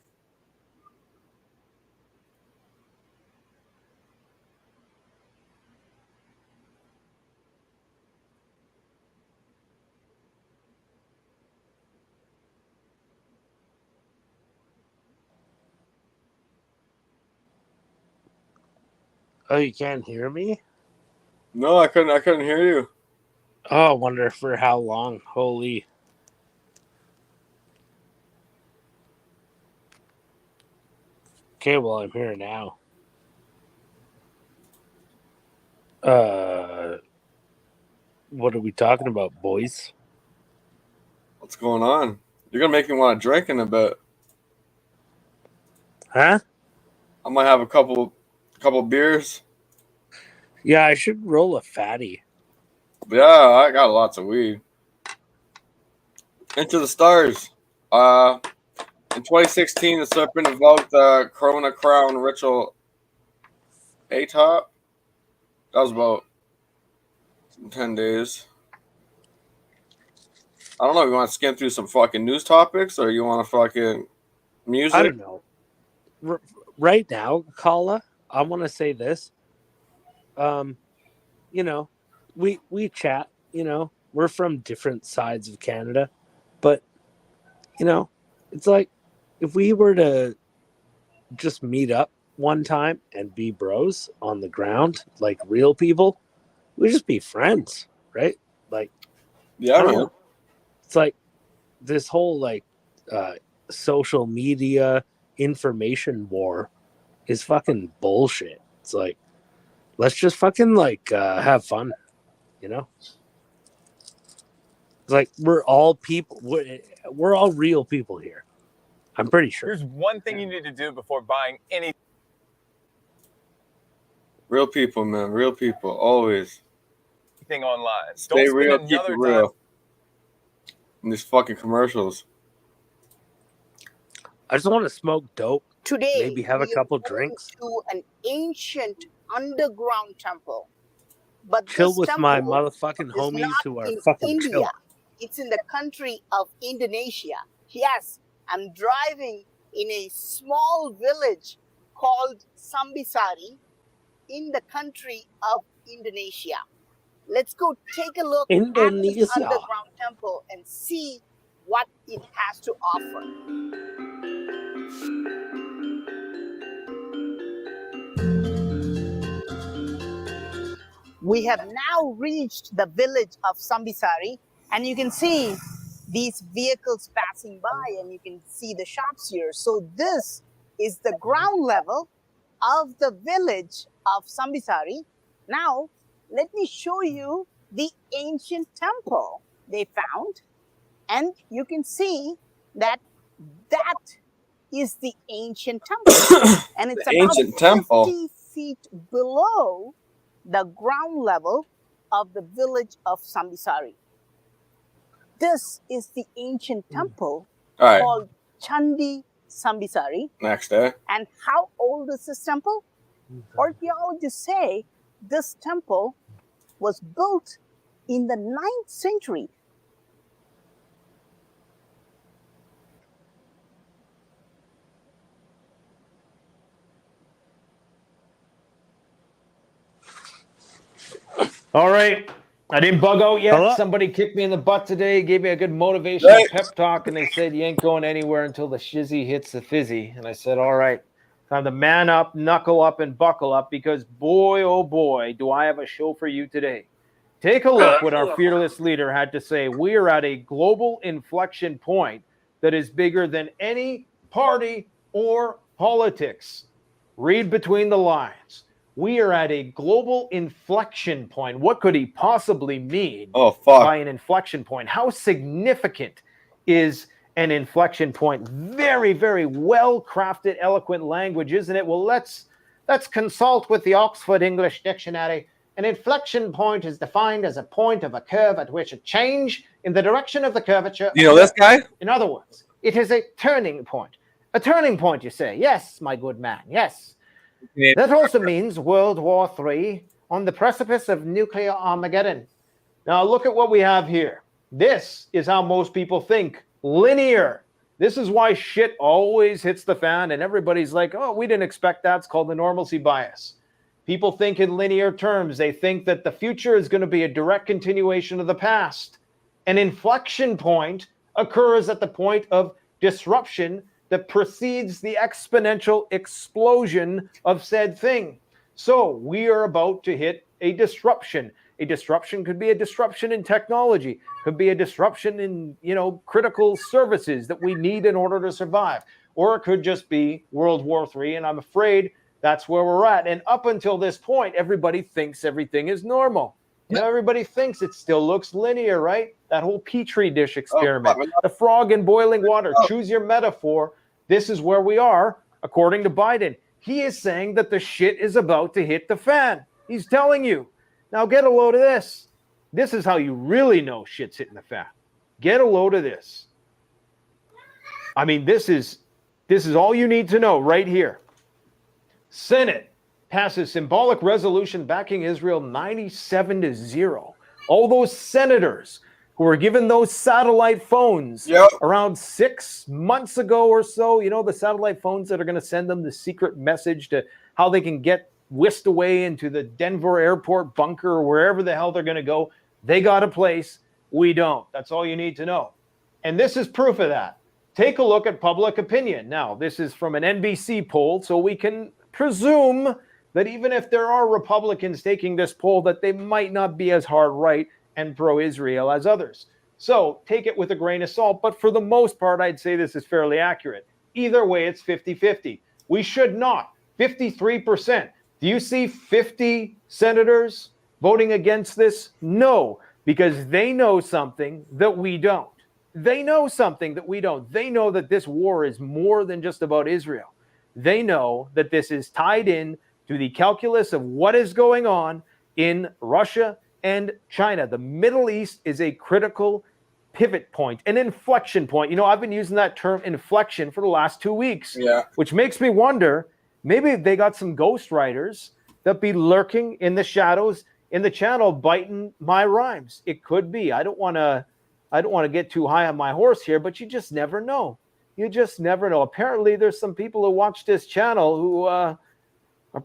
Oh, you can't hear me? No, I couldn't hear you. Oh, I wonder for how long. Holy. Okay, well, I'm here now. What are we talking about, boys? What's going on? You're gonna make me want to drink in a bit. Huh? I might have a couple beers. Yeah, I should roll a fatty. Yeah, I got lots of weed. Into the Stars. In 2016, the Serpent invoked the Corona Crown Ritual Atop. That was about 10 days. I don't know if you want to skim through some fucking news topics or you want to fucking music. I don't know. Right now, Kala, I want to say this. You know, we chat, you know, we're from different sides of Canada, but, you know, it's like if we were to just meet up one time and be bros on the ground, like real people, we'd just be friends, right? Like, yeah, I don't man. know. It's like this whole like social media information war is fucking bullshit. It's like, let's just fucking like have fun, you know? It's like we're all people. We're all real people here. I'm pretty sure. Here's one thing you need to do before buying any. Real people, man. Real people. Always. Thing online. Stay Don't real, spend keep another it real. time. In these fucking commercials. I just want to smoke dope. Today, Maybe have a we are couple going drinks. to an ancient underground temple. But Chill this with my temple motherfucking is homies not who are in fucking India. chill. It's in the country of Indonesia. Yes, I'm driving in a small village called Sambisari in the country of Indonesia. Let's go take a look at this Indonesia. underground temple and see what it has to offer. We have now reached the village of Sambisari, and you can see these vehicles passing by, and you can see the shops here. So this is the ground level of the village of Sambisari. Now, let me show you the ancient temple they found, and you can see that is the ancient temple, and it's The about ancient temple. 50 feet below the ground level of the village of Sambisari. This is the ancient temple All right. called Chandi Sambisari. Next day. And how old is this temple? Archaeologists say this temple was built in the 9th century. All right. I didn't bug out yet. Hello? Somebody kicked me in the butt today, gave me a good motivational pep talk, and they said, you ain't going anywhere until the shizzy hits the fizzy. And I said, all right, time to man up, knuckle up, and buckle up, because boy, oh boy, do I have a show for you today. Take a look what our fearless leader had to say. We are at a global inflection point that is bigger than any party or politics. Read between the lines. We are at a global inflection point. What could he possibly mean by an inflection point? How significant is an inflection point? Very, very well-crafted, eloquent language, isn't it? Well, let's consult with the Oxford English Dictionary. An inflection point is defined as a point of a curve at which a change in the direction of the curvature. You know this guy? In other words, it is a turning point. A turning point, you say? Yes, my good man, yes. That also means World War III, on the precipice of nuclear Armageddon. Now look at what we have here. This is how most people think. Linear. This is why shit always hits the fan and everybody's like, oh, we didn't expect that. It's called the normalcy bias. People think in linear terms. They think that the future is going to be a direct continuation of the past. An inflection point occurs at the point of disruption that precedes the exponential explosion of said thing. So we are about to hit a disruption. A disruption could be a disruption in technology, could be a disruption in, critical services that we need in order to survive. Or it could just be World War III, and I'm afraid that's where we're at. And up until this point, everybody thinks everything is normal. Everybody thinks it still looks linear, right? That whole Petri dish experiment, the frog in boiling water, choose your metaphor. This is where we are, according to Biden. He is saying that the shit is about to hit the fan. He's telling you. Now get a load of this. This is how you really know shit's hitting the fan. Get a load of this. I mean, this is all you need to know right here. Senate passes symbolic resolution backing Israel 97-0. All those senators who were given those satellite phones around 6 months ago or so, the satellite phones that are going to send them the secret message to how they can get whisked away into the Denver airport bunker or wherever the hell they're going to go. They got a place. We don't. That's all you need to know. And this is proof of that. Take a look at public opinion. Now, this is from an NBC poll, so we can presume that even if there are Republicans taking this poll, that they might not be as hard right and pro-Israel as others. So take it with a grain of salt. But for the most part, I'd say this is fairly accurate. Either way, it's 50-50. We should not. 53%. Do you see 50 senators voting against this? No, because they know something that we don't. They know something that we don't. They know that this war is more than just about Israel. They know that this is tied in to the calculus of what is going on in Russia and China. The Middle East is a critical pivot point, an inflection point. I've been using that term inflection for the last 2 weeks, which makes me wonder, maybe they got some ghostwriters that be lurking in the shadows in the channel biting my rhymes. It could be. I don't want to get too high on my horse here, but you just never know. You just never know. Apparently, there's some people who watch this channel who are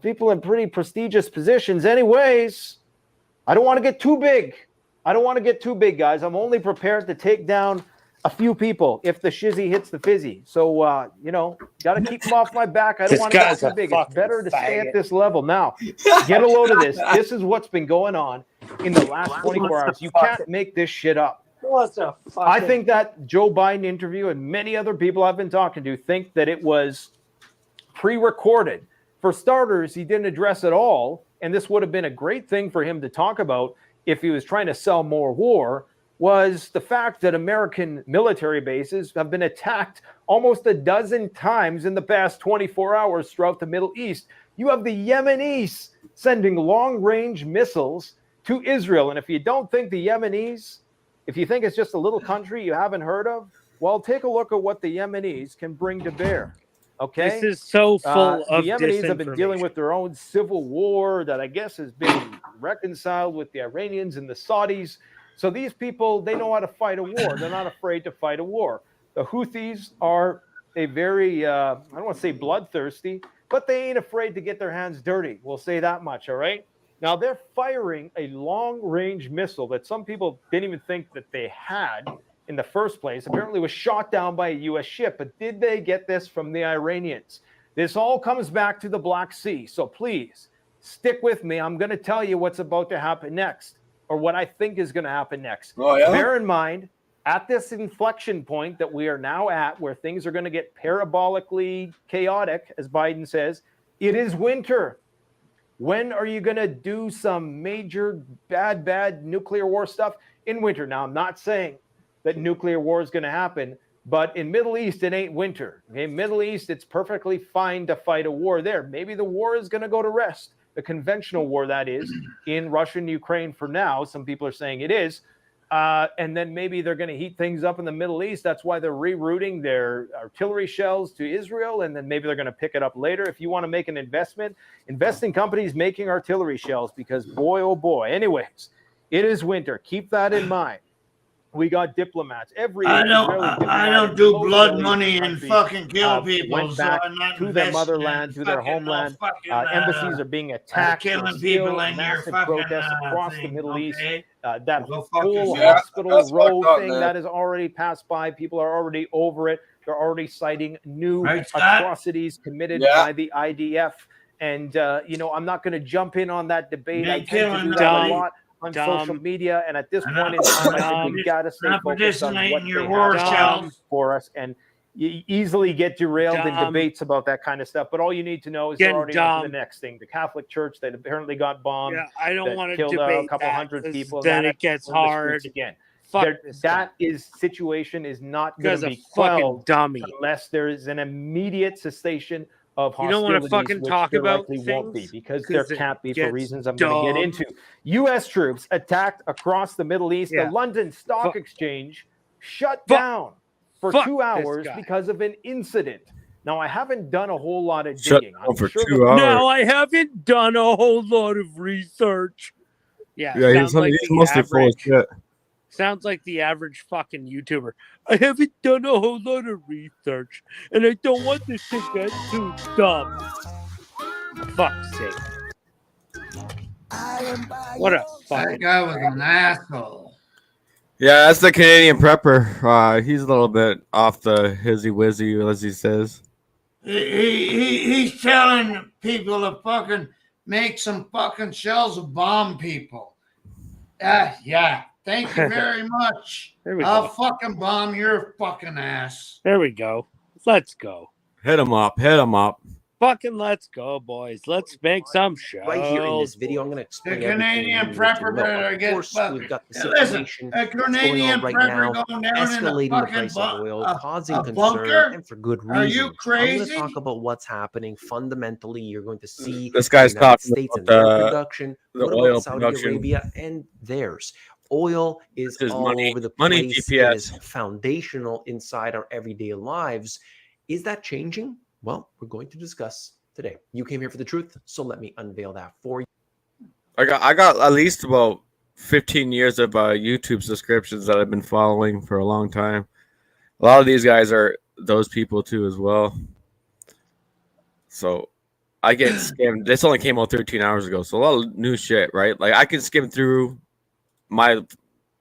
people in pretty prestigious positions. Anyways, I don't want to get too big. I don't want to get too big, guys. I'm only prepared to take down a few people if the shizzy hits the fizzy. So, got to keep them off my back. I don't This want to go guy's too a big. It's fucking better to stay faggot. at this level. Now, get a load of this. This is what's been going on in the last 24 hours. You can't make this shit up. What's a fucking... I think that Joe Biden interview and many other people I've been talking to think that it was pre-recorded. For starters, he didn't address it all, and this would have been a great thing for him to talk about if he was trying to sell more war, was the fact that American military bases have been attacked almost a dozen times in the past 24 hours throughout the Middle East. You have the Yemenis sending long-range missiles to Israel. And if you don't think the Yemenis, if you think it's just a little country you haven't heard of, well, take a look at what the Yemenis can bring to bear. Okay? This is so full of the Yemenis have been dealing with their own civil war that I guess has been reconciled with the Iranians and the Saudis. So these people, they know how to fight a war. They're not afraid to fight a war. The Houthis are a very, I don't want to say bloodthirsty, but they ain't afraid to get their hands dirty. We'll say that much, all right? Now, they're firing a long-range missile that some people didn't even think that they had in the first place. Apparently was shot down by a U.S. ship, but did they get this from the Iranians? This all comes back to the Black Sea. So please, stick with me. I'm going to tell you what's about to happen next, or what I think is going to happen next. Oh, yeah? Bear in mind, at this inflection point that we are now at, where things are going to get parabolically chaotic, as Biden says, it is winter. When are you going to do some major bad nuclear war stuff? In winter. Now, I'm not saying that nuclear war is going to happen, but in Middle East, it ain't winter. Okay, Middle East, it's perfectly fine to fight a war there. Maybe the war is going to go to rest. The conventional war, that is, in Russia and Ukraine for now. Some people are saying it is. And then maybe they're going to heat things up in the Middle East. That's why they're rerouting their artillery shells to Israel. And then maybe they're going to pick it up later. If you want to make an investment, invest in companies making artillery shells, because boy, oh boy. Anyways, it is winter. Keep that in mind. We got diplomats. I don't do blood money and fucking kill people. Went back to their motherland, to their homeland. Embassies are being attacked. killing people in your massive fucking, protests across the thing, Middle East. okay? That Go fuck whole yourself. hospital That's road fucked up, thing man. that has already passed by. People are already over it. They're already citing new Right, Scott? atrocities committed Yeah. by the IDF. And I'm not going to jump in on that debate. They're I tend to killing do that a them. lot on Dumb. social media, and at this I'm point in not- time, I I'm think we got to stay not focused on participating what in your they war have shells. for us. And you easily get derailed in Dumb. debates about that kind of stuff. But all you need to know is Getting they're already on to dumb. the next thing. The Catholic Church that apparently got bombed. Yeah, I don't that want to killed debate a couple that, hundred 'cause people. then That it gets on the streets hard. again. Fuck There- this guy. that situation is not You going guys to are be fucking quelled dummy. unless there is an immediate cessation of You don't wanna hostilities, fucking which talk there about likely won't be, things because there 'cause it can't be, for gets reasons I'm going to get dumb. into. U.S. troops attacked across the Middle East. Yeah. The London Stock Fuck. Exchange shut Fuck. down for Fuck 2 this hours guy. because of an incident. Now, I haven't done a whole lot of Shut digging. down I'm for sure 2 the- hours. Now I haven't done a whole lot of research. Yeah, Yeah, sounds like he's the mostly full of average. shit. Sounds like the average fucking YouTuber. I haven't done a whole lot of research, and I don't want this to get too dumb. Fuck's sake. What a That fucking guy was an asshole. Yeah, that's the Canadian prepper. He's a little bit off the hizzy wizzy, as he says. He's telling people to fucking make some fucking shells of bomb people. Yeah. Thank you very much. There we I'll go. fucking bomb your fucking ass. There we go. Let's go. Hit him up. Hit him up. Fucking let's go, boys. Let's make some shows. Right here in this video, I'm going to explain The everything Canadian you need to prepper know. better Of get course, fucked. we've got the Listen, situation a that's going Canadian on right prepper now, going down in a escalating the fucking price of oil, causing a concern, bunker? and for good Are reason. you I'm going crazy? to talk about what's happening. Fundamentally, you're going to see This guy's the United talking States and about their the- production. the What oil about Saudi production. Arabia and theirs? Oil is This is all money- over the money place. GPS. It is foundational inside our everyday lives. Is that changing? Well, we're going to discuss today. You came here for the truth, so let me unveil that for you. I got at least about 15 years of YouTube subscriptions that I've been following for a long time. A lot of these guys are those people too as well. So I get skimmed. This only came out 13 hours ago, so a lot of new shit, right? Like I can skim through my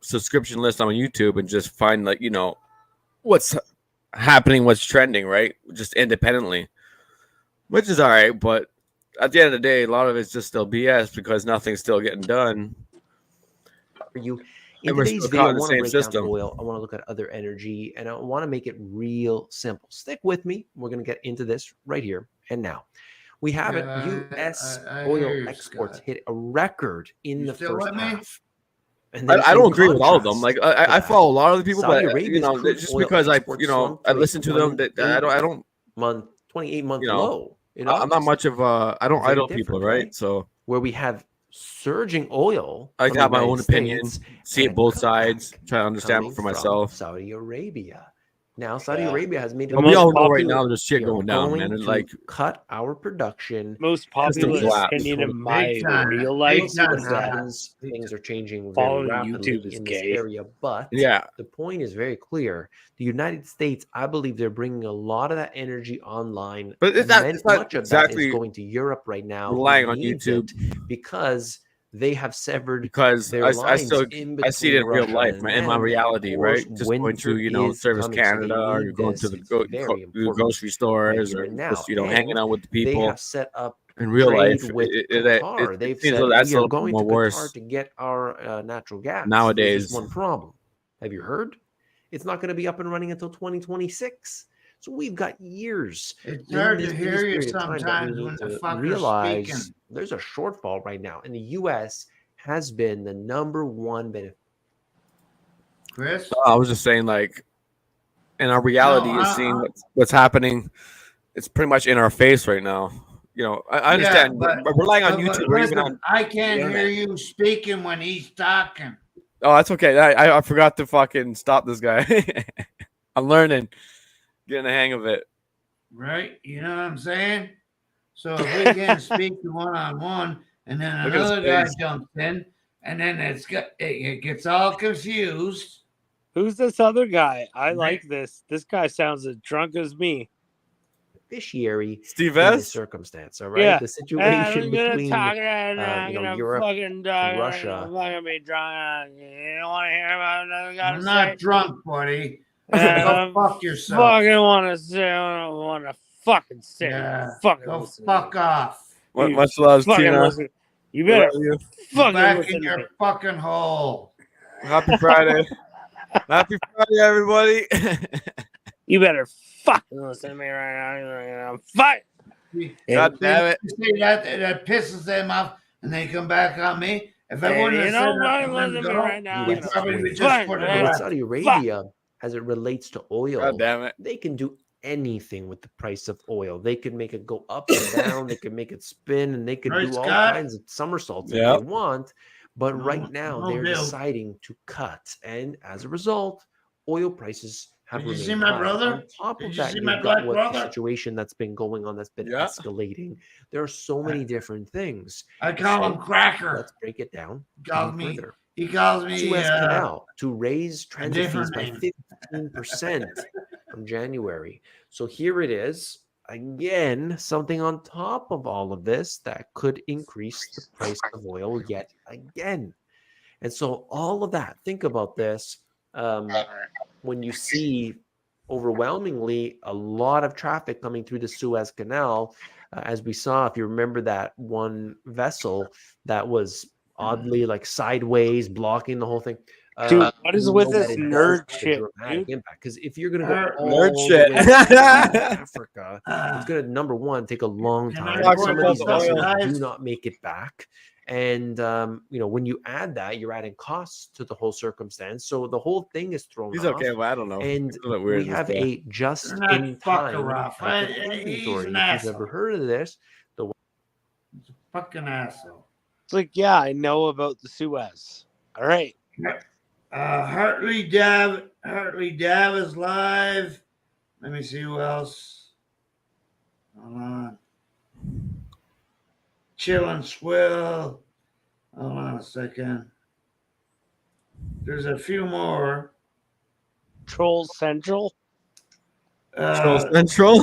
subscription list on YouTube and just find, like, what's happening, what's trending, right? Just independently, which is all right. But at the end of the day, a lot of it's just still BS because nothing's still getting done. For you. And In we're today's still video, caught I in the want to same break down system. oil. I want to look at other energy, and I want to make it real simple. Stick with me. We're going to get into this right here and now. We have it. U.S. I oil hear you, exports Scott. hit a record in the still first with me? half. And then I in don't agree with all of them. contrast Like I to follow a lot of the people, Saudi but Arabia's crude just oil because exports slumped I to a listen to them, that I don't 28-month you know, low. You know, I'm not much of I don't very idol people, different, right? So where we have surging oil. I from got the my own United opinion, States see it and both cutback sides, try to understand coming it for from myself. Saudi Arabia. Now, Saudi Yeah. Arabia has made it. But we all know right clear now there's shit we are going down, man. going And to like cut our production. Most at popular least opinion in until my Big time. real Big life We'll see what is that happens. Things are changing very following rapidly YouTube is in this gay. area, but Yeah. the point is very clear. The United States, I believe, they're bringing a lot of that energy online. But it's not Much of that exactly is going to Europe right now, who relying on needs YouTube. it because they have severed because their I lines still in I see it in between real Russia life, and man, in my them, and of reality, course, right? Just going to winter Service is coming, so they Canada, or need you're going to this. the It's very the important grocery right stores, here or and now. just hanging And out with the they people. have set up In real trade life, with Qatar. They've seems said that's we a are little going more to Qatar worse to get our natural gas. There's nowadays. just one problem. Have you heard? It's not going to be up and running until 2026. So we've got years. It's in hard this to hear you period of time that we sometimes need when the to fucker's realize speaking. there's a shortfall right now, and the U.S. has been the number one benefit. Chris? I was just saying, like, in our reality, is seeing what's happening. It's pretty much in our face right now. You know, I understand. Yeah, we're relying on but YouTube or even listen, on. I can't the hear internet. you speaking when he's talking. Oh, that's okay. I forgot to fucking stop this guy. I'm learning, getting the hang of it. Right? You know what I'm saying? So if we can't speak to one-on-one, and then Look at his another guy face. jumps in, and then it gets all confused. Who's this other guy? I like this. This guy sounds as drunk as me. Beneficiary Steve in S? this circumstance, all right? Yeah. The situation I'm gonna between talk and I'm gonna Europe fucking talk and Russia. I'm fucking be drunk. You don't want to hear about another guy? I'm not drunk, buddy. Yeah, Go fuck yourself. Fucking want to say, I don't want to fucking say. Yeah, Fucking go listen. fuck off. Much love, fucking Tina. listen. You better Love you. fucking Back listen in to your me. fucking hole. Happy Friday. Happy Friday, everybody. You better fucking listen to me right now. Fight. God damn it. See, that pisses them off, and they come back on me. If I Hey, wouldn't you have know said what? that to Listen them to me go, right now. we US probably would wins. just Fine, put it man. With back. Saudi Arabia, as it relates to oil, God damn it. they can do anything with the price of oil. They could make it go up and down. They could make it spin, and they could Right, do all Scott? kinds of somersaults if Yep. they want. But No, right now, no they're deal. deciding to cut, and as a result, oil prices have Did you remained see my high. brother? On top Did of you that, see you've my got black what the brother? situation that's been going on, that's been Yeah. escalating. There are so many different things. I call him So Cracker. let's break it down Calls even me. further. He calls me Suez Canal to raise transit fees different by name. 15% from January. So here it is. Again, something on top of all of this that could increase the price of oil yet again. And so all of that, think about this. When you see overwhelmingly a lot of traffic coming through the Suez Canal, as we saw, if you remember that one vessel that was oddly like sideways blocking the whole thing. Dude, what is with that this it does nerd have a shit, dramatic dude? impact, because if you're going to go Nerd all shit. the way to Africa, it's going to, number one, take a long Can I time. point Some of this these out, vessels guys? do not make it back. And when you add that, you're adding costs to the whole circumstance. So the whole thing is thrown He's off. okay, but I don't know. And It's a little weird, we this have guy. a just You're not in time fucking rough. type of He's inventory. an If you've ever asshole. heard of this, the Fucking asshole. It's like, yeah, I know about the Suez. All right. Hartley Dav is live. Let me see who else. Hold on. Chill and Swill. Hold on a second. There's a few more. Troll Central. Troll Central.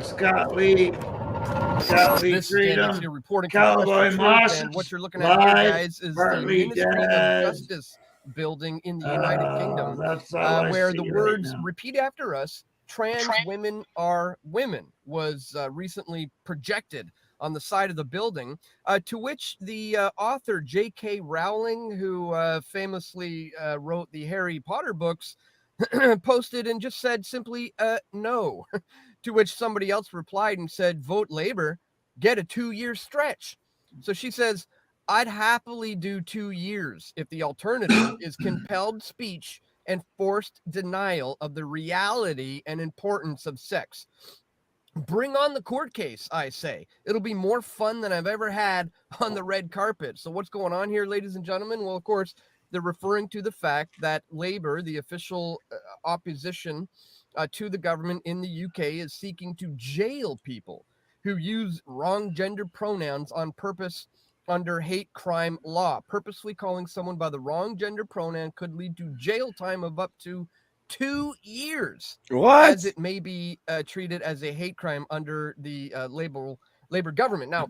Scott Lee. Scott Lee This is Dan Freedom. Dixon reporting for Cowboy Fresh Truth, Moss. and what you're looking at here, guys, is the Hartley Ministry of Daz. Justice building in the United Kingdom, that's all I where see the right words now. "repeat after us, trans women are women" was recently projected on the side of the building, to which the author J.K. Rowling, who famously wrote the Harry Potter books, posted and just said simply, no. To which somebody else replied and said, vote Labor, get a 2-year stretch. So she says, I'd happily do 2 years if the alternative is compelled speech and forced denial of the reality and importance of sex. Bring on the court case, I say. It'll be more fun than I've ever had on the red carpet. So what's going on here, ladies and gentlemen? Well, of course, they're referring to the fact that Labour, the official opposition to the government in the UK, is seeking to jail people who use wrong gender pronouns on purpose under hate crime law. Purposely calling someone by the wrong gender pronoun could lead to jail time of up to 2 years. What? As it may be treated as a hate crime under the Labor government. Now,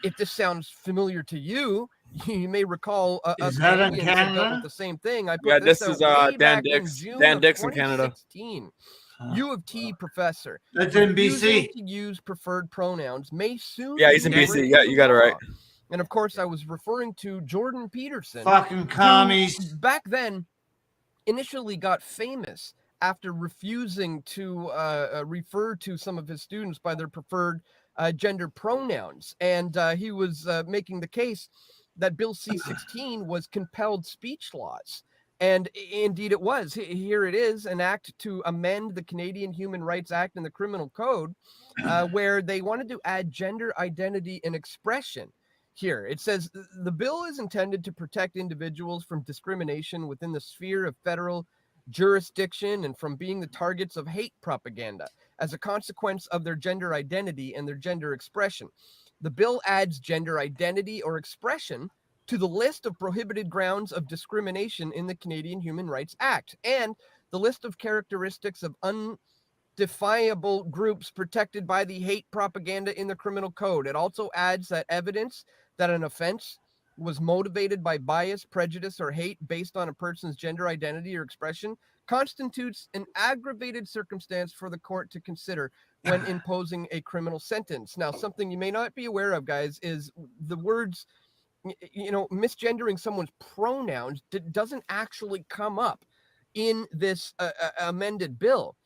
if this sounds familiar to you, you may recall Is us that in Canadians have dealt Canada? with the same thing. I put Yeah, this this is out way Dan back in Dix. June Dan of Dix in Canada. 2016. U of T professor. That's in refusing BC. to use preferred pronouns may soon Yeah, he's be in BC. breaking Yeah, you got it the right. law. And of course, I was referring to Jordan Peterson. Fucking who commies. Back then, initially got famous after refusing to refer to some of his students by their preferred gender pronouns. And he was making the case that Bill C-16 was compelled speech laws. And indeed it was. Here it is, an act to amend the Canadian Human Rights Act and the Criminal Code, where they wanted to add gender identity and expression. Here, it says, the bill is intended to protect individuals from discrimination within the sphere of federal jurisdiction and from being the targets of hate propaganda as a consequence of their gender identity and their gender expression. The bill adds gender identity or expression to the list of prohibited grounds of discrimination in the Canadian Human Rights Act and the list of characteristics of undefinable groups protected by the hate propaganda in the Criminal Code. It also adds that evidence that an offense was motivated by bias, prejudice, or hate based on a person's gender identity or expression constitutes an aggravated circumstance for the court to consider when imposing a criminal sentence. Now, something you may not be aware of, guys, is the words, misgendering someone's pronouns doesn't actually come up in this amended bill.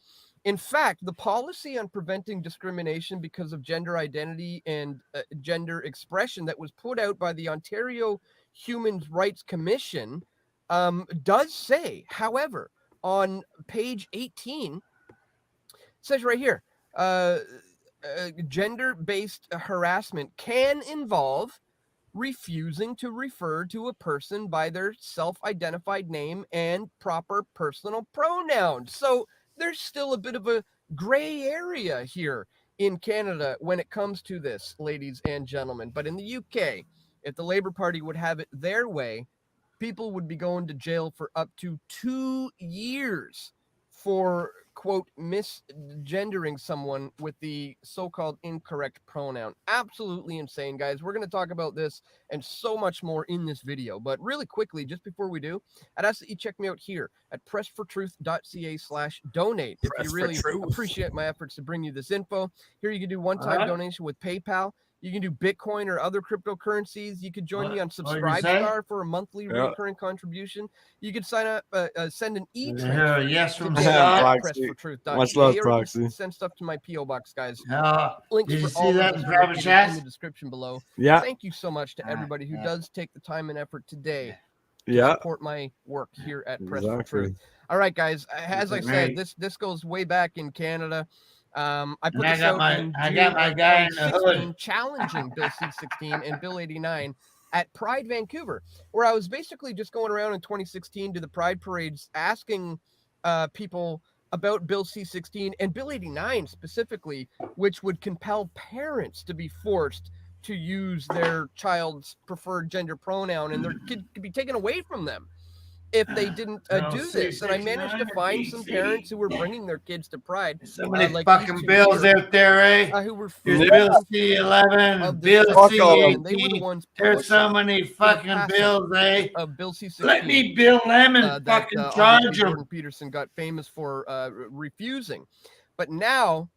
In fact, the policy on preventing discrimination because of gender identity and gender expression that was put out by the Ontario Human Rights Commission does say, however, on page 18, it says right here, gender-based harassment can involve refusing to refer to a person by their self-identified name and proper personal pronouns. So there's still a bit of a gray area here in Canada when it comes to this, ladies and gentlemen. But in the UK, if the Labour Party would have it their way, people would be going to jail for up to 2 years for, quote, misgendering someone with the so-called incorrect pronoun. Absolutely insane, guys. We're going to talk about this and so much more in this video. But really quickly, just before we do, I'd ask that you check me out here at pressfortruth.ca/donate. If you really appreciate my efforts to bring you this info, here you can do one-time donation with PayPal. You can do Bitcoin or other cryptocurrencies. You could join me on Subscribestar for a monthly recurring contribution. You could sign up, send an e-transfer. Yes from today Scott. at pressfortruth.ca, Much love, or Proxy. send stuff to my P.O. Box, guys. did Links you for see all that of in this private in chat? the description below. Yeah. Thank you so much to everybody who does take the time and effort today to Yeah. support my work here at Press for Exactly. Truth. All right, guys. As I said, Great. this goes way back in Canada. I put And I this got out my- in I June got my of guy in the 2016, hood. challenging Bill C-16 and Bill 89 at Pride Vancouver, where I was basically just going around in 2016 to the Pride parades asking people about Bill C-16 and Bill 89 specifically, which would compel parents to be forced to use their child's preferred gender pronoun and their kid could be taken away from them. if they didn't No, do this. And I managed to 669 find some BC. parents who were bringing their kids to Pride. So many like these fucking two bills here, out there, eh? who were There's full Bill of C11, this Bill fuck all of them. They were the C18. ones There's so pushing many for the fucking passing bills, eh? of Bill C-16. Let me Bill Lemon that fucking obviously charge him. Jordan Peterson got famous for refusing. But now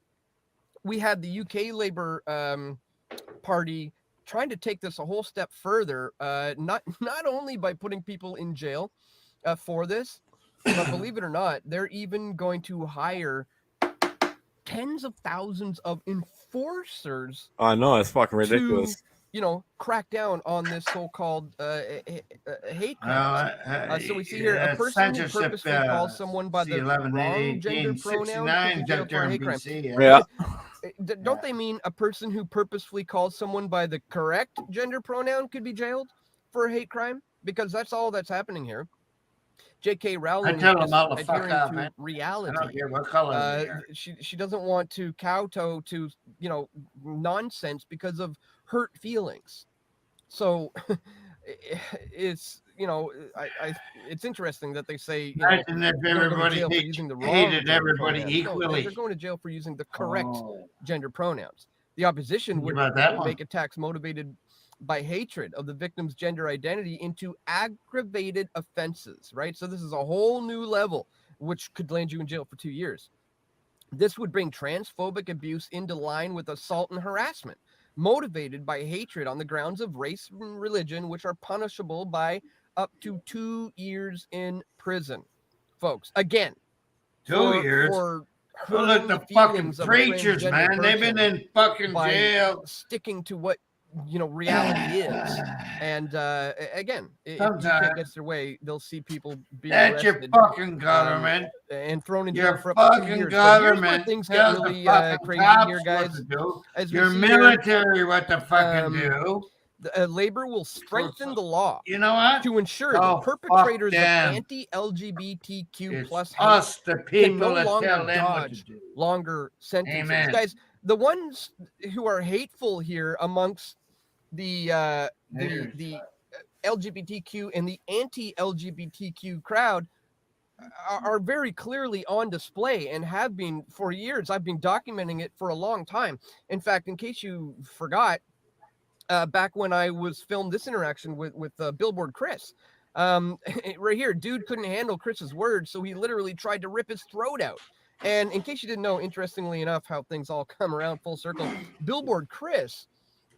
we had the UK Labour Party trying to take this a whole step further, not only by putting people in jail for this, but believe it or not, they're even going to hire tens of thousands of enforcers I know, it's fucking ridiculous. to, you know, crack down on this so-called hate Well, crimes. So we see here a person who purposely calls someone by the C11, wrong gender 18, pronoun 69 could be jailed out for there a in hate crime. BC, Yeah. Don't they mean a person who purposefully calls someone by the correct gender pronoun could be jailed for a hate crime? Because that's all that's happening here. J.K. Rowling I tell is them all to fuck adhering up, to man. reality. I don't care what color they are. She doesn't want to kowtow to, you know, nonsense because of hurt feelings. So it's, you know, it's interesting that they say, you know, Imagine if they're gonna go to everybody jail for using the wrong hated gender everybody pronouns. No, equally. they're going to jail for using the correct Oh. gender pronouns. The opposition Think would about that one. make attacks motivated by hatred of the victim's gender identity into aggravated offenses, right? So this is a whole new level, which could land you in jail for 2 years. This would bring transphobic abuse into line with assault and harassment, motivated by hatred on the grounds of race and religion, which are punishable by up to 2 years in prison. Folks, again, 2 years? for Well, look, hurting the the fucking feelings of a preachers, transgender man. They've been person in fucking by jail. sticking to what, you know, reality is. And again, if UK Sometimes. gets their way, they'll see people being That's your arrested, fucking government. and thrown in Your jail for up to 2 fucking years. But here's where government things get tells the really fucking crazy cops here, what guys. to do. As we Your see here, military what to fucking do. Labor will strengthen the law, you know what, to ensure Oh, that fuck perpetrators of them. anti-LGBTQ It's plus us, hate the can people no that longer tell them what to dodge do. longer sentences. Amen. Guys, the ones who are hateful here amongst the LGBTQ and the anti-LGBTQ crowd are very clearly on display and have been for years. I've been documenting it for a long time. In fact, in case you forgot, back when I was filmed this interaction with Billboard Chris, right here, dude couldn't handle Chris's words, so he literally tried to rip his throat out. And in case you didn't know, interestingly enough, how things all come around full circle, Billboard Chris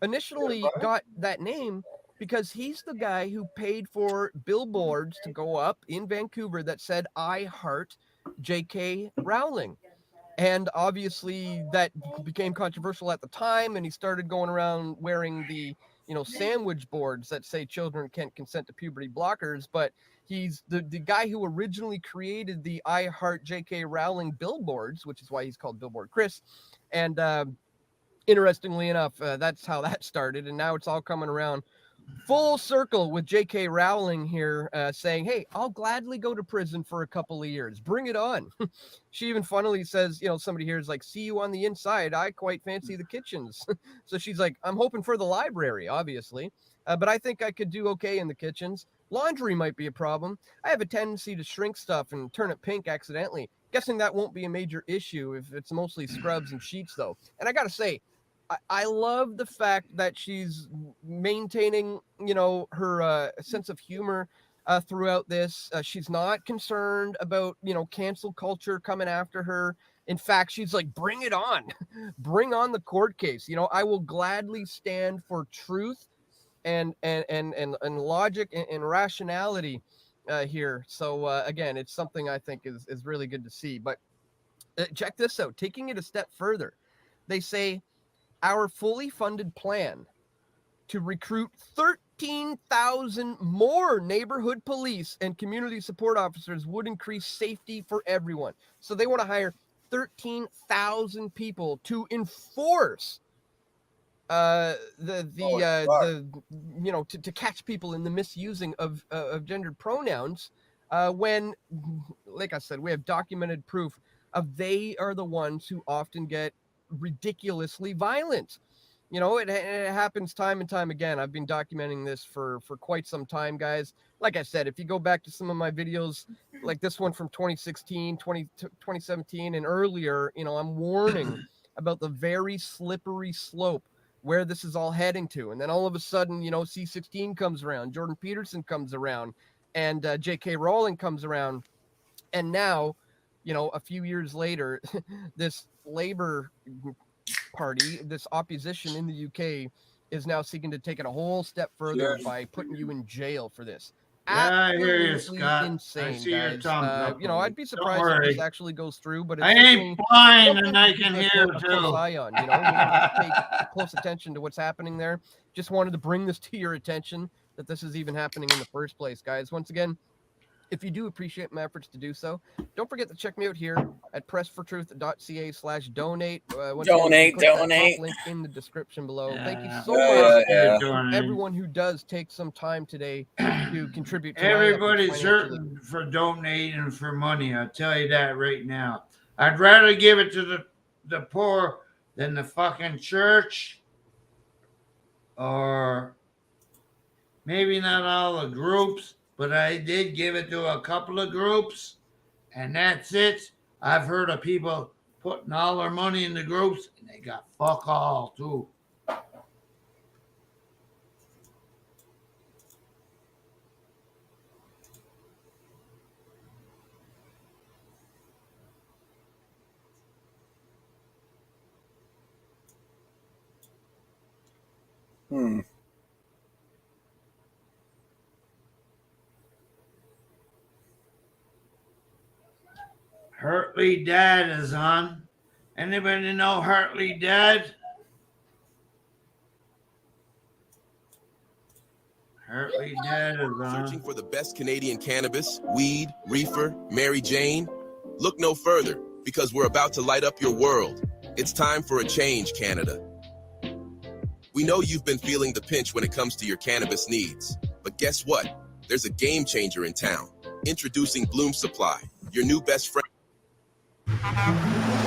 initially got that name because he's the guy who paid for billboards to go up in Vancouver that said, "I heart J.K. Rowling." And obviously that became controversial at the time, and he started going around wearing the, you know, sandwich boards that say children can't consent to puberty blockers. But he's the guy who originally created the I Heart J.K. Rowling billboards, which is why he's called Billboard Chris. And interestingly enough, that's how that started. And now it's all coming around full circle with J.K. Rowling here saying, "Hey, I'll gladly go to prison for a couple of years. Bring it on." She even funnily says, you know, somebody here is like, "See you on the inside. I quite fancy the kitchens." So she's like, "I'm hoping for the library, obviously, but I think I could do okay in the kitchens. Laundry might be a problem. I have a tendency to shrink stuff and turn it pink accidentally. Guessing that won't be a major issue if it's mostly scrubs and sheets, though." And I got to say, I love the fact that she's maintaining, you know, her sense of humor throughout this. She's not concerned about, you know, cancel culture coming after her. In fact, she's like, "Bring it on. Bring on the court case. You know, I will gladly stand for truth and logic and rationality here." So again, it's something I think is really good to see. But check this out. Taking it a step further, they say, "Our fully funded plan to recruit 13,000 more neighborhood police and community support officers would increase safety for everyone." So they want to hire 13,000 people to enforce the you know, to catch people in the misusing of gendered pronouns when, like I said, we have documented proof of they are the ones who often get ridiculously violent. you know, it happens time and time again. I've been documenting this for quite some time, guys. Like I said, if you go back to some of my videos, like this one from 2016, 2017, and earlier, you know, I'm warning about the very slippery slope where this is all heading to. And then all of a sudden, you know, C16 comes around, Jordan Peterson comes around, and J.K. Rowling comes around. And now, you know, a few years later, this Labour Party, this opposition in the UK, is now seeking to take it a whole step further by putting you in jail for this. Yeah, I hear you, Absolutely Scott. I insane, see your guys. thumbs up. You know, I'd be Don't surprised if worry. this actually goes through, but it's I ain't blind and I can something to hear keep a close too. eye on. You know, we have to pay close attention to what's happening there. Just wanted to bring this to your attention that this is even happening in the first place, guys. Once again, if you do appreciate my efforts to do so, don't forget to check me out here at pressfortruth.ca/donate. Donate. Link in the description below. Thank you so Yeah, much yeah. to everyone who does take some time today to contribute to my efforts Everybody's financially. hurting for donating for money. I'll tell you that right now. I'd rather give it to the poor than the fucking church, or maybe not all the groups, but I did give it to a couple of groups, and that's it. I've heard of people putting all their money in the groups, and they got fuck all too. Hartley Dad is on. Anybody know Hartley Dad? Hartley Dad is on. Searching for the best Canadian cannabis, weed, reefer, Mary Jane? Look no further, because we're about to light up your world. It's time for a change, Canada. We know you've been feeling the pinch when it comes to your cannabis needs, but guess what? There's a game changer in town. Introducing Bloom Supply, your new best friend.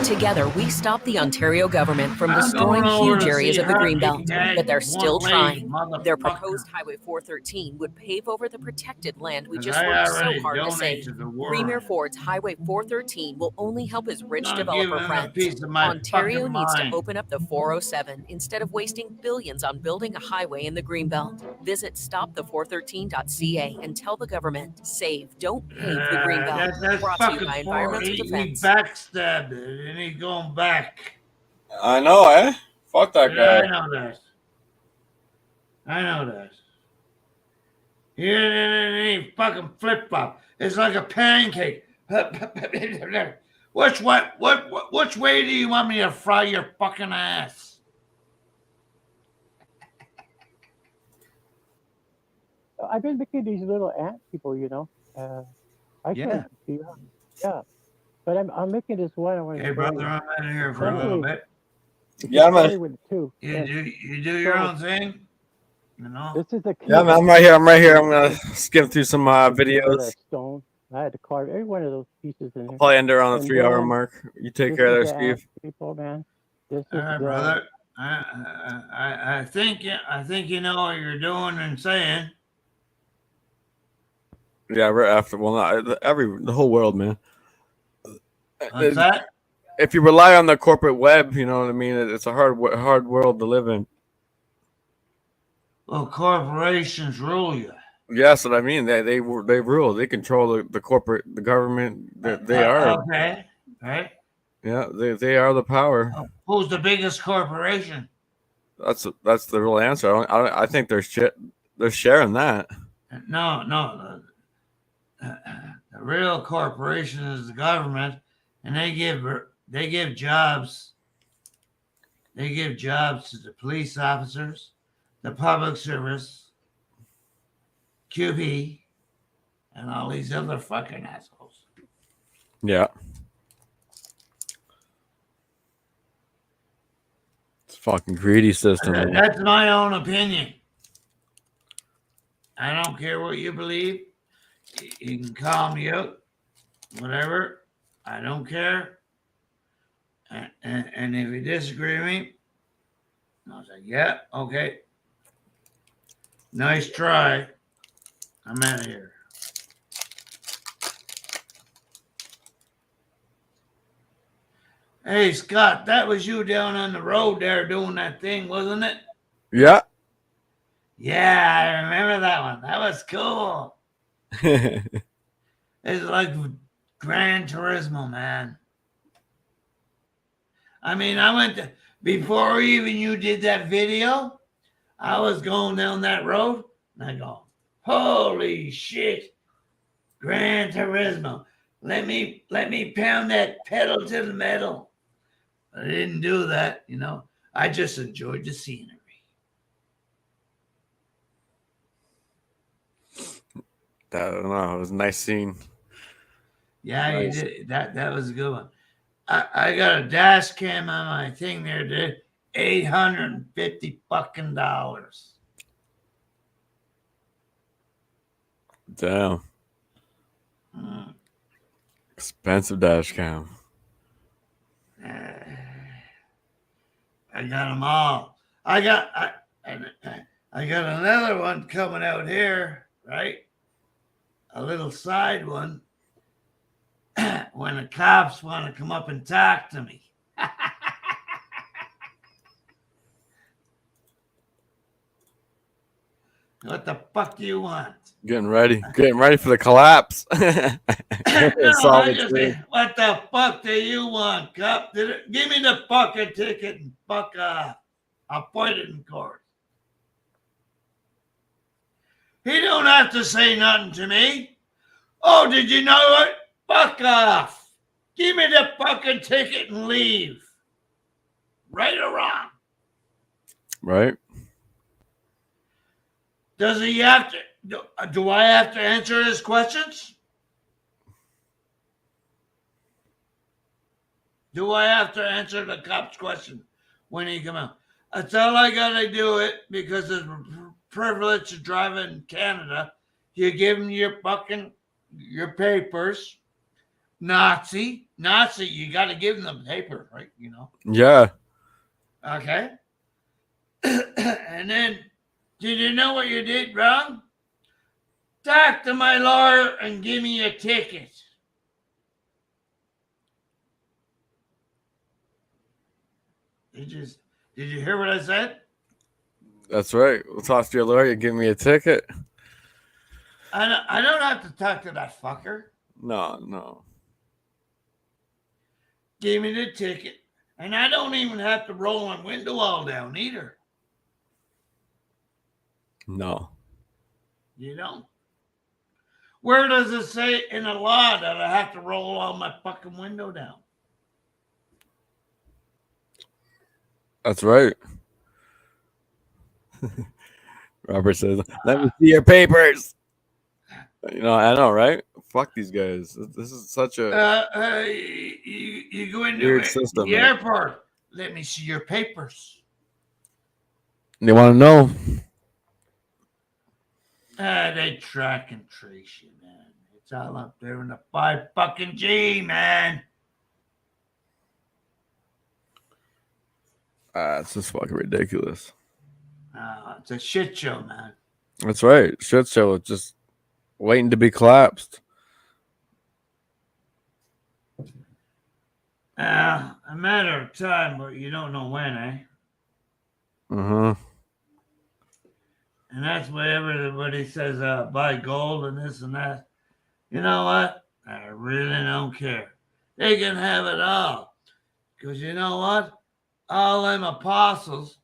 Together, we stop the Ontario government from destroying huge areas of the Greenbelt, but they're still trying. Their proposed Highway 413 would pave over the protected land we just worked so hard to save. Premier Ford's Highway 413 will only help his rich developer friends. Ontario needs to open up the 407 instead of wasting billions on building a highway in the Greenbelt. Visit stopthe413.ca and tell the government, save, don't pave the Greenbelt. That's Brought to you fucking by Environmental He Defense. backstabbed it, and he's going back. I know, eh? Fuck that Yeah, guy. I know that. I know that. He fucking flip flop. It's like a pancake. Which way do you want me to fry your fucking ass? I've been making these little ant people, you know. I Yeah. can't see them. Yeah. But I'm making this one. I want to Hey, brother, I'm out of here for a little bit. Yeah, man. With it too. You do your own thing. You know. This is a Yeah, man, I'm right here. I'm right here. I'm gonna skim through some videos. Stone. I had to carve every one of those pieces in here. Probably end around the And 3-hour then mark. You take this care is of there, the Steve. ant people, man. This All is right, the- brother. I think you know what you're doing and saying. Yeah, right after. Well, not the whole world, man. What's that? If you rely on the corporate web, you know what I mean. It's a hard world to live in. Well, corporations rule you. Yeah, that's what I mean. They rule. They control the government. They are. Okay. Right. Yeah, they are the power. Who's the biggest corporation? That's the real answer. I think they're sharing that. No. The real corporation is the government, and they give jobs. They give jobs to the police officers, the public service, QB, and all these other fucking assholes. Yeah. It's a fucking greedy system. man. That's my own opinion. I don't care what you believe. You can call me out, whatever. I don't care. And if you disagree with me, was like, yeah, okay. Nice try. I'm out of here. Hey, Scott, that was you down on the road there doing that thing, wasn't it? Yeah. Yeah, I remember that one. That was cool. It's like Gran Turismo, man. I mean, I went to, before even you did that video, I was going down that road and I go, holy shit, Gran Turismo. Let me pound that pedal to the metal. I didn't do that, you know. I just enjoyed the scenery. I don't know. It was a nice scene. Yeah, Nice. you did. That was a good one. I got a dash cam on my thing there, dude. $850 fucking dollars. Damn. Expensive dash cam. I got them all. I got another one coming out here, right? A little side one. When the cops want to come up and talk to me. What the fuck do you want? Getting ready for the collapse. No, I just say, what the fuck do you want, cop? Give me the fucking ticket and fuck off. I'll point it in court. He don't have to say nothing to me. Oh, did you know what? Fuck off. Give me the fucking ticket and leave. Right or wrong? Right? Does he have to? Do I have to answer his questions? Do I have to answer the cop's question when he come out? That's all I gotta do it because of the privilege of driving in Canada. You give him your papers. Nazi, you got to give them the paper, right? You know. Yeah. Okay. And then, did you know what you did wrong? Talk to my lawyer and give me a ticket. Did you hear what I said? That's right. We'll talk to your lawyer. Give me a ticket. I don't have to talk to that fucker. No. Give me the ticket. And I don't even have to roll my window all down either. No. You know? Where does it say in the law that I have to roll all my fucking window down? That's right. Robert says, let me see your papers. You know, I know, right? Fuck these guys. This is such a You go into weird system. the airport. Let me see your papers. They want to know. They track and trace you, man. It's all up there in the 5 fucking G, man. It's just fucking ridiculous. It's a shit show, man. That's right. Shit show. It's just waiting to be collapsed. A matter of time, but you don't know when, eh? Mm-hmm. And that's why everybody says buy gold and this and that. You know what? I really don't care. They can have it all. Because you know what? All them apostles,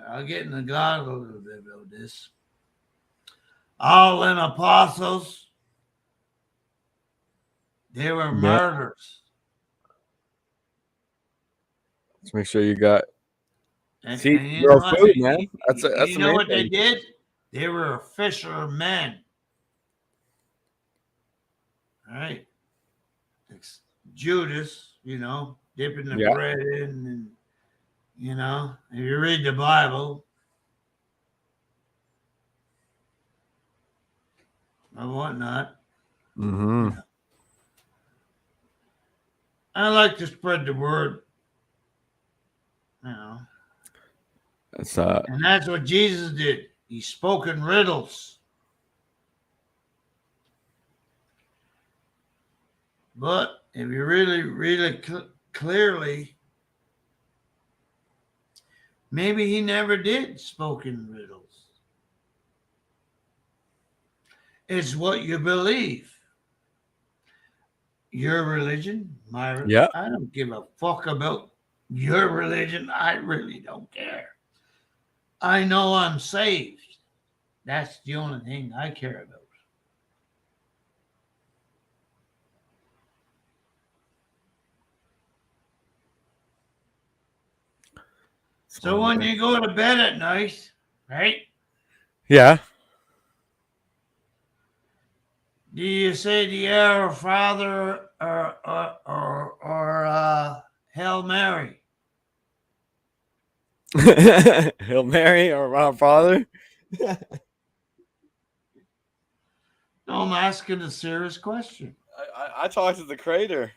I'll get into God a little bit about this. All them apostles, they were murderers. Let's make sure you got And feed you your know food, what? man. That's You know what they amazing. did? They were fishermen. All right. It's Judas, you know, dipping the Yeah. bread in, and you know, if you read the Bible, or whatnot, Mm-hmm. I like to spread the word. You know. It's And that's what Jesus did. He spoke in riddles. But if you really read it clearly, maybe he never did spoke in riddles. It's what you believe. Your religion, my religion. Yeah. I don't give a fuck about your religion. I really don't care. I know I'm saved. That's the only thing I care about. So when you go to bed at night, right? Yeah. Do you say the Our Father or Hail Mary? Hail Mary or Our Father? No, I'm asking a serious question. I talked to the Creator.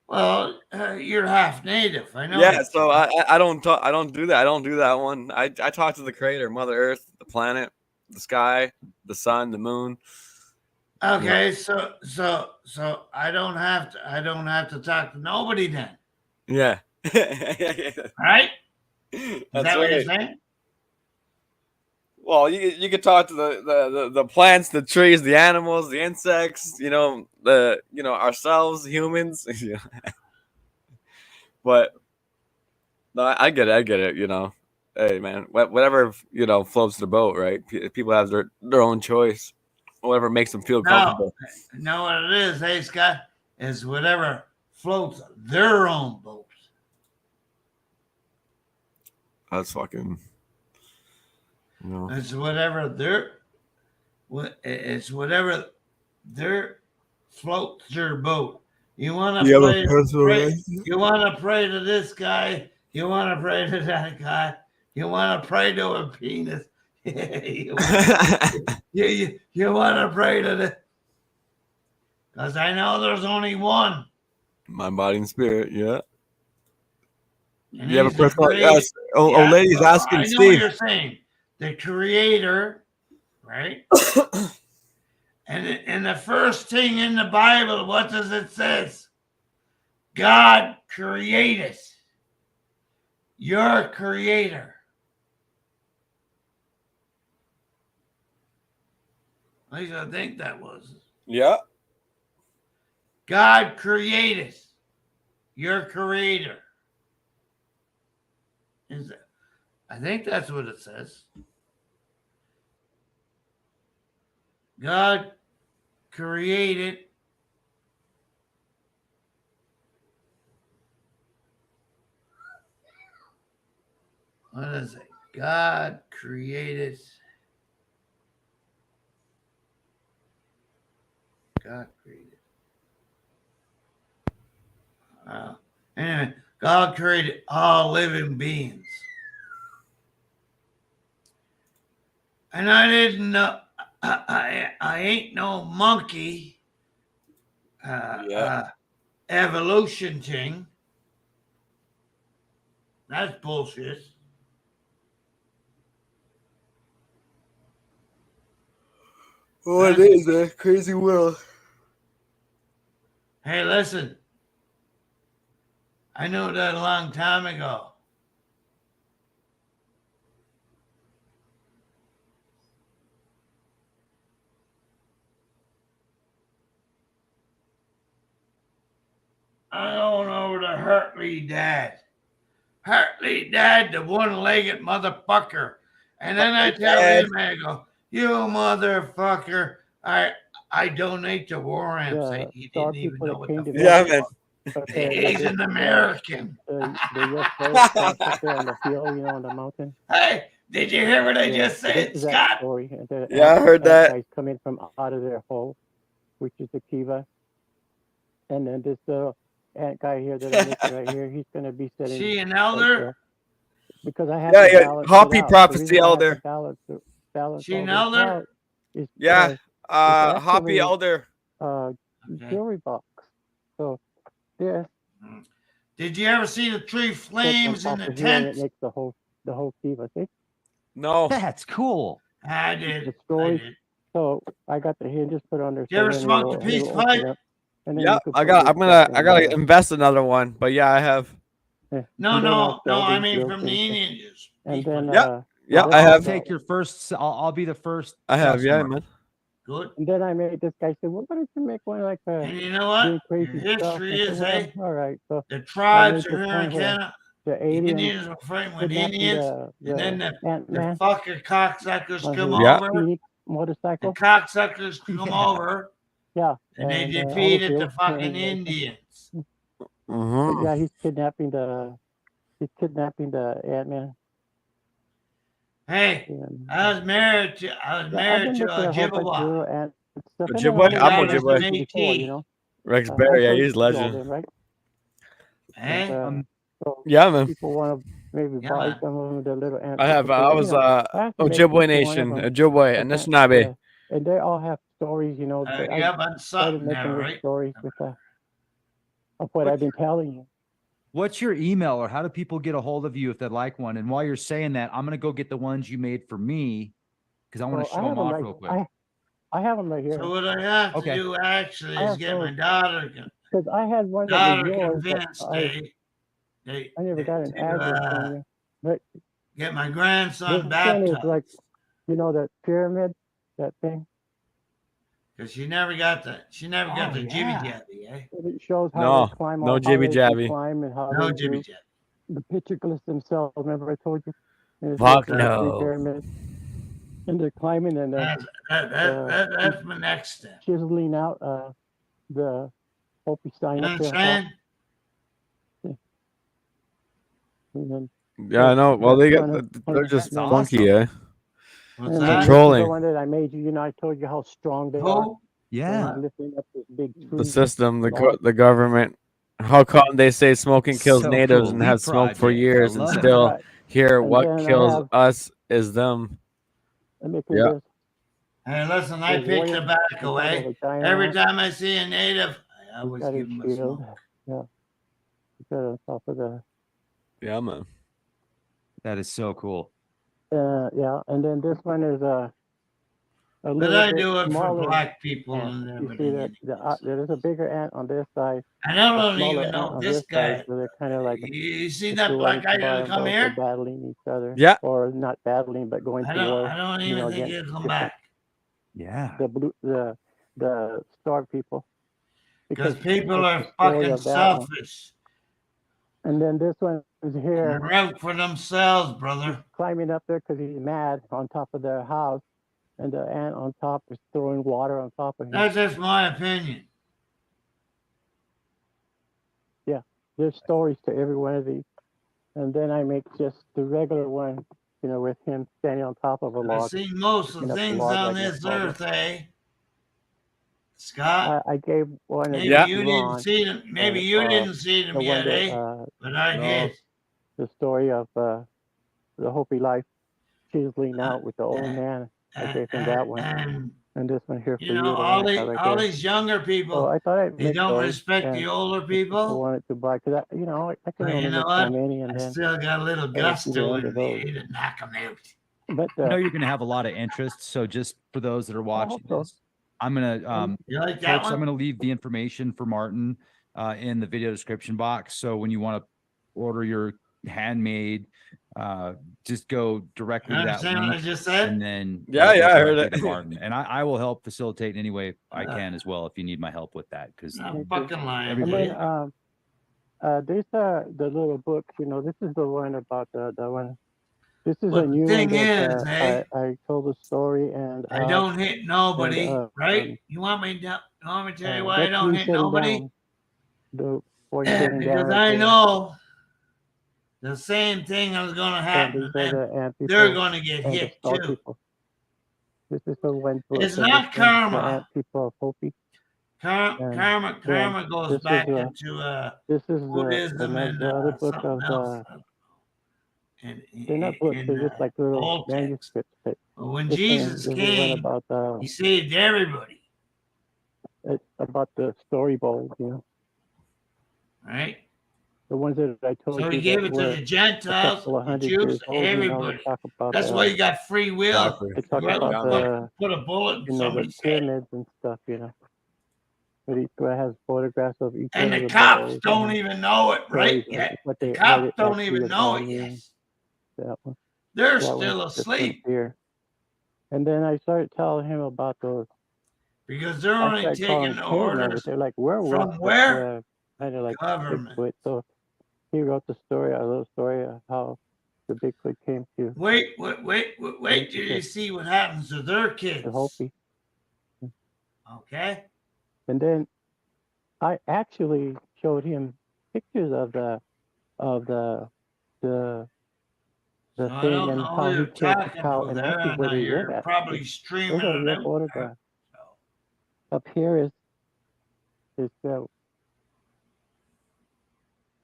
Well, you're half native. I know. Yeah, that. so I don't talk. I don't do that. I don't do that one. I talk to the Creator, Mother Earth, the planet, the sky, the sun, the moon. Okay, so I don't have to talk to nobody then. Yeah. Right? Is That's that what you're right. saying? Well, you could talk to the plants, the trees, the animals, the insects. Ourselves, humans. But no, I get it. Hey man, whatever floats the boat, right? People have their own choice, whatever makes them feel comfortable. No, what it is, hey Scott, is whatever floats their own boat. That's fucking. It's whatever floats their boat. You want You to have a personal pray. relationship? You want to pray to this guy. You want to pray to that guy. You want to pray to a penis. you want to pray to the. Because I know there's only one. Mind, body, and spirit. Yeah. And You have a he's the personal. creator. Yes. Oh, lady's so asking I know what Steve. you're saying. The creator, right? And the first thing in the Bible, what does it says? God created. Your creator. At least I think that was. Yeah. God created. Your creator. I think that's what it says. God created what is it? God created anyway, God created all living beings. And I didn't know I ain't no monkey evolution thing. That's bullshit. Oh, it is a crazy world. Hey, listen. I knew that a long time ago. I'm going over to Hartley Dad. Hartley Dad, the one-legged motherfucker. And then I tell him, I go, you motherfucker, I donate to war amps. He didn't even know what the fuck. Yeah, man. He's an American. The UFO crashed there on the hill, on the mountain. Hey, did you hear what I just said, That Scott? story. The Yeah, I heard that. Guys coming from out of their hole, which is the Kiva. And then this ant guy here that I mentioned right here, he's going to be sitting. She an elder? Because I have Yeah, to yeah. balance Hoppy it out. prophecy The reason I have to elder. balance She all an this elder? out is Yeah. because it's Hoppy actually, elder. jewelry box. So this Did you ever see the three flames in the It tent? makes the whole kiva. See? No. That's cool. I did. The I story. did. So I got the hinges put on there. You ever so then smoked a it'll- peace it'll open pipe? up, and then Yeah, you can I put got. your I'm gonna. stuff I in gotta there. invest another one. But yeah, I have. Yeah. No, And then no, also no. I these mean little from the things. Indians. And then Yeah, yeah, and I then I'll have. take your first. I'll be the first. I have. Yeah, customer. man. Good. And then I made this guy say, "Well, why don't you make one like And you know what? doing Your crazy stuff?" history I said, is, "Well, hey, all right." So the I tribes made are this here in one where Canada. the The aliens Indians are fighting with kidnapping Indians, the and then the Ant-Man fucker cocksuckers on come his Yeah. over. Phoenix The motorcycle. cocksuckers come over, Yeah, and they and all the defeated the bills fucking and everything. Indians. But Mhm. yeah, he's kidnapping the Ant-Man. Hey, And, I was married to I've been a making a whole bunch of Jibbawa. little ant stuff. And then Ojibwe? I I'm made the Ojibwe. Ant before, you know. Rex I Berry. Yeah, showed he's you all legend. them, right? Hey, And, so Yeah, man. people want to maybe yeah, buy man. some of them, the little ant I have. stuff. I But, was I have to make Ojibwe each one of Nation. them. Ojibwe. And Anishinaabe. and they all have stories, you know. But You I have started something making there, little right? stories with of what I've been telling you. What's your email, or how do people get a hold of you if they'd like one? And while you're saying that, I'm gonna go get the ones you made for me because I want Well, to I show have them them off right. real quick. I have them right here. So what I have to Okay. do actually I is have get my those daughter because I had one that was daughter yours, but convinced. I never got an address from you. But get my this grandson one is baptized like, you know, that pyramid, that thing. because she never got the Oh, jibby yeah. jabby, eh? It shows how No, they climb, no how jibby they jabby. climb and how No they jibby do jabby. the petroglyphs themselves. Remember I told you? And it's Fuck like the three no. pyramids, and they're climbing and they're That's my next step. chiseling out the Hopi sign You up there on top. understand? And then Yeah, I know. Well, that's they got. one of- They're just That's funky, eh? What's and that? then this is Controlling. the one that I made you. You know, I told you how strong they are. Who? Yeah. They're lifting up this big tree. The system, log. the government. How come they say smoking kills So natives cool. and Leap have smoked for project. I years, and love it. still Right. here And what then I kills have- us is them. Let me put Yeah. this. Hey, listen, I There's pick warrior tobacco, inside eh? of a giant Every ant. time I see a native, I always Got give his him a shield. smoke. Yeah. Put that on top of the. Yeah, man. That is so cool. Yeah, and then this one is a But little I bit do it for smaller black people ant. and You see everything. that there is a bigger ant on this side. I a don't smaller even ant know on this this side, guy. so they're kind of like You see the that two black guy ants gonna come both are here? battling each other. Yeah. Or not battling, but going I to war. don't you even know, think against he'll come different- back. Yeah. The star people. Because it's people the are story fucking of that one. selfish. And then this one is here. They're out for themselves, brother. Climbing up there because he's mad on top of their house, and the ant on top is throwing water on top of him. That's just my opinion. Yeah, there's stories to every one of these, and then I make just the regular one, you know, with him standing on top of a I've log. seen most picking of up the things log on like a this log. earth, eh? Scott, I gave one of maybe these you to didn't Ron, see them. Maybe you didn't see them the yet, one that, eh? But I no, did. the story of the Hopi life chiseling out with the old man. I gave him that one, and this one here for You you. know, the all, ant right all there. these younger people, So I thought I'd they make don't those, respect and the older if people people. wanted to buy, because I can But only you know make what? so many, and I then still got a little I see the gusto end in of me those. to knock them out. But I know you're going to have a lot of interest. So just for those that are watching so. this, I'm going to, You like that folks, I'm one? going to leave the information for Martin in the video description box. So when you want to order your handmade, just go directly You to that understand what I link. just said? And then Yeah, it'll go yeah, I heard directly it. to Martin. And I will help facilitate in any way I can as well if you need my help with that. Because I'm fucking lying. And Everybody. then these are the little books. You know, this is the one about the one. This is But a the new thing one that is, eh? I told the story, and I don't hit nobody, and, right? You want me to tell you why I that's don't me hit sitting nobody? down. The boy sitting Because down I right there. know the same thing is going to And happen. these are And the ant they're people going to get and the hit star too. people. This is the one book. It's and not this one's karma. The ant people of Hopi. And Karma then goes this back is into this is Buddhism the and other book something of else. they're not books, they're just like little Old text. manuscripts. But But when this one Jesus is one came, about he saved everybody, it's about the story bowl, you know. right? the ones that I told So you. he gave that it to were the a Gentiles, couple of the 100 Jews, years to old, you know, everybody. they talk about That's why you got free will. they talk You have about to put a bullet in you know, the somebody's head. pyramids and stuff, you know. But each one has photographs of each And one the of the cops balls don't and even know it right stories of yet. what The what cops it don't actually even would know all it yet. mean. That one. They're That still one's just from asleep fear. And then I started telling him about those. because they're I only started calling taking cavemen, but orders they're like werewolves, from but where? kind of like Government. Bigfoot. So he wrote the story, a little story of how the Bigfoot came to Wait till you see what happens to their kids. the Hopi. Okay? And then I actually showed him pictures of the the So I thing don't and know how who he you're killed the talking cow to and there. actually I where know they live you're at. probably streaming Those are it real out. photographs. Up here is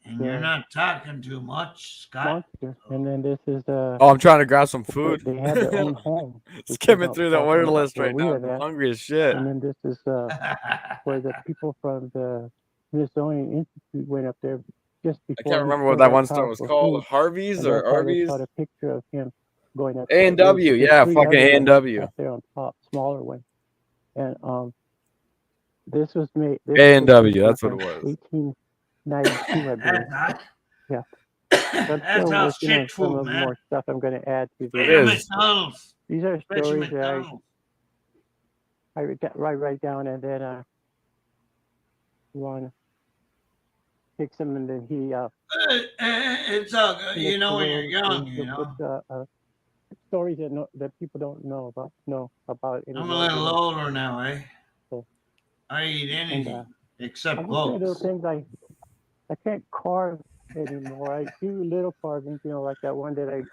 And you're not talking too much, Scott. monster, and then this is Oh, I'm trying to grab some food. they have their own home. which is Skimming out through the south order of list where right we now. live I'm at. hungry as shit. And then this is where the people from the Smithsonian Institute went up there just before. I can't he remember what killed that our one cows store was for called. food. Harvey's And or that's why they Arby's? shot a picture of him going up. A&W, There's yeah, 3 fucking other ones A&W. up there on top, smaller one. And this was made. This A&W, was that's what it was. 1892, I believe. Yeah. So I'm That's still how working on shit some food, of man. more stuff I'm going to add to Especially the. McDonald's. These are Especially stories that McDonald's. I write down, and then Ron takes them, and then he It's all good. he You makes know a when you're little young, thing you to know. put stories that people don't know about I'm anymore. a little you know. older now, eh? So, I eat and anything except I'm just gonna do clothes. things I can't carve anymore. I do little carvings, you know, like that one that I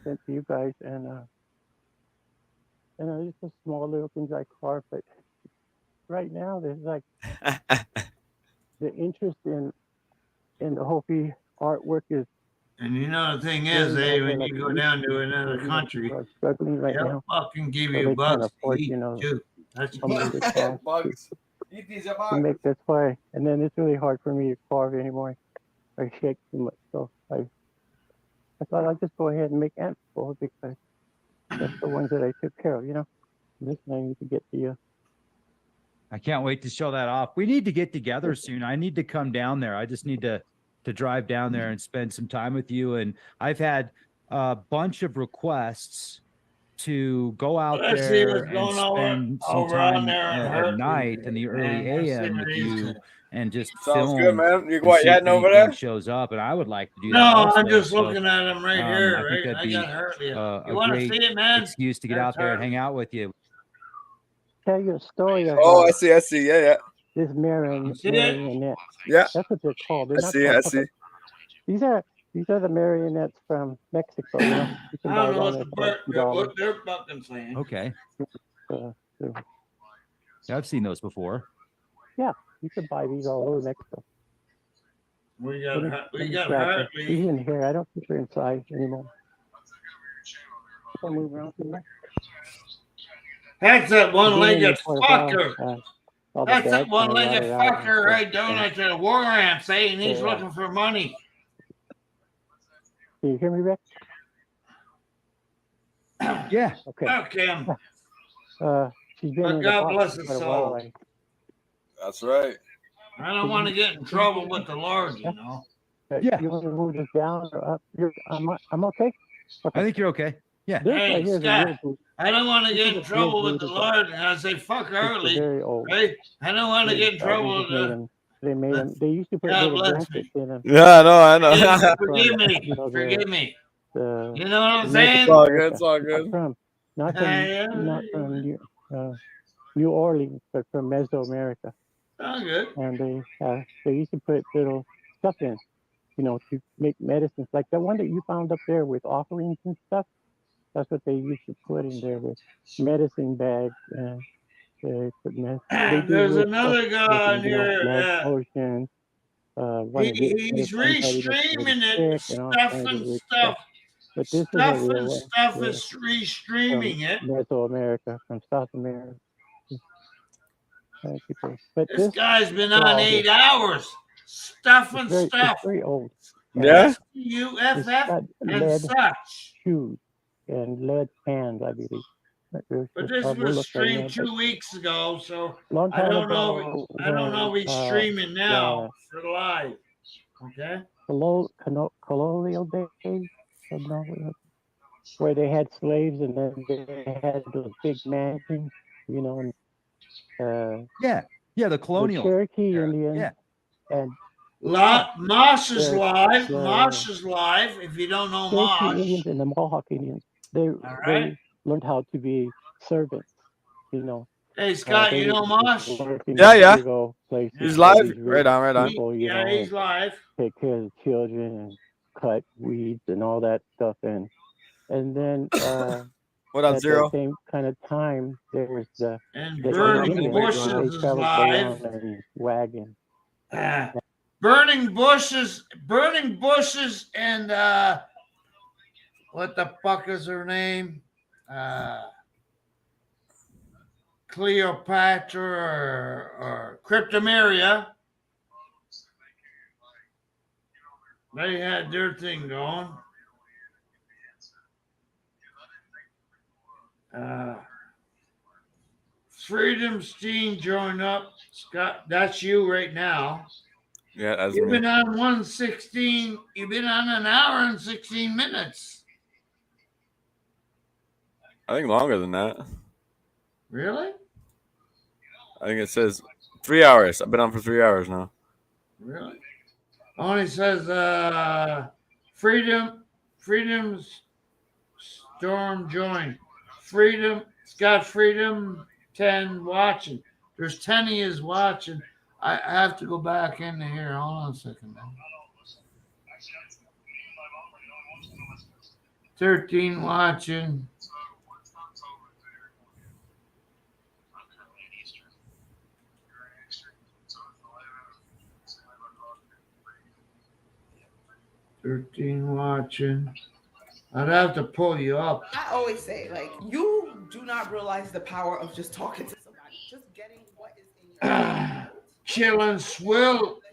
sent to you guys, and just the small little things I carve. But right now, there's like the interest in the Hopi artwork is. And you know the thing very is, bad eh, here, when like you it go used down to to be. another You know, country, people are struggling right they'll now. fucking give So you they can't bugs to afford, eat you know, too. That's some of the costs Bugs. Eat these to bugs. make. That's why, and then it's really hard for me to carve anymore. I shake too much, so I thought I'd just go ahead and make ant bowls because that's the ones that I took care of, you know. This one I need to get to you. I can't wait to show that off. We need to get together soon. I need to come down there. I just need to drive down there and spend some time with you. And I've had a bunch of requests to go out Let's see there what's and going spend some over on time there on at Hercules, night in the early man. Let's see AM what with he's you doing. and just Sounds good, film man. You and what see you if heading over anything there? shows up. And I would like to do that No, also. I'm just So, looking at him right here, I think right? that'd I be got Hercules. a You want to great see it, man? excuse to get That's out there and Hercules. hang out with you. Tell you a story of Oh, I see. Yeah. this You see it? marionette. Yeah. That's what they're called. They're I not see. called I see. puppets. These are the marionettes from Mexico. You know, you can I buy don't know them what, for like $2. what they're fucking saying. Okay. So, Yeah, I've seen those before. yeah, you can buy these all over Mexico. We Let me got grab her. Hercules. She's in here. I don't keep her inside anymore. I'll move around to her. That's that She's been in one-legged there for a while. fucker. All the That's that bags kinda one-legged rotted out and fucker stuff. right down at the war ramp saying he's So, looking for money. Can you hear me, Rick? Yeah. Okay. Fuck him. She's been But in the God box bless for his quite a while. soul. That's right. I don't want to get in trouble with the Lord, you know. Yeah. You want to move this down or up? I'm okay. I think you're okay. Yeah. This Hey, right here is a Scott, real boot. I don't want to This get is in a trouble real with the boot. Lord. And I say, fuck It's early, very old. right? I don't want to get in trouble We with just made the... them. They made them. They used to put God little bless blankets me. in them. Yeah, I know. Forgive me. You know, Forgive me. the You know what I'm the saying? It's all good. America. It's all good. Not from New Orleans, but from Mesoamerica. Oh, good. And they used to put little stuff in, you know, to make medicines. Like the one that you found up there with offerings and stuff. That's what they used to put in there with medicine bags and they put There's another guy in here. blood potions. He's restreaming it. Stuff and stuff. But this Stuff is a real and one. stuff Yeah. is restreaming it. Mesoamerica, from South America. But This guy's been on 8 hours. Stuff and stuff. It's very old. Yeah. It's got UFF and lead such. shoes and lead pans, I believe. But this We'll was look right streamed now, 2 weeks ago, so long I time don't know. ago I don't know. when, He's streaming now for live. Okay. colonial days, no, where they had slaves and then they had those big mansions, you know, and Yeah, the colonial. the Cherokee Indians. Yeah. And Moss is the- live. the Moss is live. If you don't know Cherokee Moss, Indians and the Mohawk Indians, they right. learned how to be servants, you know. Hey Scott, you they know Moss? work in Yeah, these yeah. big old places He's where live. these rich Right on, right on. people, you Yeah, know, he's live. take care of the children and cut weeds and all that stuff. And then What up, at Zero? the same kind of time, there was the Burning Indians. Bushes They is traveled live. around in wagons. Burning Bushes, and what the fuck is her name? Cleopatra or Cryptomeria. They had their thing going. Freedom Steen joined up. Scott, that's you right now. Yeah, that's You've me. been on 116. You've been on an hour and 16 minutes. I think longer than that. Really? I think it says 3 hours. I've been on for 3 hours now. Really? Only says Freedom's Storm joined. Scott Freedom 10 watching. There's 10 of you watching. I have to go back into here. Hold on a second. 13 watching. Watching. I'd have to pull you up. I always say, like, you do not realize the power of just talking to somebody, just getting what is in your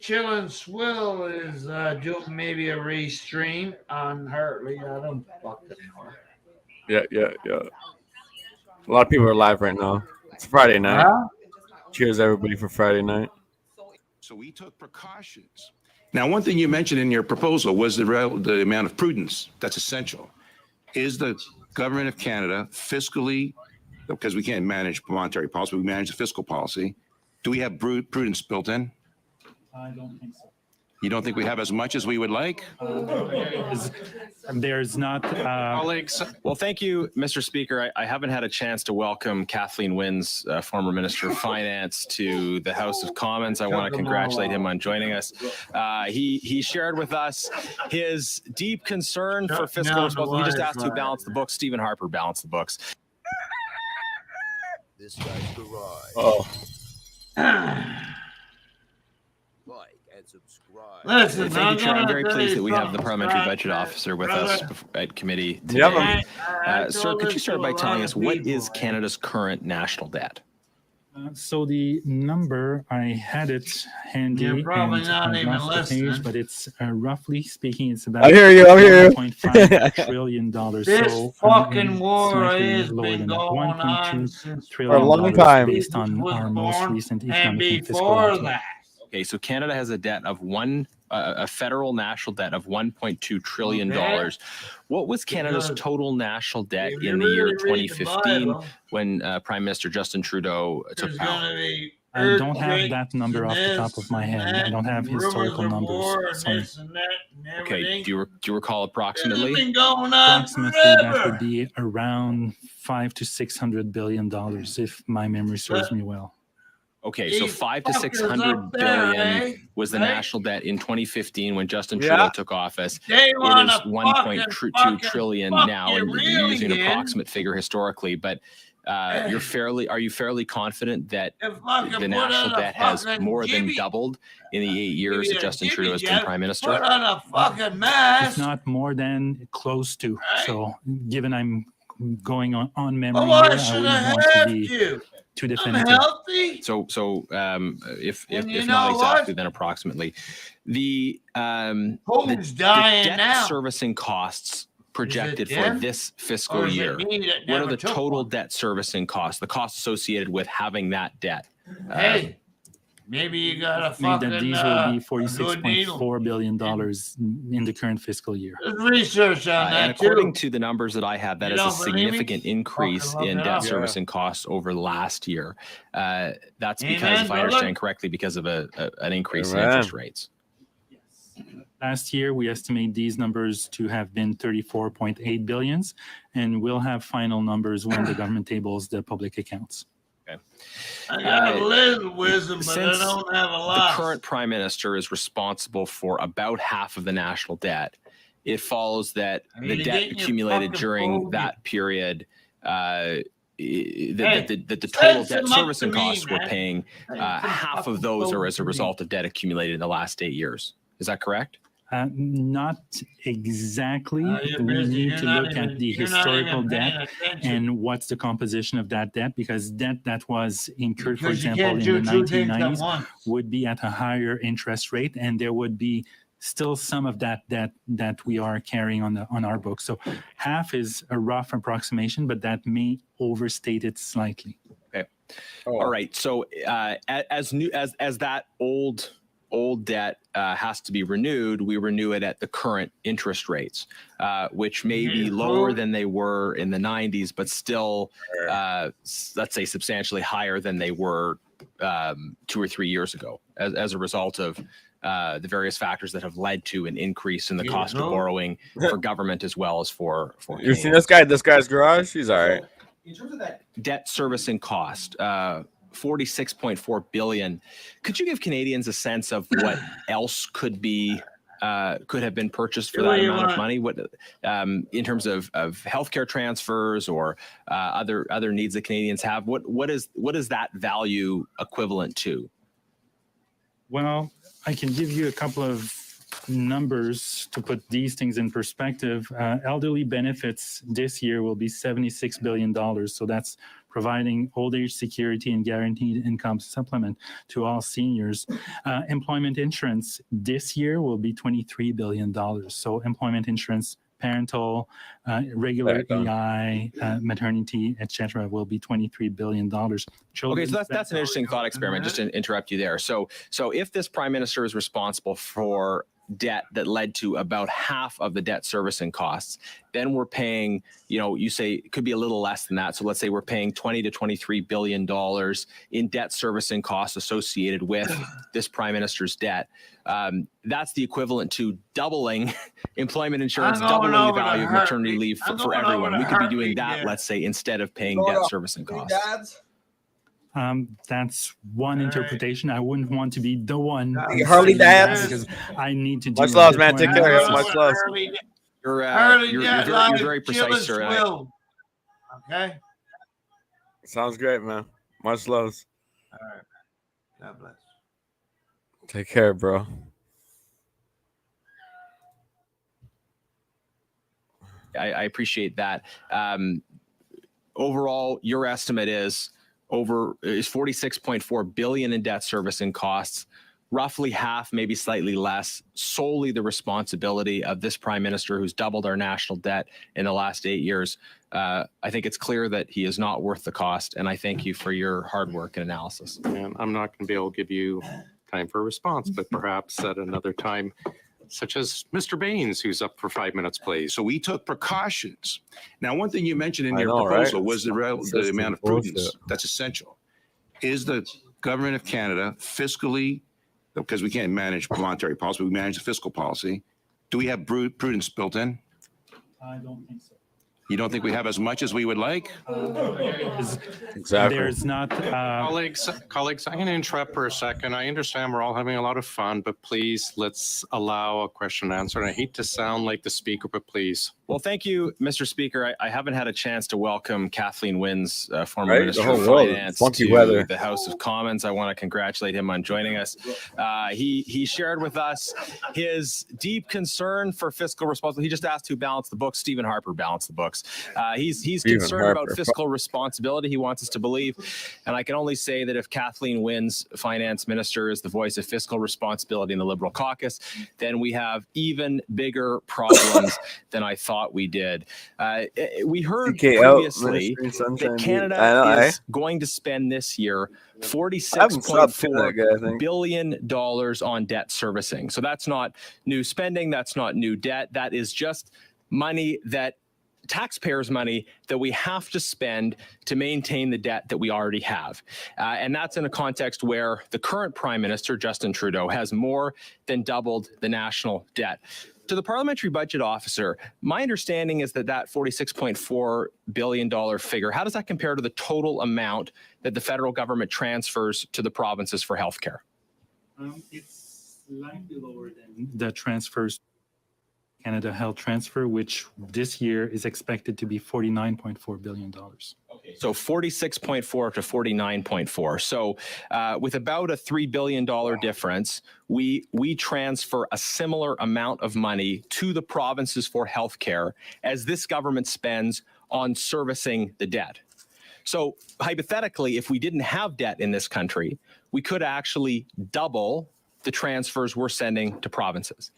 Chillin' Swill is doing maybe a restream on Hartley. I don't fucking know. Yeah. A lot of people are live right now. It's Friday night. Huh? Cheers, everybody, for Friday night. So we took precautions. Now, one thing you mentioned in your proposal was the amount of prudence that's essential. Is the government of Canada fiscally, because we can't manage monetary policy, we manage the fiscal policy. Do we have prudence built in? I don't think so. You don't think we have as much as we would like? There's not. Colleagues, well, thank you, Mr. Speaker. I haven't had a chance to welcome Kathleen Wynne's former Minister of Finance to the House of Commons. I want to congratulate him on joining us. He shared with us his deep concern for fiscal responsibility. He just asked to balance the books. Stephen Harper balanced the books. This guy's garage. Oh. Like and subscribe. Listen, Thank you, Chair. I'm very tell pleased you that we have the something, parliamentary Scott, budget officer with us at committee today. Yeah, Sir, could you start by telling us what is Canada's current national debt? So the number, I had it handy. You're probably and not I even lost the page, listening. but it's roughly speaking, it's about I hear you. $1.5 trillion. This So, fucking war slightly has lower been than that. going on $1.2 since trillion For a long time. based on was our most born, recent and economic and fiscal before outlook. that. Okay, so Canada has a debt of a federal national debt of $1.2 trillion. Okay. What was Canada's Because total national debt if you in the year really read the 2015 Bible, when Prime Minister Justin Trudeau took there's power? gonna be I don't have that number off the top of my head. I don't have historical numbers. Sorry. Okay, do you recall It's approximately? been going on Approximately, that forever. would be around $500 to $600 billion, if my memory serves me well. Okay, so These 500 to fuckers 600 up there, billion eh? was the Right? national debt in 2015 when Justin Yeah. Trudeau took office. They It wanna is 1.2 fucking trillion fuck now, you and real you're using an again. approximate figure historically. But are you fairly confident that If fucking the put national on a debt has fucking more than jibby- doubled in the 8 years give that me a Justin jibby Trudeau has been jab, prime minister? Put on a fucking It's mask. not more than close to. So given I'm going on memory Oh, I here, should wouldn't have want to had be you. too I'm definitive. healthy. So if And you not know what? exactly, then approximately. The Who's dying debt now? servicing costs projected for them? this Or fiscal is it year. me that What are never the took total one? debt servicing costs? The costs associated with having that debt. Hey, maybe you got a Estimate that fucking these will be good needle. $46.4 billion in the current fiscal year. There's research on And that according too. to the numbers that I have, that You is a don't believe me? significant increase Fucking look in it debt up. servicing costs over last year. That's because, Amen, if I brother. understand correctly, because of an increase in Amen. interest rates. Last year, we estimate these numbers to have been 34.8 billions, and we'll have final numbers when the government tables the public accounts. Okay. I got a little wisdom, but I Since don't have a the lot. current prime minister is responsible for about half of the national debt, it follows that the You're debt getting your accumulated fucking during phone. that period, that Hey, the total send debt some up servicing to me, costs we're man. paying, Send some half of fucking those are phone as a to me. result of debt accumulated in the last 8 years. Is that correct? Not exactly. you're We busy. need You're to not look even- at the you're not even historical paying debt attention. and what's the composition of that debt, because debt that was incurred, for Because you example, can't in do the two things at 1990s once. would be at a higher interest rate, and there would be still some of that debt that we are carrying on our books. So half is a rough approximation, but that may overstate it slightly. Okay. All right. So as that old debt has to be renewed, we renew it at the current interest rates, which may be lower than they were in the 90s, but still, let's say, substantially higher than they were 2 or 3 years ago, as a result of the various factors that have led to an increase in the cost of borrowing for government as well as for You seen Canadians. this guy's garage? He's all right. In terms of that, Debt servicing cost, 46.4 billion. Could you give Canadians a sense of what else could have been purchased for Do what that you amount of want. money? What, in terms of healthcare transfers or other needs that Canadians have? What is that value equivalent to? Well, I can give you a couple of numbers to put these things in perspective. Elderly benefits this year will be $76 billion. So that's providing old age security and guaranteed income supplement to all seniors. Employment insurance this year will be $23 billion. So employment insurance, parental, regular EI, maternity, etc., will be $23 billion. Okay, so that's an interesting thought experiment. Just to interrupt you there. So if this prime minister is responsible for debt that led to about half of the debt servicing costs, then we're paying, you say it could be a little less than that. So let's say we're paying $20 to $23 billion in debt servicing costs associated with this prime minister's debt. That's the equivalent to doubling employment insurance, I'm doubling going the over to value of maternity Heartbeat. leave I'm for going over everyone. to We could be doing Heartbeat, that, yeah. let's say, instead of paying debt servicing costs. That's one interpretation. I wouldn't want to be the one Harley saying that dads. because I need to do Much love, a man. bit Take more care. analysis. Much love. You're very precise, sir. and I- Okay. Sounds great, man. Much love. All right. God bless. Take care, bro. I appreciate that. Overall, your estimate is 46.4 billion in debt servicing costs, roughly half, maybe slightly less, solely the responsibility of this prime minister who's doubled our national debt in the last 8 years. I think it's clear that he is not worth the cost, and I thank you for your hard work and analysis. And I'm not going to be able to give you time for a response, but perhaps at another time, such as Mr. Baines, who's up for 5 minutes, please. So we took precautions. Now, one thing you mentioned in I your know, proposal right? was the Consistent amount of bullshit. prudence. That's essential. Is the government of Canada fiscally, because we can't manage monetary policy, we manage the fiscal policy. Do we have prudence built in? I don't think so. You don't think we have as much as we would like? Exactly. There's not. Colleagues, I'm going to interrupt for a second. I understand we're all having a lot of fun, but please let's allow a question and answer. And I hate to sound like the speaker, but please. Well, thank you, Mr. Speaker. I haven't had a chance to welcome Kathleen Wynne's former Right? Minister The whole of world, Finance funky to weather. the House of Commons. I want to congratulate him on joining us. He shared with us his deep concern for fiscal responsibility. He just asked who balanced the books. Stephen Harper balanced the books. He's Stephen concerned about Harper. fiscal responsibility. He wants us to believe. And I can only say that if Kathleen Wynne's finance minister is the voice of fiscal responsibility in the Liberal caucus, then we have even bigger problems than I thought we did. We heard TKO, previously Ministry Sunshine that Beach. Canada I know, is going to spend this year I haven't stopped seeing that guy, I $46.4 think. billion on debt servicing. So that's not new spending. That's not new debt. That is just money that taxpayers' money that we have to spend to maintain the debt that we already have. And that's in a context where the current Prime Minister, Justin Trudeau, has more than doubled the national debt. To the parliamentary budget officer, my understanding is that $46.4 billion figure, how does that compare to the total amount that the federal government transfers to the provinces for healthcare? It's slightly lower than the transfers Canada Health Transfer, which this year is expected to be $49.4 billion. So 46.4 to 49.4. So with about a $3 billion difference, we transfer a similar amount of money to the provinces for healthcare as this government spends on servicing the debt. So hypothetically, if we didn't have debt in this country, we could actually double the transfers we're sending to provinces.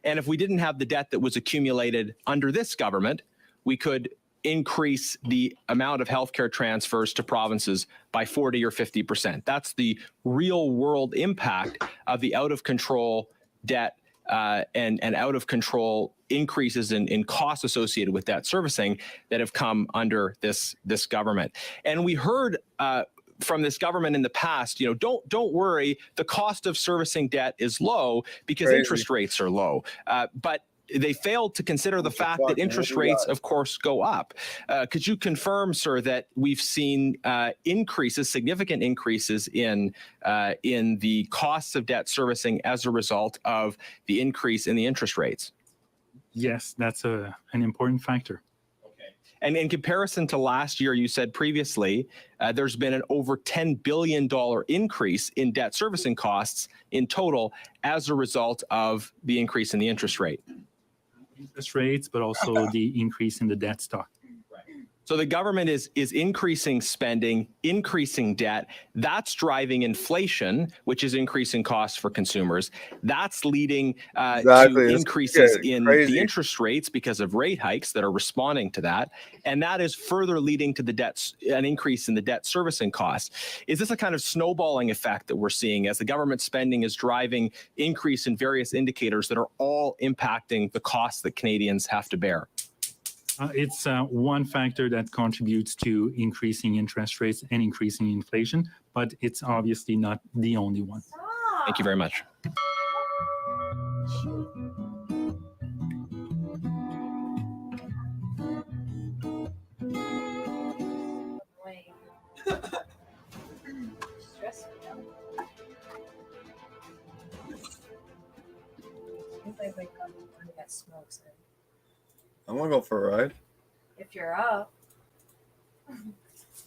And if we didn't have the debt that was accumulated under this government, we could increase the amount of healthcare transfers to provinces by 40 or 50%. That's the real world impact of the out of control debt and out of control increases in costs associated with debt servicing that have come under this government. And we heard from this government in the past, don't worry, the cost of servicing debt is low because interest rates are low. But they failed to consider the fact that interest rates, of course, go up. Could you confirm, sir, that we've seen significant increases in the costs of debt servicing as a result of the increase in the interest rates? Yes, that's an important factor. And in comparison to last year, you said previously, there's been an over $10 billion increase in debt servicing costs in total as a result of the increase in the interest rate. Interest rates, but also the increase in the debt stock. So the government is increasing spending, increasing debt. That's driving inflation, which is increasing costs for consumers. That's leading to increases in the interest rates because of rate hikes that are responding to that. And that is further leading to an increase in the debt servicing costs. Is this a kind of snowballing effect that we're seeing as the government spending is driving increase in various indicators that are all impacting the costs that Canadians have to bear? It's one factor that contributes to increasing interest rates and increasing inflation, but it's obviously not the only one. Thank you very much. I'm gonna go for a ride. If you're up,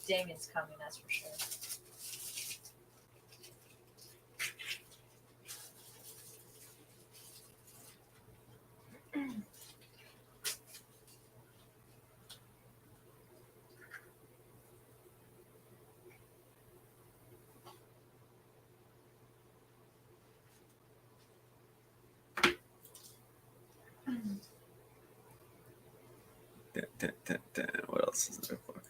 Damien's coming, that's for sure. What else is there? Fucking.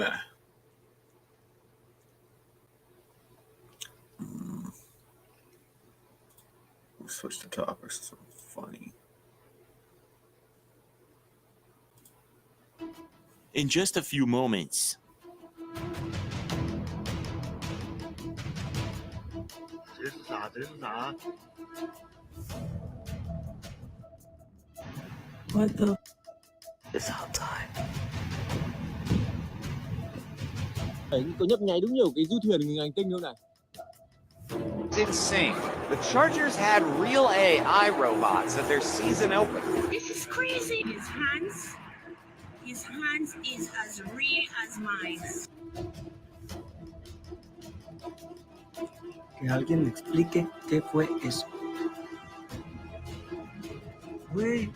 Meh. We'll switch to topics to something funny. In just a few moments. What the is hot time? Có nhấp nháy đúng nhiều cái du thuyền người hành tinh luôn này. It's insane. The Chargers had real AI robots at their season opener. This is crazy. His hands is as real as mine. Que alguien me explique qué fue eso. Wait.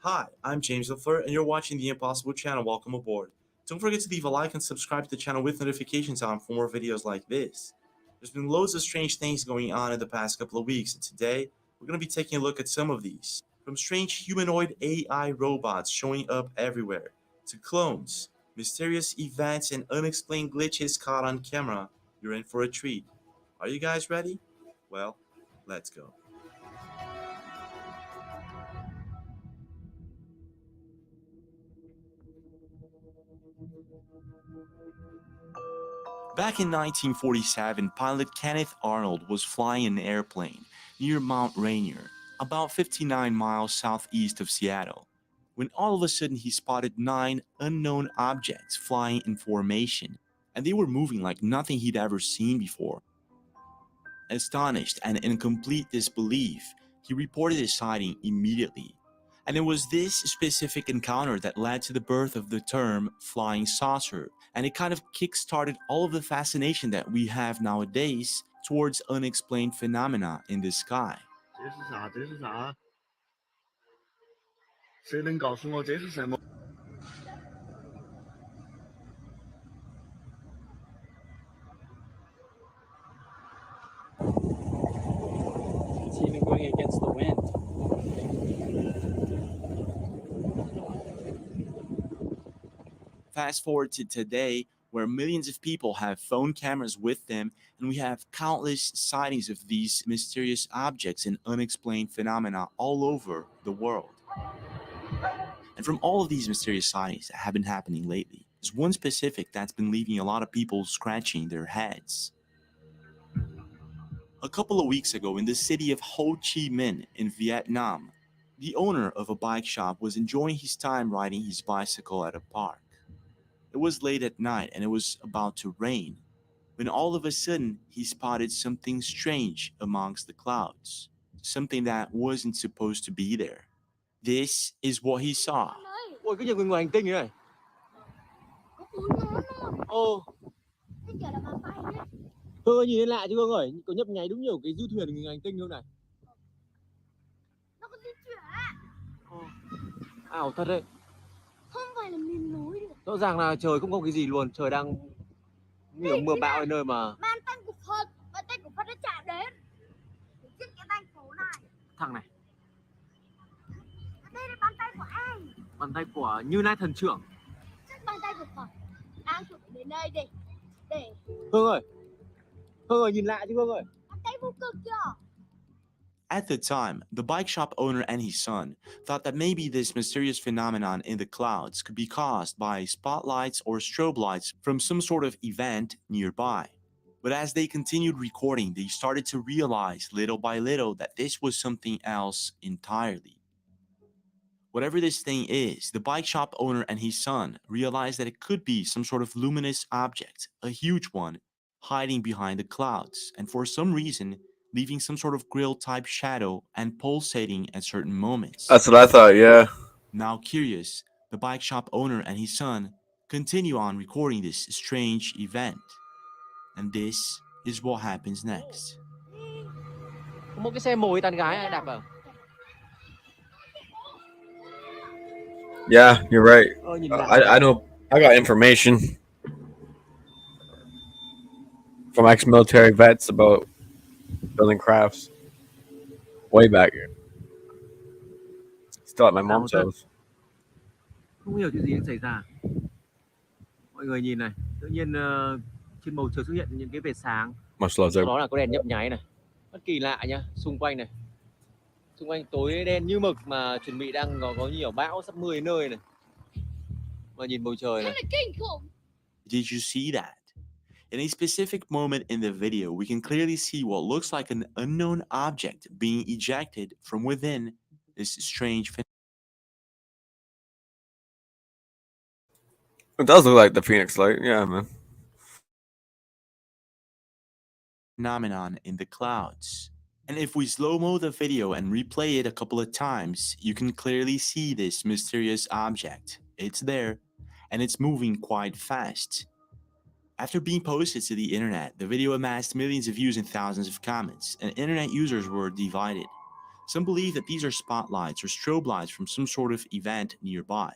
Hi, I'm James LaFleur, and you're watching The Impossible Channel. Welcome aboard. Don't forget to leave a like and subscribe to the channel with notifications on for more videos like this. There's been loads of strange things going on in the past couple of weeks, and today we're going to be taking a look at some of these. From strange humanoid AI robots showing up everywhere, to clones, mysterious events, and unexplained glitches caught on camera, you're in for a treat. Are you guys ready? Well, let's go. Back in 1947, pilot Kenneth Arnold was flying an airplane near Mount Rainier, about 59 miles southeast of Seattle, when all of a sudden he spotted 9 unknown objects flying in formation, and they were moving like nothing he'd ever seen before. Astonished and in complete disbelief, he reported his sighting immediately. And it was this specific encounter that led to the birth of the term flying saucer, and it kind of kick-started all of the fascination that we have nowadays towards unexplained phenomena in the sky. 这是啥？这是啥？谁能告诉我这是什么？ It's even going against the wind. Fast forward to today, where millions of people have phone cameras with them, and we have countless sightings of these mysterious objects and unexplained phenomena all over the world. And from all of these mysterious sightings that have been happening lately, there's one specific that's been leaving a lot of people scratching their heads. A couple of weeks ago, in the city of Ho Chi Minh in Vietnam, the owner of a bike shop was enjoying his time riding his bicycle at a park. It was late at night and it was about to rain, when all of a sudden he spotted something strange amongst the clouds, something that wasn't supposed to be there. This is what he saw. Ôi, cái gì người ngoài hành tinh này? Ồ. Hương ơi, nhìn thấy lạ chứ Hương ơi, có nhấp nháy đúng nhiều cái du thuyền người hành tinh luôn này. Nó có di chuyển ạ. Ảo thật đấy. Không phải là miền núi được. Rõ ràng là trời không có cái gì luôn, trời đang nhiều mưa bão ở nơi mà Bàn tay của Phật đã chạm đến. Trên cái thành phố này. thằng này, Đây là bàn tay của ai? bàn tay của Như Lai thần trưởng. Chắc bàn tay của Phật đang chuẩn bị đến đây để Hương ơi nhìn lạ chứ Hương ơi. bàn tay vô cực chưa? At the time, the bike shop owner and his son thought that maybe this mysterious phenomenon in the clouds could be caused by spotlights or strobe lights from some sort of event nearby. But as they continued recording, they started to realize little by little that this was something else entirely. Whatever this thing is, the bike shop owner and his son realized that it could be some sort of luminous object, a huge one, hiding behind the clouds, and for some reason, leaving some sort of grill-type shadow and pulsating at certain moments. That's what I thought, yeah. Now curious, the bike shop owner and his son continue on recording this strange event. And this is what happens next. Có một cái xe mồi tán gái đạp vào. Yeah, you're right. I know. I got information from ex-military vets about building crafts way back here. Still at my mom's house. Không hiểu chuyện gì đang xảy ra. Mọi người nhìn này, tự nhiên trên bầu trời xuất hiện những cái vệt sáng. Much love, Sau sir. đó là có đèn nhấp nháy này. Rất kỳ lạ nhá, xung quanh này. Xung quanh tối đen như mực mà chuẩn bị đang có nhiều bão sắp mưa đến nơi này. Mà nhìn bầu trời này. Did you see that? In a specific moment in the video, we can clearly see what looks like an unknown object being ejected from within this strange It does look like the Phoenix Light. Yeah, man. phenomenon in the clouds. And if we slow-mo the video and replay it a couple of times, you can clearly see this mysterious object. It's there, and it's moving quite fast. After being posted to the internet, the video amassed millions of views and thousands of comments, and internet users were divided. Some believe that these are spotlights or strobe lights from some sort of event nearby.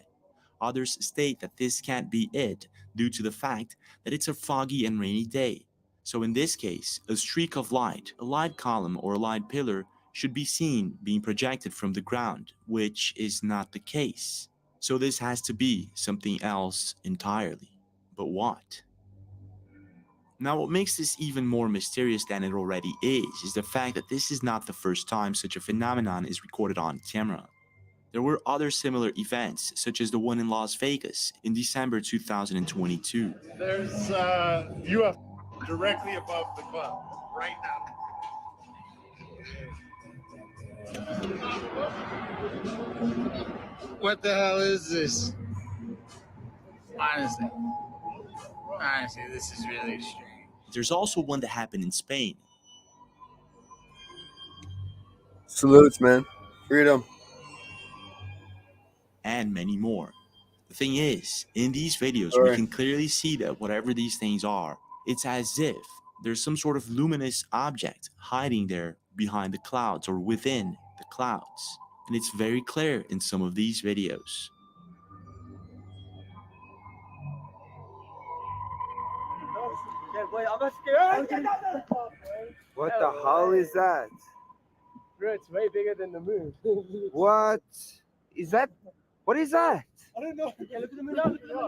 Others state that this can't be it due to the fact that it's a foggy and rainy day. So in this case, a streak of light, a light column or a light pillar should be seen being projected from the ground, which is not the case. So this has to be something else entirely. But what? Now, what makes this even more mysterious than it already is the fact that this is not the first time such a phenomenon is recorded on camera. There were other similar events, such as the one in Las Vegas in December 2022. There's UFO directly above the club right now. What the hell is this? Honestly, this is really strange. There's also one that happened in Spain. Salutes, man. Freedom. And many more. The thing is, in these videos, we can clearly see that whatever these things are, it's as if there's some sort of luminous object hiding there behind the clouds or within the clouds. And it's very clear in some of these videos. What the hell is that? Bro, it's way bigger than the moon. What is that? What is that? I don't know. Yeah, look at the moon.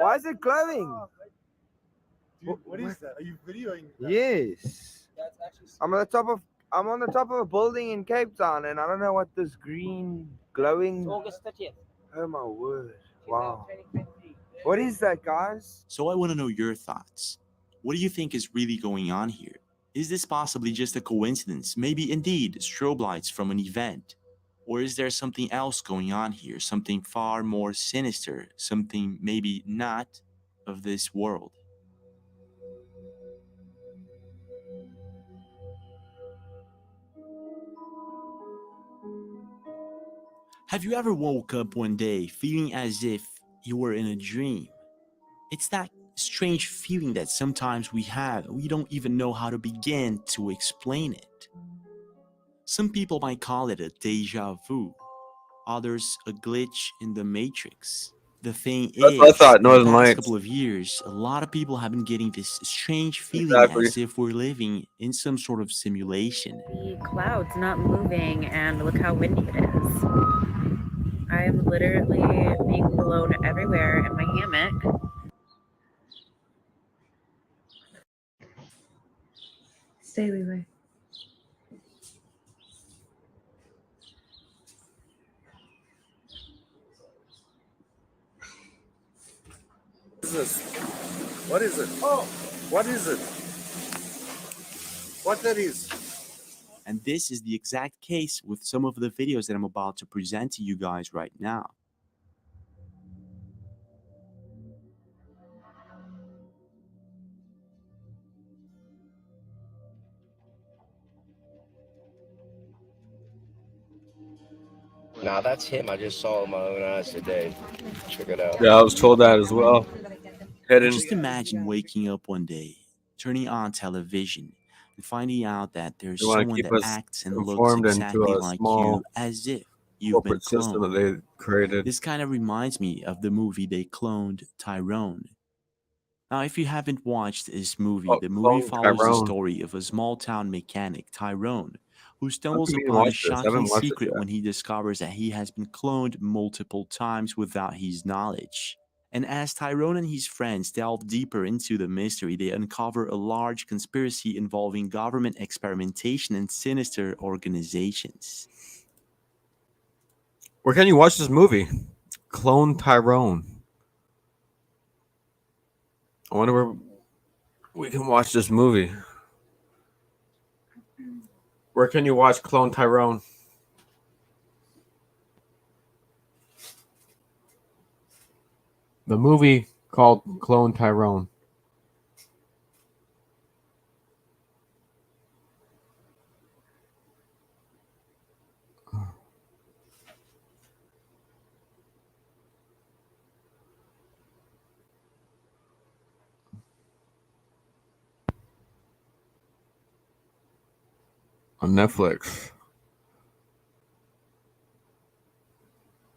Why is it glowing? Dude, what is that? Are you videoing that? Yes. I'm on the top of a building in Cape Town, and I don't know what this green glowing. August 30th. Oh my word! Wow. What is that, guys? So I want to know your thoughts. What do you think is really going on here? Is this possibly just a coincidence? Maybe indeed strobe lights from an event? Or is there something else going on here? Something far more sinister? Something maybe not of this world? Have you ever woke up one day feeling as if you were in a dream? It's that strange feeling that sometimes we have, and we don't even know how to begin to explain it. Some people might call it a deja vu, others a glitch in the matrix. The thing That's is, what I thought, in the Northern past Lights. couple of years, a lot of people have been getting this strange feeling Exactly. as if we're living in some sort of simulation. The clouds not moving, and look how windy it is. I am literally being blown everywhere in my hammock. Stay, Leeway. What is this? What is it? Oh, what is it? What that is? And this is the exact case with some of the videos that I'm about to present to you guys right now. Nah, that's him. I just saw him with my own eyes today. Check it out. Yeah, I was told that as well. Hidden. Just imagine waking up one day, turning on television, and finding out that there's They wanna someone keep that us acts and looks informed into exactly a like small you, as if you've been corporate system that cloned. they created. This kind of reminds me of the movie They Cloned Tyrone. Now, if you haven't watched this movie, Oh, the movie Cloned follows the Tyrone. story of a small town mechanic, Tyrone, who stumbles can you upon a watch this? I haven't shocking watched it secret yet. when he discovers that he has been cloned multiple times without his knowledge. And as Tyrone and his friends delve deeper into the mystery, they uncover a large conspiracy involving government experimentation and sinister organizations. Where can you watch this movie? Clone Tyrone. I wonder where we can watch this movie. Where can you watch Clone Tyrone? The movie called Clone Tyrone. On Netflix.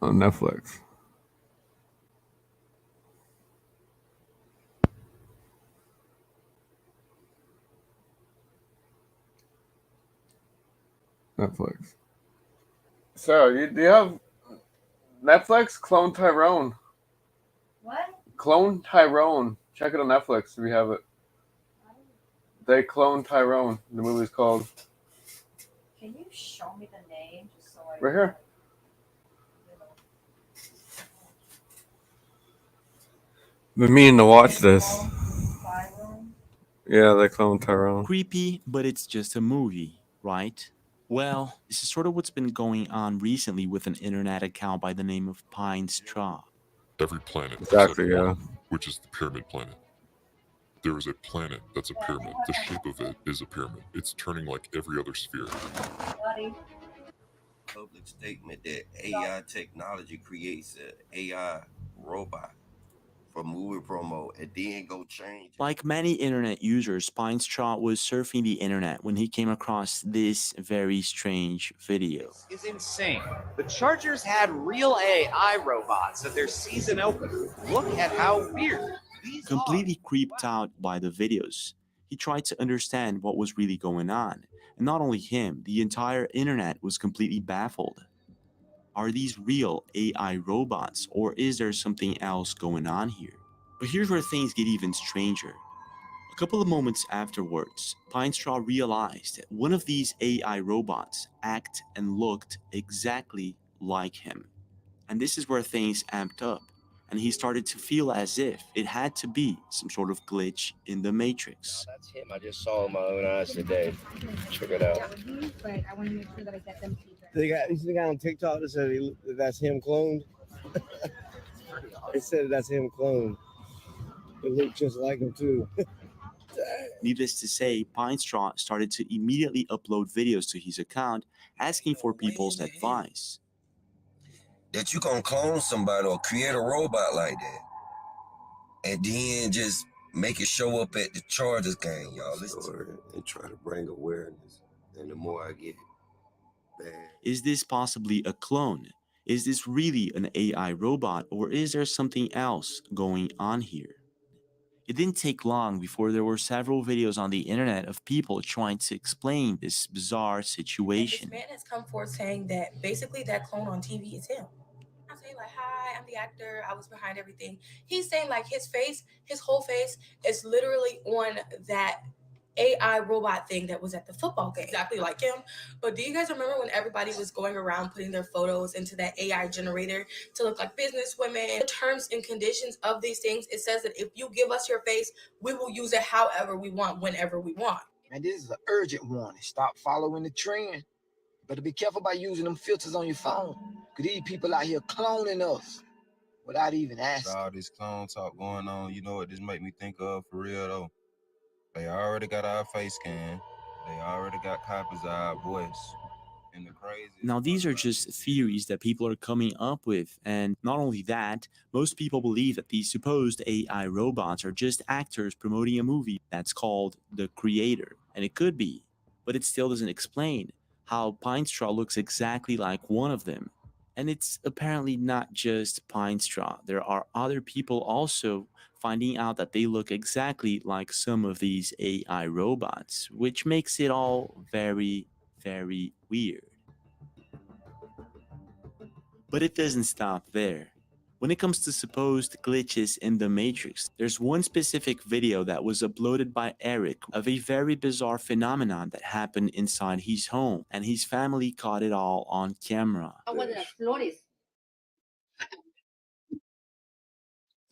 On Netflix. Netflix. Sarah, do you have Netflix? Clone Tyrone. What? Clone Tyrone. Check it on Netflix if you have it. They clone Tyrone. The movie's called. Can you show me the name just so I Right here. Been meaning to watch this. Yeah, they clone Tyrone. Creepy, but it's just a movie, right? Well, this is sort of what's been going on recently with an internet account by the name of Pine Straw. Every planet, Exactly, has a- yeah. which is the pyramid planet. There is a planet that's a pyramid. The shape of it is a pyramid. It's turning like every other sphere. Public statement that AI technology creates an AI robot for movie promo and then go change. Like many internet users, Pine Straw was surfing the internet when he came across this very strange video. Is insane. The Chargers had real AI robots at their season opener. Look at how weird. Completely creeped out by the videos, he tried to understand what was really going on. And not only him, the entire internet was completely baffled. Are these real AI robots, or is there something else going on here? But here's where things get even stranger. A couple of moments afterwards, Pine Straw realized that one of these AI robots acted and looked exactly like him. And this is where things amped up, and he started to feel as if it had to be some sort of glitch in the Matrix. That's him. I just saw with my own eyes today. Check it out. But I want to make sure that I get them cheaper. You see the guy on TikTok that said that's him cloned? They said that's him cloned. It looked just like him too. Needless to say, Pine Straw started to immediately upload videos to his account, asking for people's advice. That you gonna clone somebody or create a robot like that, and then just make it show up at the Chargers game, y'all. And try to bring awareness. And the more I get, bad. Is this possibly a clone? Is this really an AI robot, or is there something else going on here? It didn't take long before there were several videos on the internet of people trying to explain this bizarre situation. This man has come forth saying that basically that clone on TV is him. I'm saying like, hi, I'm the actor. I was behind everything. He's saying like his face, his whole face is literally on that AI robot thing that was at the football game, exactly like him. But do you guys remember when everybody was going around putting their photos into that AI generator to look like business women? The terms and conditions of these things, it says that if you give us your face, we will use it however we want, whenever we want. And this is an urgent warning. Stop following the trend. Better be careful about using them filters on your phone. Because these people out here cloning us without even asking. All this clone talk going on, you know what this make me think of for real though? They already got our face scan. They already got copies of our voice. And the crazy. Now, these are just theories that people are coming up with. And not only that, most people believe that these supposed AI robots are just actors promoting a movie that's called The Creator. And it could be, but it still doesn't explain how Pine Straw looks exactly like one of them. And it's apparently not just Pine Straw. There are other people also finding out that they look exactly like some of these AI robots, which makes it all very, very weird. But it doesn't stop there. When it comes to supposed glitches in the Matrix, there's one specific video that was uploaded by Eric of a very bizarre phenomenon that happened inside his home, and his family caught it all on camera. Agua de las flores.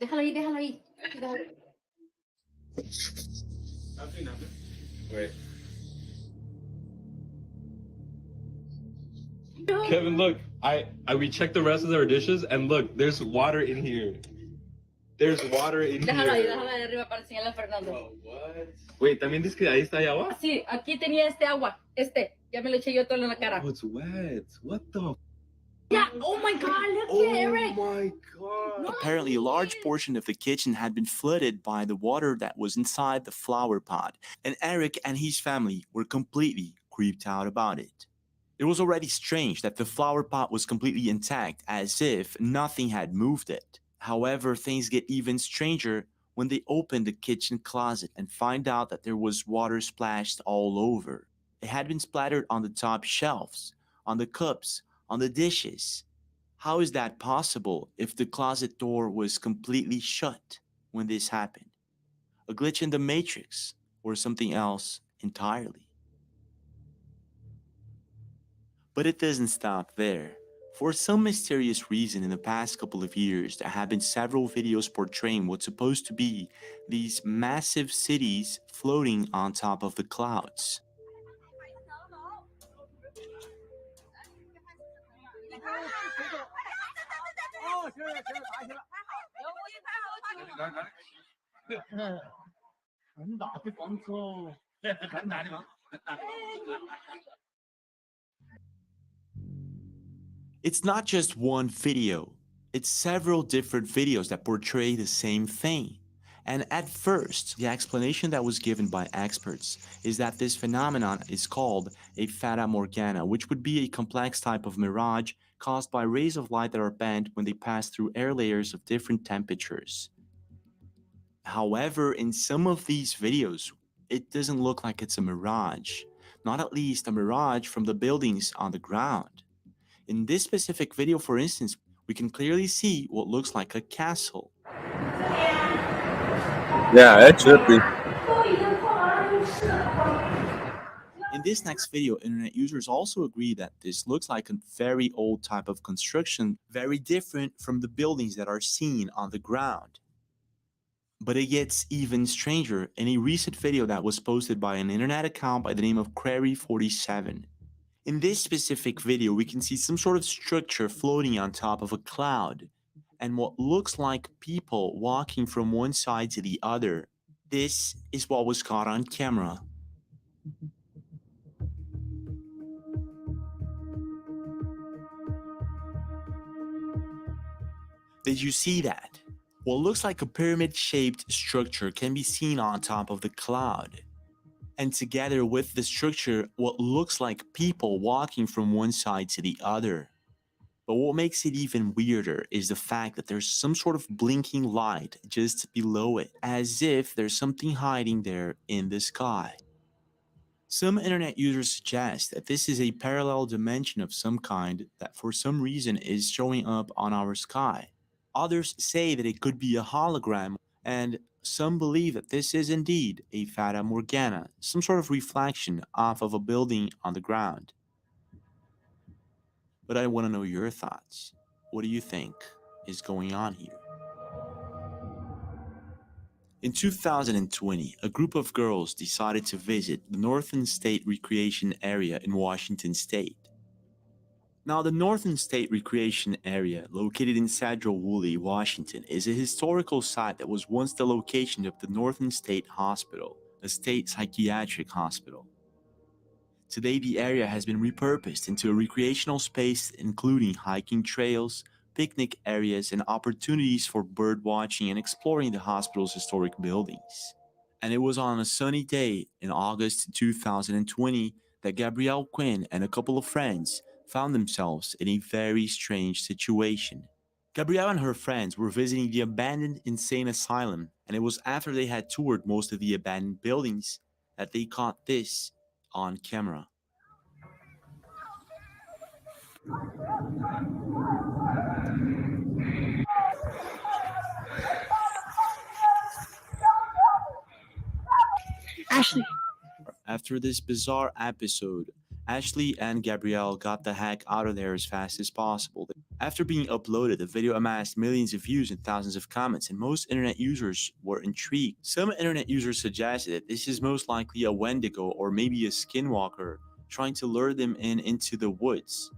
Déjalo ahí, déjalo ahí. Déjalo. Wait. Kevin, look, we checked the rest of our dishes and look, there's water in here. There's water in Déjalo ahí, here. déjalo ahí arriba para enseñarle a Fernando. Oh, what? Wait, también dices que ahí está agua? Sí, aquí tenía este agua. Ya me lo eché yo todo en la cara. Oh, it's wet. What the? Yeah, oh my God, look at Eric. Oh my God. Apparently, a large portion of the kitchen had been flooded by the water that was inside the flower pot, and Eric and his family were completely creeped out about it. It was already strange that the flower pot was completely intact, as if nothing had moved it. However, things get even stranger when they open the kitchen closet and find out that there was water splashed all over. It had been splattered on the top shelves, on the cups, on the dishes. How is that possible if the closet door was completely shut when this happened? A glitch in the Matrix or something else entirely? But it doesn't stop there. For some mysterious reason, in the past couple of years, there have been several videos portraying what's supposed to be these massive cities floating on top of the clouds. It's not just one video, it's several different videos that portray the same thing. And at first, the explanation that was given by experts is that this phenomenon is called a Fata Morgana, which would be a complex type of mirage caused by rays of light that are bent when they pass through air layers of different temperatures. However, in some of these videos, it doesn't look like it's a mirage, not at least a mirage from the buildings on the ground. In this specific video, for instance, we can clearly see what looks like a castle. Yeah, it should be. In this next video, internet users also agree that this looks like a very old type of construction, very different from the buildings that are seen on the ground. But it gets even stranger in a recent video that was posted by an internet account by the name of Query47. In this specific video, we can see some sort of structure floating on top of a cloud, and what looks like people walking from one side to the other. This is what was caught on camera. Did you see that? What looks like a pyramid-shaped structure can be seen on top of the cloud. And together with the structure, what looks like people walking from one side to the other. But what makes it even weirder is the fact that there's some sort of blinking light just below it, as if there's something hiding there in the sky. Some internet users suggest that this is a parallel dimension of some kind that for some reason is showing up on our sky. Others say that it could be a hologram, and some believe that this is indeed a Fata Morgana, some sort of reflection off of a building on the ground. But I want to know your thoughts. What do you think is going on here? In 2020, a group of girls decided to visit the Northern State Recreation Area in Washington State. Now, the Northern State Recreation Area, located in Sedro-Woolley, Washington, is a historical site that was once the location of the Northern State Hospital, a state psychiatric hospital. Today, the area has been repurposed into a recreational space including hiking trails, picnic areas, and opportunities for bird watching and exploring the hospital's historic buildings. And it was on a sunny day in August 2020 that Gabrielle Quinn and a couple of friends found themselves in a very strange situation. Gabrielle and her friends were visiting the abandoned insane asylum, and it was after they had toured most of the abandoned buildings that they caught this on camera. Ashley. After this bizarre episode, Ashley and Gabrielle got the heck out of there as fast as possible. After being uploaded, the video amassed millions of views and thousands of comments, and most internet users were intrigued. Some internet users suggested that this is most likely a Wendigo or maybe a skinwalker trying to lure them into the woods.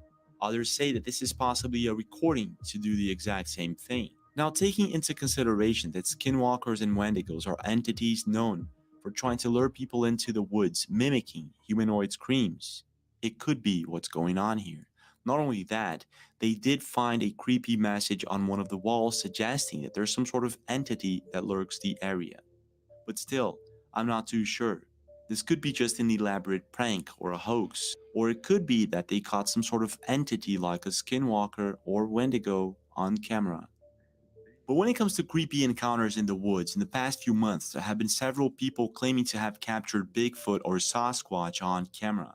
Others say that this is possibly a recording to do the exact same thing. Now, taking into consideration that skinwalkers and Wendigos are entities known for trying to lure people into the woods, mimicking humanoid screams, it could be what's going on here. Not only that, they did find a creepy message on one of the walls suggesting that there's some sort of entity that lurks the area. But still, I'm not too sure. This could be just an elaborate prank or a hoax, or it could be that they caught some sort of entity like a skinwalker or Wendigo on camera. But when it comes to creepy encounters in the woods, in the past few months, there have been several people claiming to have captured Bigfoot or Sasquatch on camera.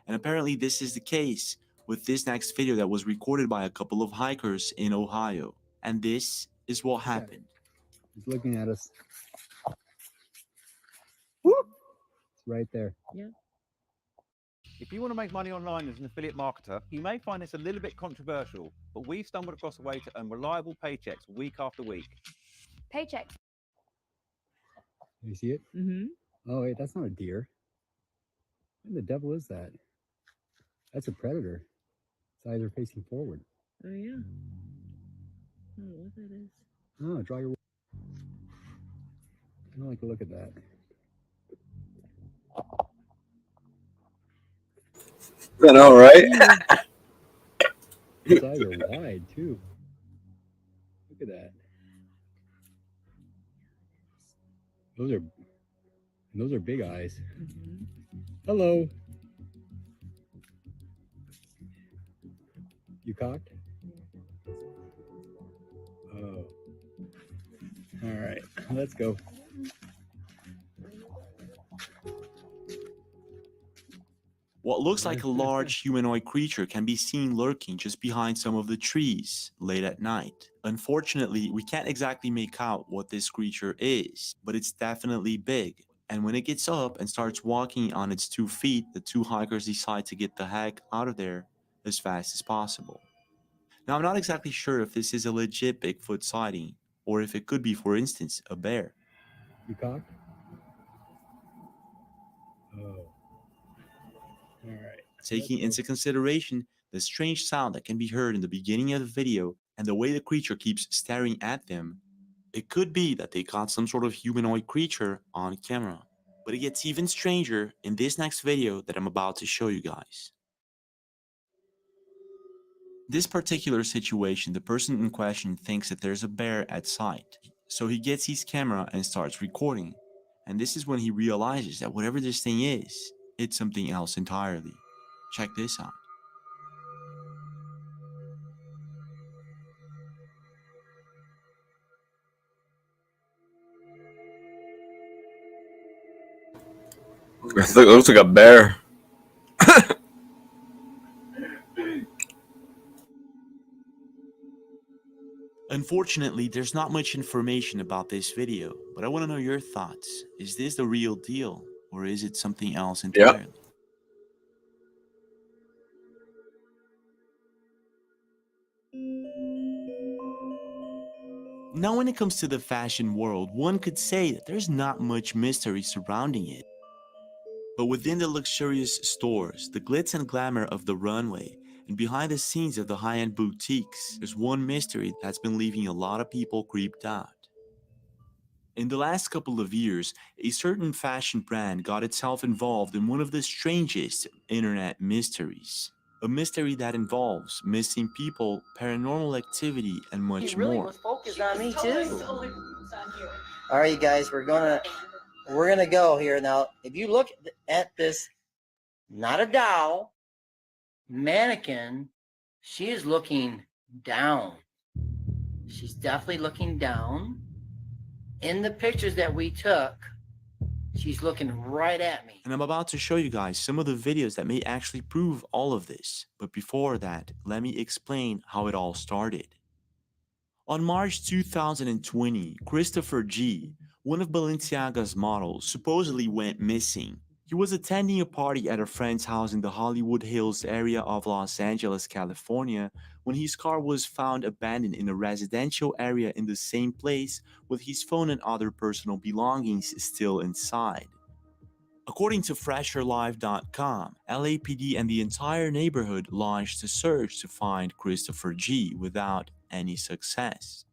And apparently this is the case with this next video that was recorded by a couple of hikers in Ohio. And this is what happened. He's looking at us. It's right there. Yeah. If you want to make money online as an affiliate marketer, you may find this a little bit controversial, but we've stumbled across a way to earn reliable paychecks week after week. Paycheck. You see it? Mm-hmm. Oh, wait, that's not a deer. What the devil is that? That's a predator. Its eyes are facing forward. Oh, yeah. I don't know what that is. Oh, draw your... I don't like to look at that. I know, right? Its eyes are wide, too. Look at that. Those are big eyes. Mm-hmm. Hello. You cocked? Oh. All right, let's go. What looks like a large humanoid creature can be seen lurking just behind some of the trees late at night. Unfortunately, we can't exactly make out what this creature is, but it's definitely big. And when it gets up and starts walking on its 2 feet, the two hikers decide to get the heck out of there as fast as possible. Now, I'm not exactly sure if this is a legit Bigfoot sighting, or if it could be, for instance, a bear. You cocked? Oh. All right. Taking into consideration the strange sound that can be heard in the beginning of the video and the way the creature keeps staring at them, it could be that they caught some sort of humanoid creature on camera. But it gets even stranger in this next video that I'm about to show you guys. This particular situation, the person in question thinks that there's a bear at sight. So he gets his camera and starts recording. And this is when he realizes that whatever this thing is, it's something else entirely. Check this out. It looks like a bear. Unfortunately, there's not much information about this video, but I want to know your thoughts. Is this the real deal, or is it something else entirely? Yep. Now, when it comes to the fashion world, one could say that there's not much mystery surrounding it. But within the luxurious stores, the glitz and glamour of the runway, and behind the scenes of the high-end boutiques, there's one mystery that's been leaving a lot of people creeped out. In the last couple of years, a certain fashion brand got itself involved in one of the strangest internet mysteries. A mystery that involves missing people, paranormal activity, and much more. Focused on me too. All right, you guys, we're gonna go here now. If you look at this, not a doll, mannequin, she is looking down. She's definitely looking down. In the pictures that we took, she's looking right at me. And I'm about to show you guys some of the videos that may actually prove all of this. But before that, let me explain how it all started. On March 2020, Christopher G., one of Balenciaga's models supposedly went missing. He was attending a party at a friend's house in the Hollywood Hills area of Los Angeles, California, when his car was found abandoned in a residential area in the same place with his phone and other personal belongings still inside. According to FresherLife.com, LAPD and the entire neighborhood launched a search to find Christopher G without any success.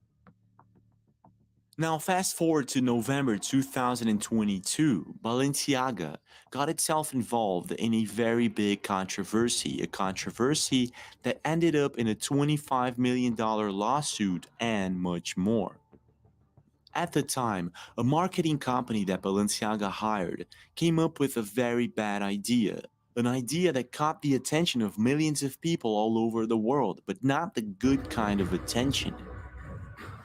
Now fast forward to November 2022, Balenciaga got itself involved in a very big controversy, a controversy that ended up in a $25 million lawsuit and much more. At the time, a marketing company that Balenciaga hired came up with a very bad idea, an idea that caught the attention of millions of people all over the world, but not the good kind of attention.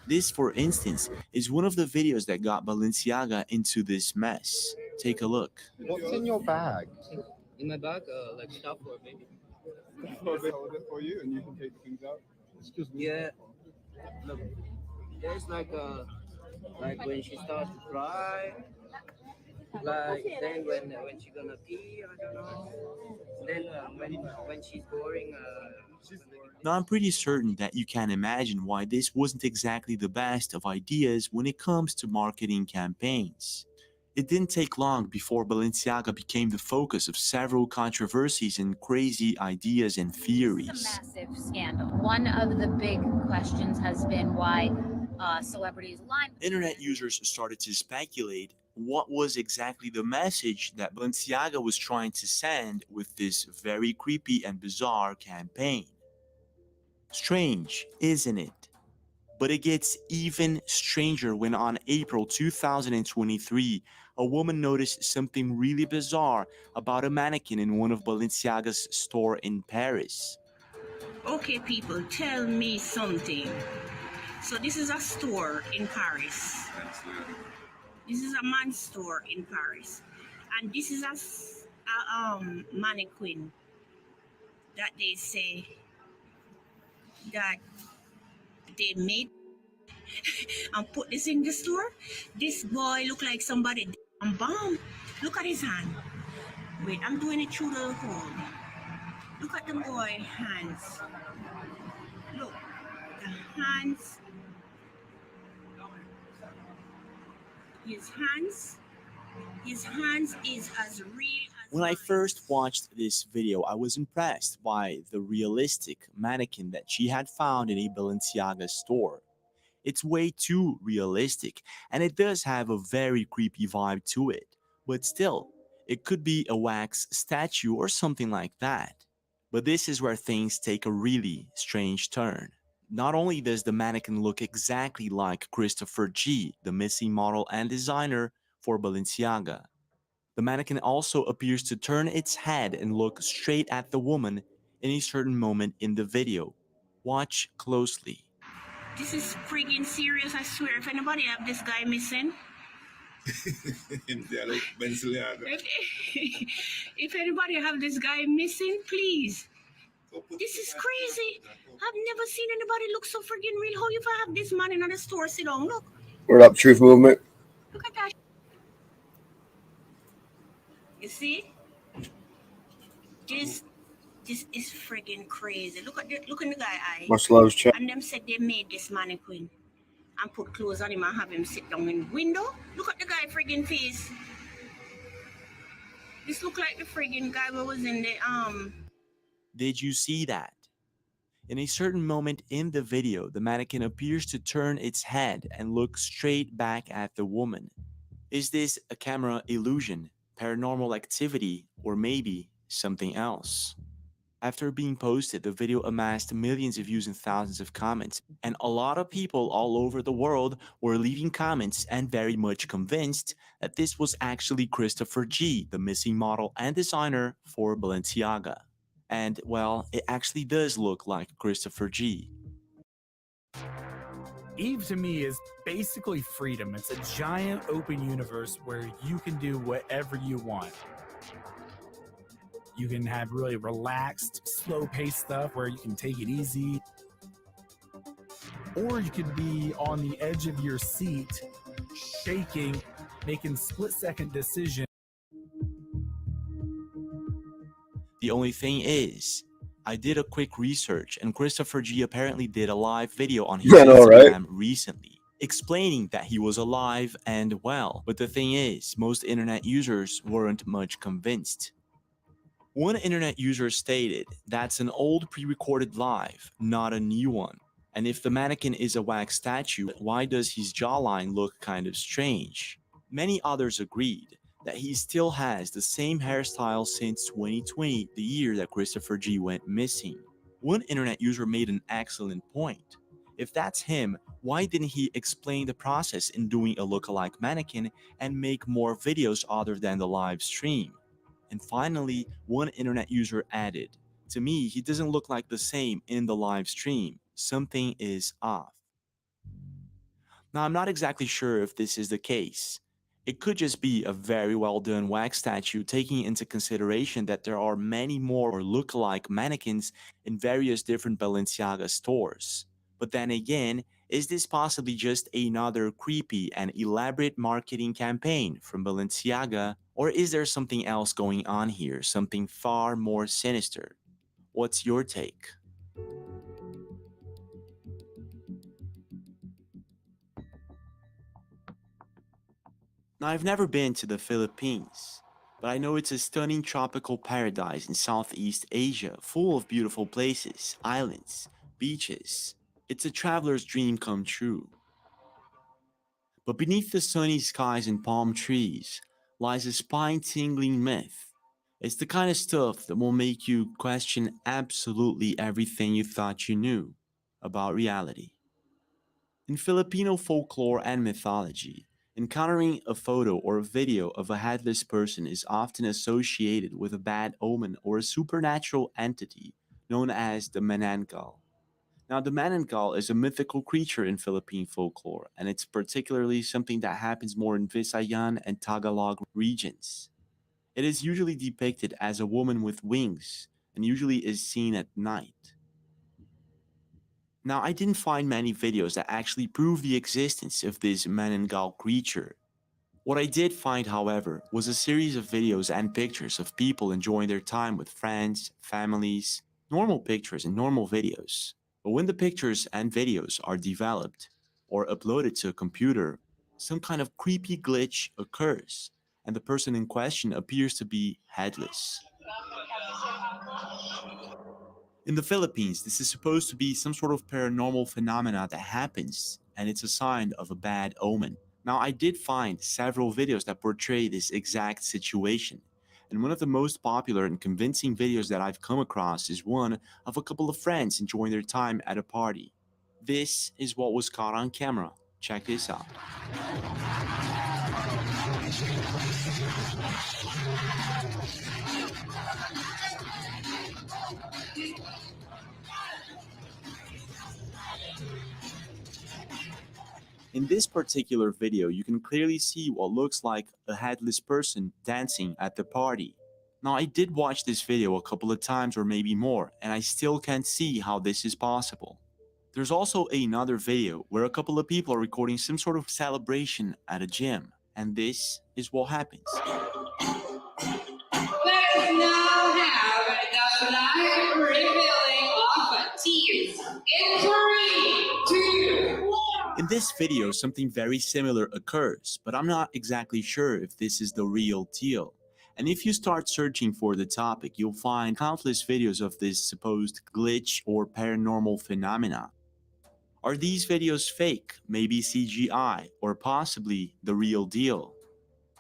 This, for instance, is one of the videos that got Balenciaga into this mess. Take a look. What's in your bag? In my bag, like stuff for a baby. Hold it for you, and you can take the things out. Excuse me. Yeah. Look, there's like when she starts to cry, like then when she's gonna pee, I don't know. Then when she's boring, Now, I'm pretty certain that you can imagine why this wasn't exactly the best of ideas when it comes to marketing campaigns. It didn't take long before Balenciaga became the focus of several controversies and crazy ideas and theories. It's a massive scandal. One of the big questions has been why celebrities line. Internet users started to speculate what was exactly the message that Balenciaga was trying to send with this very creepy and bizarre campaign. Strange, isn't it? But it gets even stranger when on April 2023, a woman noticed something really bizarre about a mannequin in one of Balenciaga's stores in Paris. Okay, people, tell me something. So this is a store in Paris. This is a man's store in Paris. And this is a mannequin that they say that they made and put this in the store. This boy look like somebody bomb. Look at his hand. Wait, I'm doing it through the hole. Look at the boy hands. Look, the hands. His hands is as real as When I first watched this video, I was impressed by the realistic mannequin that she had found in a Balenciaga store. It's way too realistic, and it does have a very creepy vibe to it. But still, it could be a wax statue or something like that. But this is where things take a really strange turn. Not only does the mannequin look exactly like Christopher G, the missing model and designer for Balenciaga, the mannequin also appears to turn its head and look straight at the woman in a certain moment in the video. Watch closely. This is friggin' serious, I swear. If anybody have this guy missing, if anybody have this guy missing, please. This is crazy. I've never seen anybody look so friggin' real. How you have this man in the store sit down? Look. Word up, Truth Movement. Look at that. You see? This is friggin' crazy. Look in the guy eye. Much love, chat. And them said they made this mannequin and put clothes on him and have him sit down in the window. Look at the guy friggin' face. This look like the friggin' guy who was in the Did you see that? In a certain moment in the video, the mannequin appears to turn its head and look straight back at the woman. Is this a camera illusion, paranormal activity, or maybe something else? After being posted, the video amassed millions of views and thousands of comments, and a lot of people all over the world were leaving comments and very much convinced that this was actually Christopher G, the missing model and designer for Balenciaga. And, well, it actually does look like Christopher G. Eve to me is basically freedom. It's a giant open universe where you can do whatever you want. You can have really relaxed, slow-paced stuff where you can take it easy. Or you could be on the edge of your seat shaking, making split-second decisions. The only thing is, I did a quick research and Christopher G apparently did a live video on his Yeah, I know, right? Instagram recently, explaining that he was alive and well. But the thing is, most internet users weren't much convinced. One internet user stated that's an old pre-recorded live, not a new one. And if the mannequin is a wax statue, why does his jawline look kind of strange? Many others agreed that he still has the same hairstyle since 2020, the year that Christopher G went missing. One internet user made an excellent point. If that's him, why didn't he explain the process in doing a lookalike mannequin and make more videos other than the live stream? And finally, one internet user added, "To me, he doesn't look like the same in the live stream. Something is off." Now, I'm not exactly sure if this is the case. It could just be a very well done wax statue, taking into consideration that there are many more lookalike mannequins in various different Balenciaga stores. But then again, is this possibly just another creepy and elaborate marketing campaign from Balenciaga, or is there something else going on here, something far more sinister? What's your take? Now, I've never been to the Philippines, but I know it's a stunning tropical paradise in Southeast Asia, full of beautiful places, islands, beaches. It's a traveler's dream come true. But beneath the sunny skies and palm trees lies a spine-tingling myth. It's the kind of stuff that will make you question absolutely everything you thought you knew about reality. In Filipino folklore and mythology, encountering a photo or a video of a headless person is often associated with a bad omen or a supernatural entity known as the Manananggal. Now, the Manananggal is a mythical creature in Philippine folklore, and it's particularly something that happens more in Visayan and Tagalog regions. It is usually depicted as a woman with wings and usually is seen at night. Now, I didn't find many videos that actually prove the existence of this Manananggal creature. What I did find, however, was a series of videos and pictures of people enjoying their time with friends, families, normal pictures and normal videos. But when the pictures and videos are developed or uploaded to a computer, some kind of creepy glitch occurs, and the person in question appears to be headless. In the Philippines, this is supposed to be some sort of paranormal phenomena that happens, and it's a sign of a bad omen. Now, I did find several videos that portray this exact situation, and one of the most popular and convincing videos that I've come across is one of a couple of friends enjoying their time at a party. This is what was caught on camera. Check this out. In this particular video, you can clearly see what looks like a headless person dancing at the party. Now, I did watch this video a couple of times or maybe more, and I still can't see how this is possible. There's also another video where a couple of people are recording some sort of celebration at a gym, and this is what happens. Let's now have the live revealing of teams in 3, 2, 1. In this video, something very similar occurs, but I'm not exactly sure if this is the real deal. And if you start searching for the topic, you'll find countless videos of this supposed glitch or paranormal phenomena. Are these videos fake, maybe CGI, or possibly the real deal?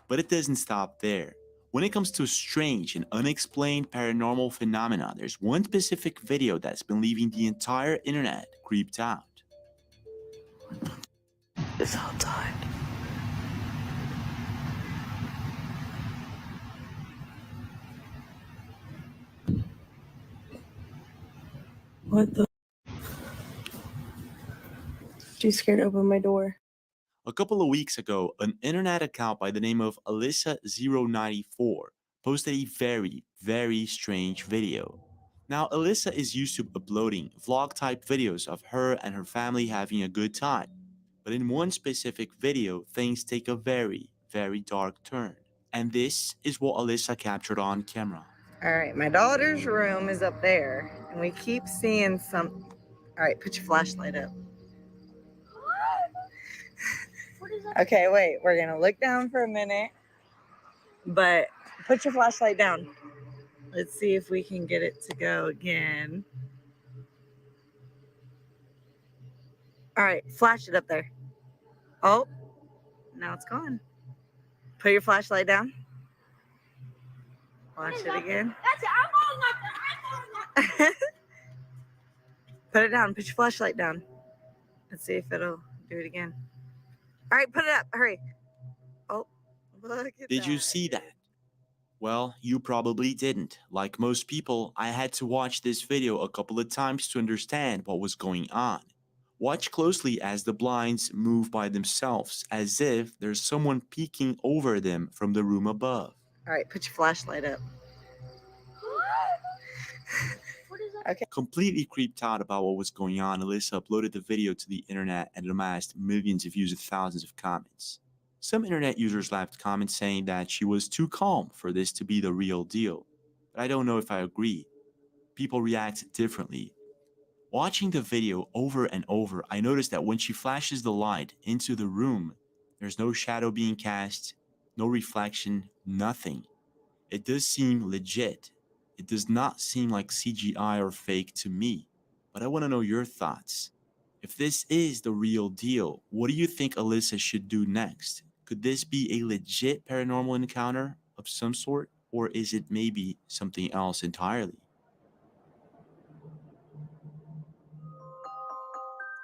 But it doesn't stop there. When it comes to strange and unexplained paranormal phenomena, there's one specific video that's been leaving the entire internet creeped out. It's outside. What the? She's scared to open my door. A couple of weeks ago, an internet account by the name of Alyssa094 posted a very, very strange video. Now, Alyssa is used to uploading vlog-type videos of her and her family having a good time. But in one specific video, things take a very, very dark turn. And this is what Alyssa captured on camera. All right, my daughter's room is up there, and we keep seeing some. All right, put your flashlight up. Okay, wait, we're gonna look down for a minute, but put your flashlight down. Let's see if we can get it to go again. All right, flash it up there. Oh, now it's gone. Put your flashlight down. Watch it again. Put it down. Put your flashlight down. Let's see if it'll do it again. All right, put it up. Hurry. Oh, look at that. Did you see that? Well, you probably didn't. Like most people, I had to watch this video a couple of times to understand what was going on. Watch closely as the blinds move by themselves, as if there's someone peeking over them from the room above. All right, put your flashlight up. Okay. Completely creeped out about what was going on, Alyssa uploaded the video to the internet and it amassed millions of views and thousands of comments. Some internet users left comments saying that she was too calm for this to be the real deal, but I don't know if I agree. People react differently. Watching the video over and over, I noticed that when she flashes the light into the room, there's no shadow being cast, no reflection, nothing. It does seem legit. It does not seem like CGI or fake to me, but I want to know your thoughts. If this is the real deal, what do you think Alyssa should do next? Could this be a legit paranormal encounter of some sort, or is it maybe something else entirely?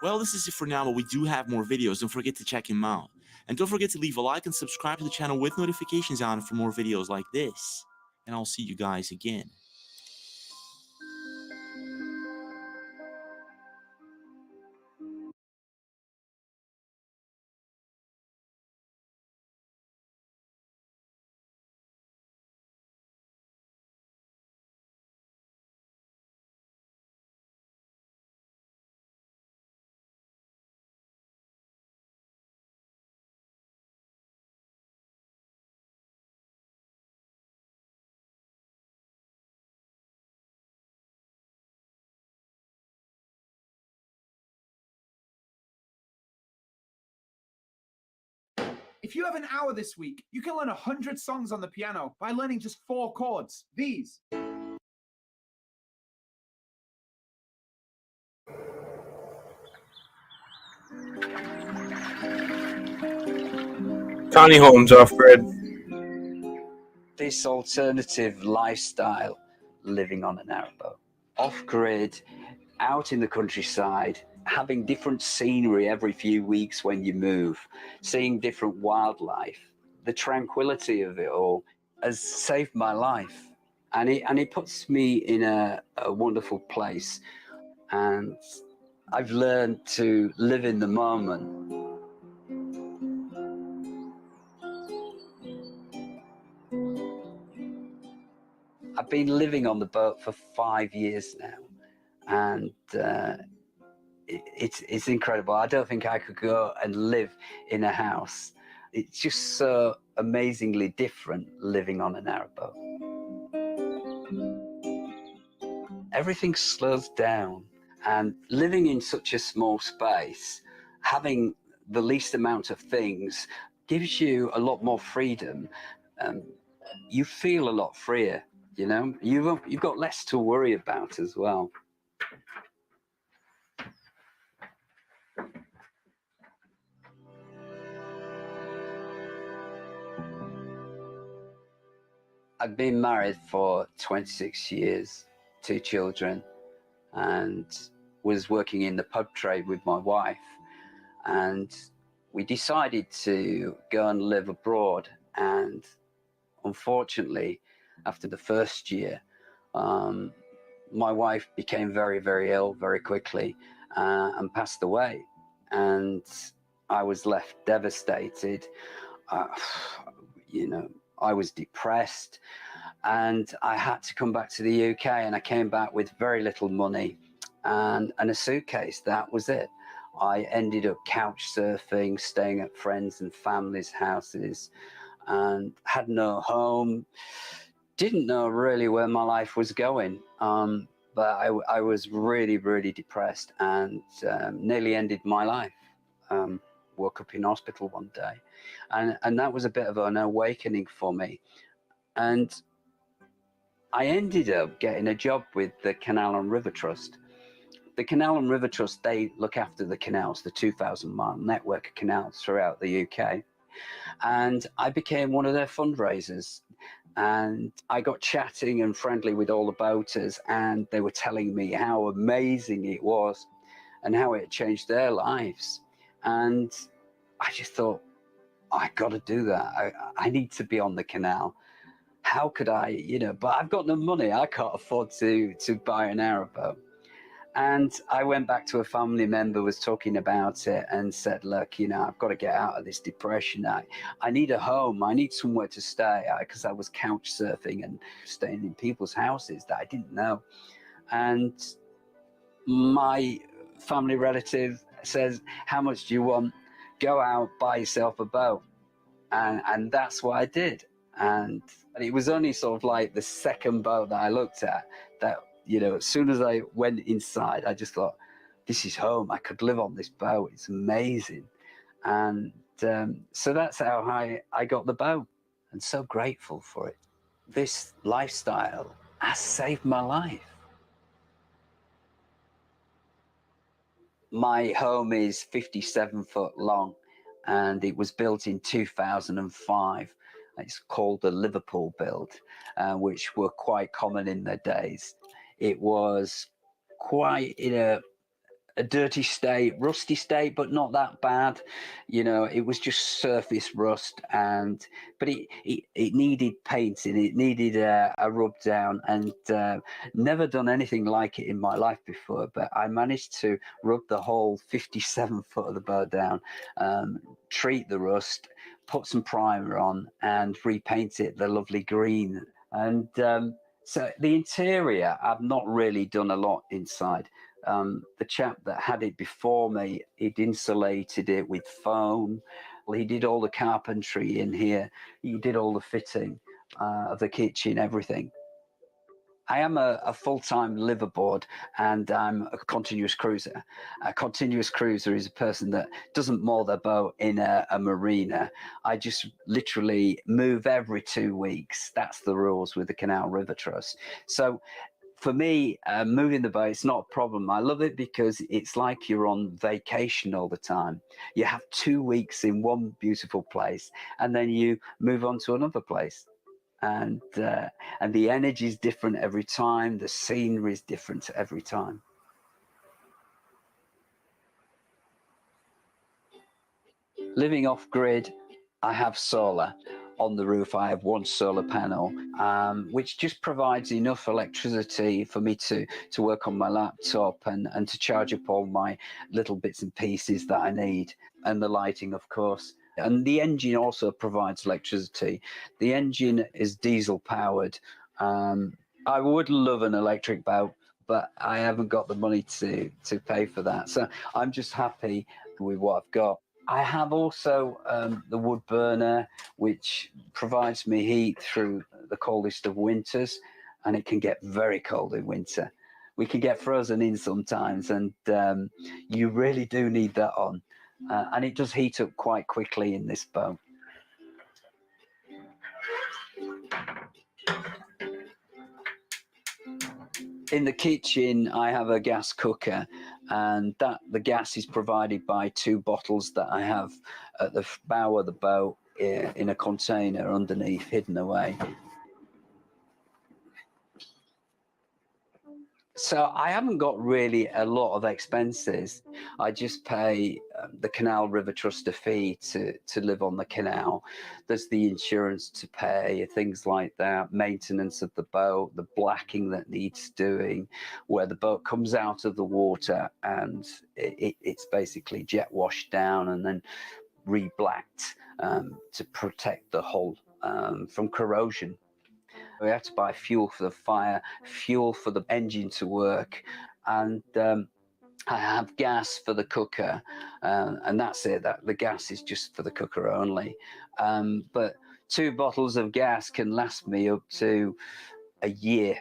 Well, this is it for now, but we do have more videos. Don't forget to check them out. And don't forget to leave a like and subscribe to the channel with notifications on for more videos like this. And I'll see you guys again. If you have an hour this week, you can learn 100 songs on the piano by learning just 4 chords. These. Tiny homes, Alfred. This alternative lifestyle, living on a narrowboat, off-grid, out in the countryside, having different scenery every few weeks when you move, seeing different wildlife, the tranquility of it all has saved my life. And it puts me in a wonderful place. And I've learned to live in the moment. I've been living on the boat for 5 years now, and it's incredible. I don't think I could go and live in a house. It's just so amazingly different living on a narrowboat. Everything slows down, and living in such a small space, having the least amount of things gives you a lot more freedom. You feel a lot freer, you know? You've got less to worry about as well. I've been married for 26 years, 2 children, and was working in the pub trade with my wife. And we decided to go and live abroad. And unfortunately, after the first year, my wife became very, very ill very quickly and passed away. And I was left devastated. You know, I was depressed, and I had to come back to the UK, and I came back with very little money and a suitcase. That was it. I ended up couch surfing, staying at friends and family's houses, and had no home. Didn't know really where my life was going. But I was really, really depressed and nearly ended my life. Woke up in hospital one day. And that was a bit of an awakening for me. And I ended up getting a job with the Canal and River Trust. The Canal and River Trust, they look after the canals, the 2,000-mile network of canals throughout the UK. And I became one of their fundraisers. And I got chatting and friendly with all the boaters, and they were telling me how amazing it was and how it changed their lives. And I just thought, I got to do that. I need to be on the canal. How could I, but I've got no money. I can't afford to buy an aeroboat. And I went back to a family member, was talking about it, and said, look, I've got to get out of this depression. I need a home. I need somewhere to stay, because I was couch surfing and staying in people's houses that I didn't know. And my family relative says, how much do you want? Go out, buy yourself a boat. And that's what I did. And it was only sort of like the second boat that I looked at that, as soon as I went inside, I just thought, this is home. I could live on this boat. It's amazing. And so that's how I got the boat, and so grateful for it. This lifestyle has saved my life. My home is 57 foot long, and it was built in 2005. It's called the Liverpool build, which were quite common in their days. It was quite in a dirty state, rusty state, but not that bad. It was just surface rust, but it needed painting. It needed a rub down, and never done anything like it in my life before. But I managed to rub the whole 57 foot of the boat down, treat the rust, put some primer on, and repaint it the lovely green. And so the interior, I've not really done a lot inside. The chap that had it before me, he'd insulated it with foam. Well, he did all the carpentry in here. He did all the fitting of the kitchen, everything. I am a full-time liveaboard, and I'm a continuous cruiser. A continuous cruiser is a person that doesn't moor their boat in a marina. I just literally move every 2 weeks. That's the rules with the Canal River Trust. So for me, moving the boat, it's not a problem. I love it because it's like you're on vacation all the time. You have 2 weeks in one beautiful place, and then you move on to another place. And the energy is different every time. The scenery is different every time. Living off grid, I have solar on the roof. I have one solar panel, which just provides enough electricity for me to work on my laptop and to charge up all my little bits and pieces that I need, and the lighting, of course. And the engine also provides electricity. The engine is diesel powered. I would love an electric boat, but I haven't got the money to pay for that. So I'm just happy with what I've got. I have also the wood burner, which provides me heat through the coldest of winters, and it can get very cold in winter. We can get frozen in sometimes, and you really do need that on. And it does heat up quite quickly in this boat. In the kitchen, I have a gas cooker, and the gas is provided by 2 bottles that I have at the bow of the boat in a container underneath, hidden away. So I haven't got really a lot of expenses. I just pay the Canal River Trust a fee to live on the canal. There's the insurance to pay, things like that, maintenance of the boat, the blacking that needs doing, where the boat comes out of the water and it's basically jet washed down and then re-blacked to protect the hull from corrosion. We have to buy fuel for the fire, fuel for the engine to work, and I have gas for the cooker, and that's it. That the gas is just for the cooker only. But 2 bottles of gas can last me up to a year.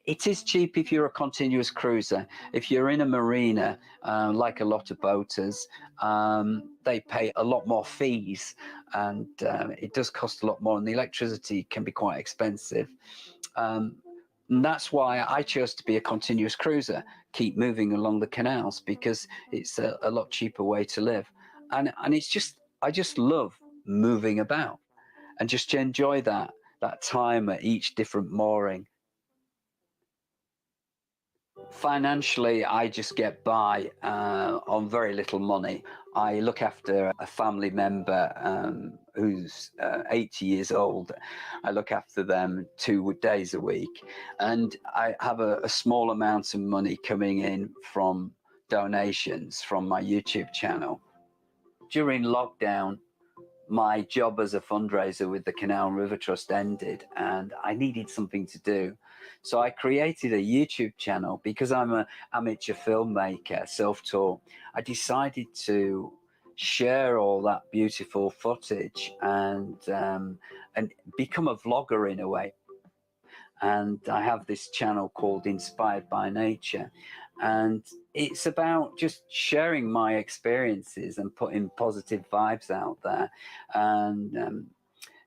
It is cheap if you're a continuous cruiser. If you're in a marina, like a lot of boaters, they pay a lot more fees, and it does cost a lot more, and the electricity can be quite expensive. And that's why I chose to be a continuous cruiser, keep moving along the canals, because it's a lot cheaper way to live. And it's just, I just love moving about and just to enjoy that time at each different mooring. Financially, I just get by on very little money. I look after a family member who's 80 years old. I look after them 2 days a week, and I have a small amount of money coming in from donations from my YouTube channel. During lockdown, my job as a fundraiser with the Canal and River Trust ended, and I needed something to do. So I created a YouTube channel because I'm an amateur filmmaker, self-taught. I decided to share all that beautiful footage and become a vlogger in a way. And I have this channel called Inspired by Nature, and it's about just sharing my experiences and putting positive vibes out there, and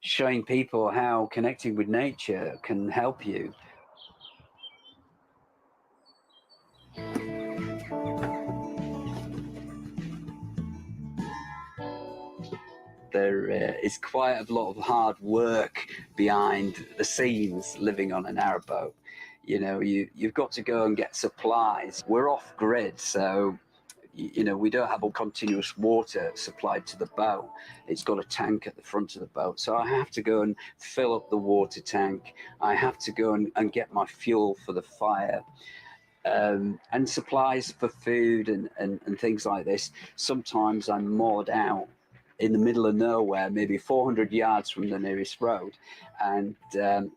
showing people how connecting with nature can help you. There is quite a lot of hard work behind the scenes living on a narrowboat. You know, you've got to go and get supplies. We're off grid, so you know, we don't have a continuous water supplied to the boat. It's got a tank at the front of the boat, so I have to go and fill up the water tank. I have to go and get my fuel for the fire, and supplies for food and things like this. Sometimes I'm moored out in the middle of nowhere, maybe 400 yards from the nearest road, and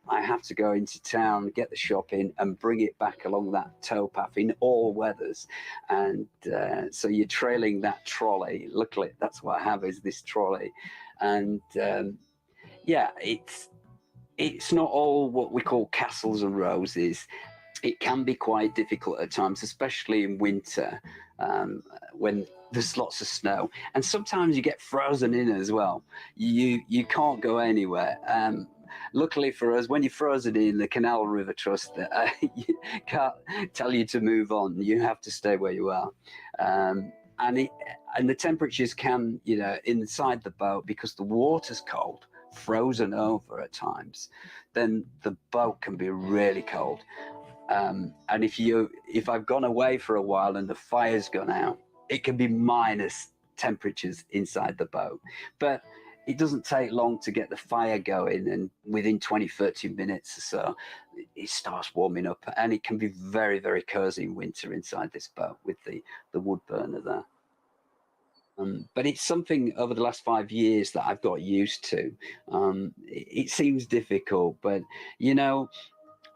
I have to go into town, get the shopping, and bring it back along that towpath in all weathers. And so you're trailing that trolley. Luckily, that's what I have, is this trolley. And yeah, it's not all what we call castles and roses. It can be quite difficult at times, especially in winter, when there's lots of snow, and sometimes you get frozen in as well. You can't go anywhere. Luckily for us, when you're frozen in, the Canal and River Trust can't tell you to move on. You have to stay where you are. And the temperatures can, you know, inside the boat, because the water's cold, frozen over at times, then the boat can be really cold. And if I've gone away for a while and the fire's gone out, it can be minus temperatures inside the boat. But it doesn't take long to get the fire going, and within 20-30 minutes or so, it starts warming up, and it can be very, very cozy in winter inside this boat with the wood burner there. But it's something over the last 5 years that I've got used to. It seems difficult, but you know,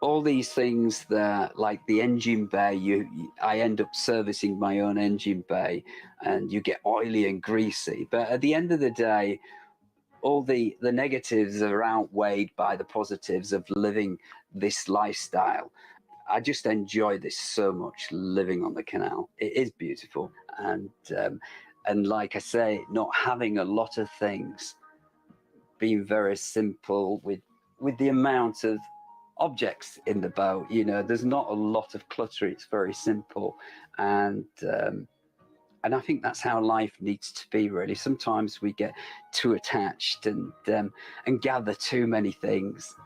all these things that, like the engine bay, I end up servicing my own engine bay, and you get oily and greasy. But at the end of the day, all the negatives are outweighed by the positives of living this lifestyle. I just enjoy this so much, living on the canal. It is beautiful, and like I say, not having a lot of things, being very simple with the amount of objects in the boat. You know, there's not a lot of clutter. It's very simple, and I think that's how life needs to be, really. Sometimes we get too attached and gather too many things.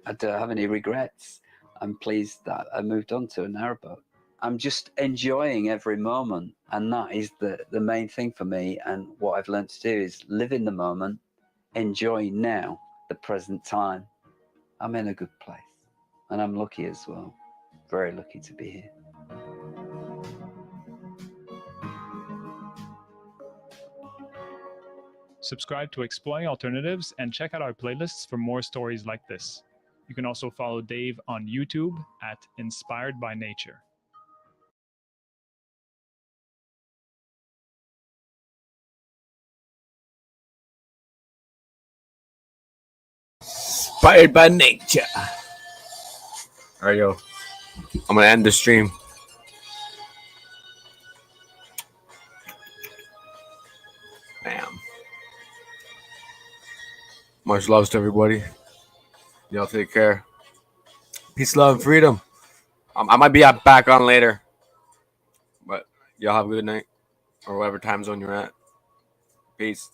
I don't have any regrets. I'm pleased that I moved on to a narrowboat. I'm just enjoying every moment, and that is the main thing for me. And what I've learned to do is live in the moment, enjoy now, the present time. I'm in a good place, and I'm lucky as well. Very lucky to be here. Subscribe to Exploring Alternatives and check out our playlists for more stories like this. You can also follow Dave on YouTube at Inspired by Nature. Inspired by nature. All right, yo. I'm gonna end the stream. Bam. Much love to everybody. Y'all take care. Peace, love, and freedom. I might be back on later, but y'all have a good night or whatever time zone you're at. Peace.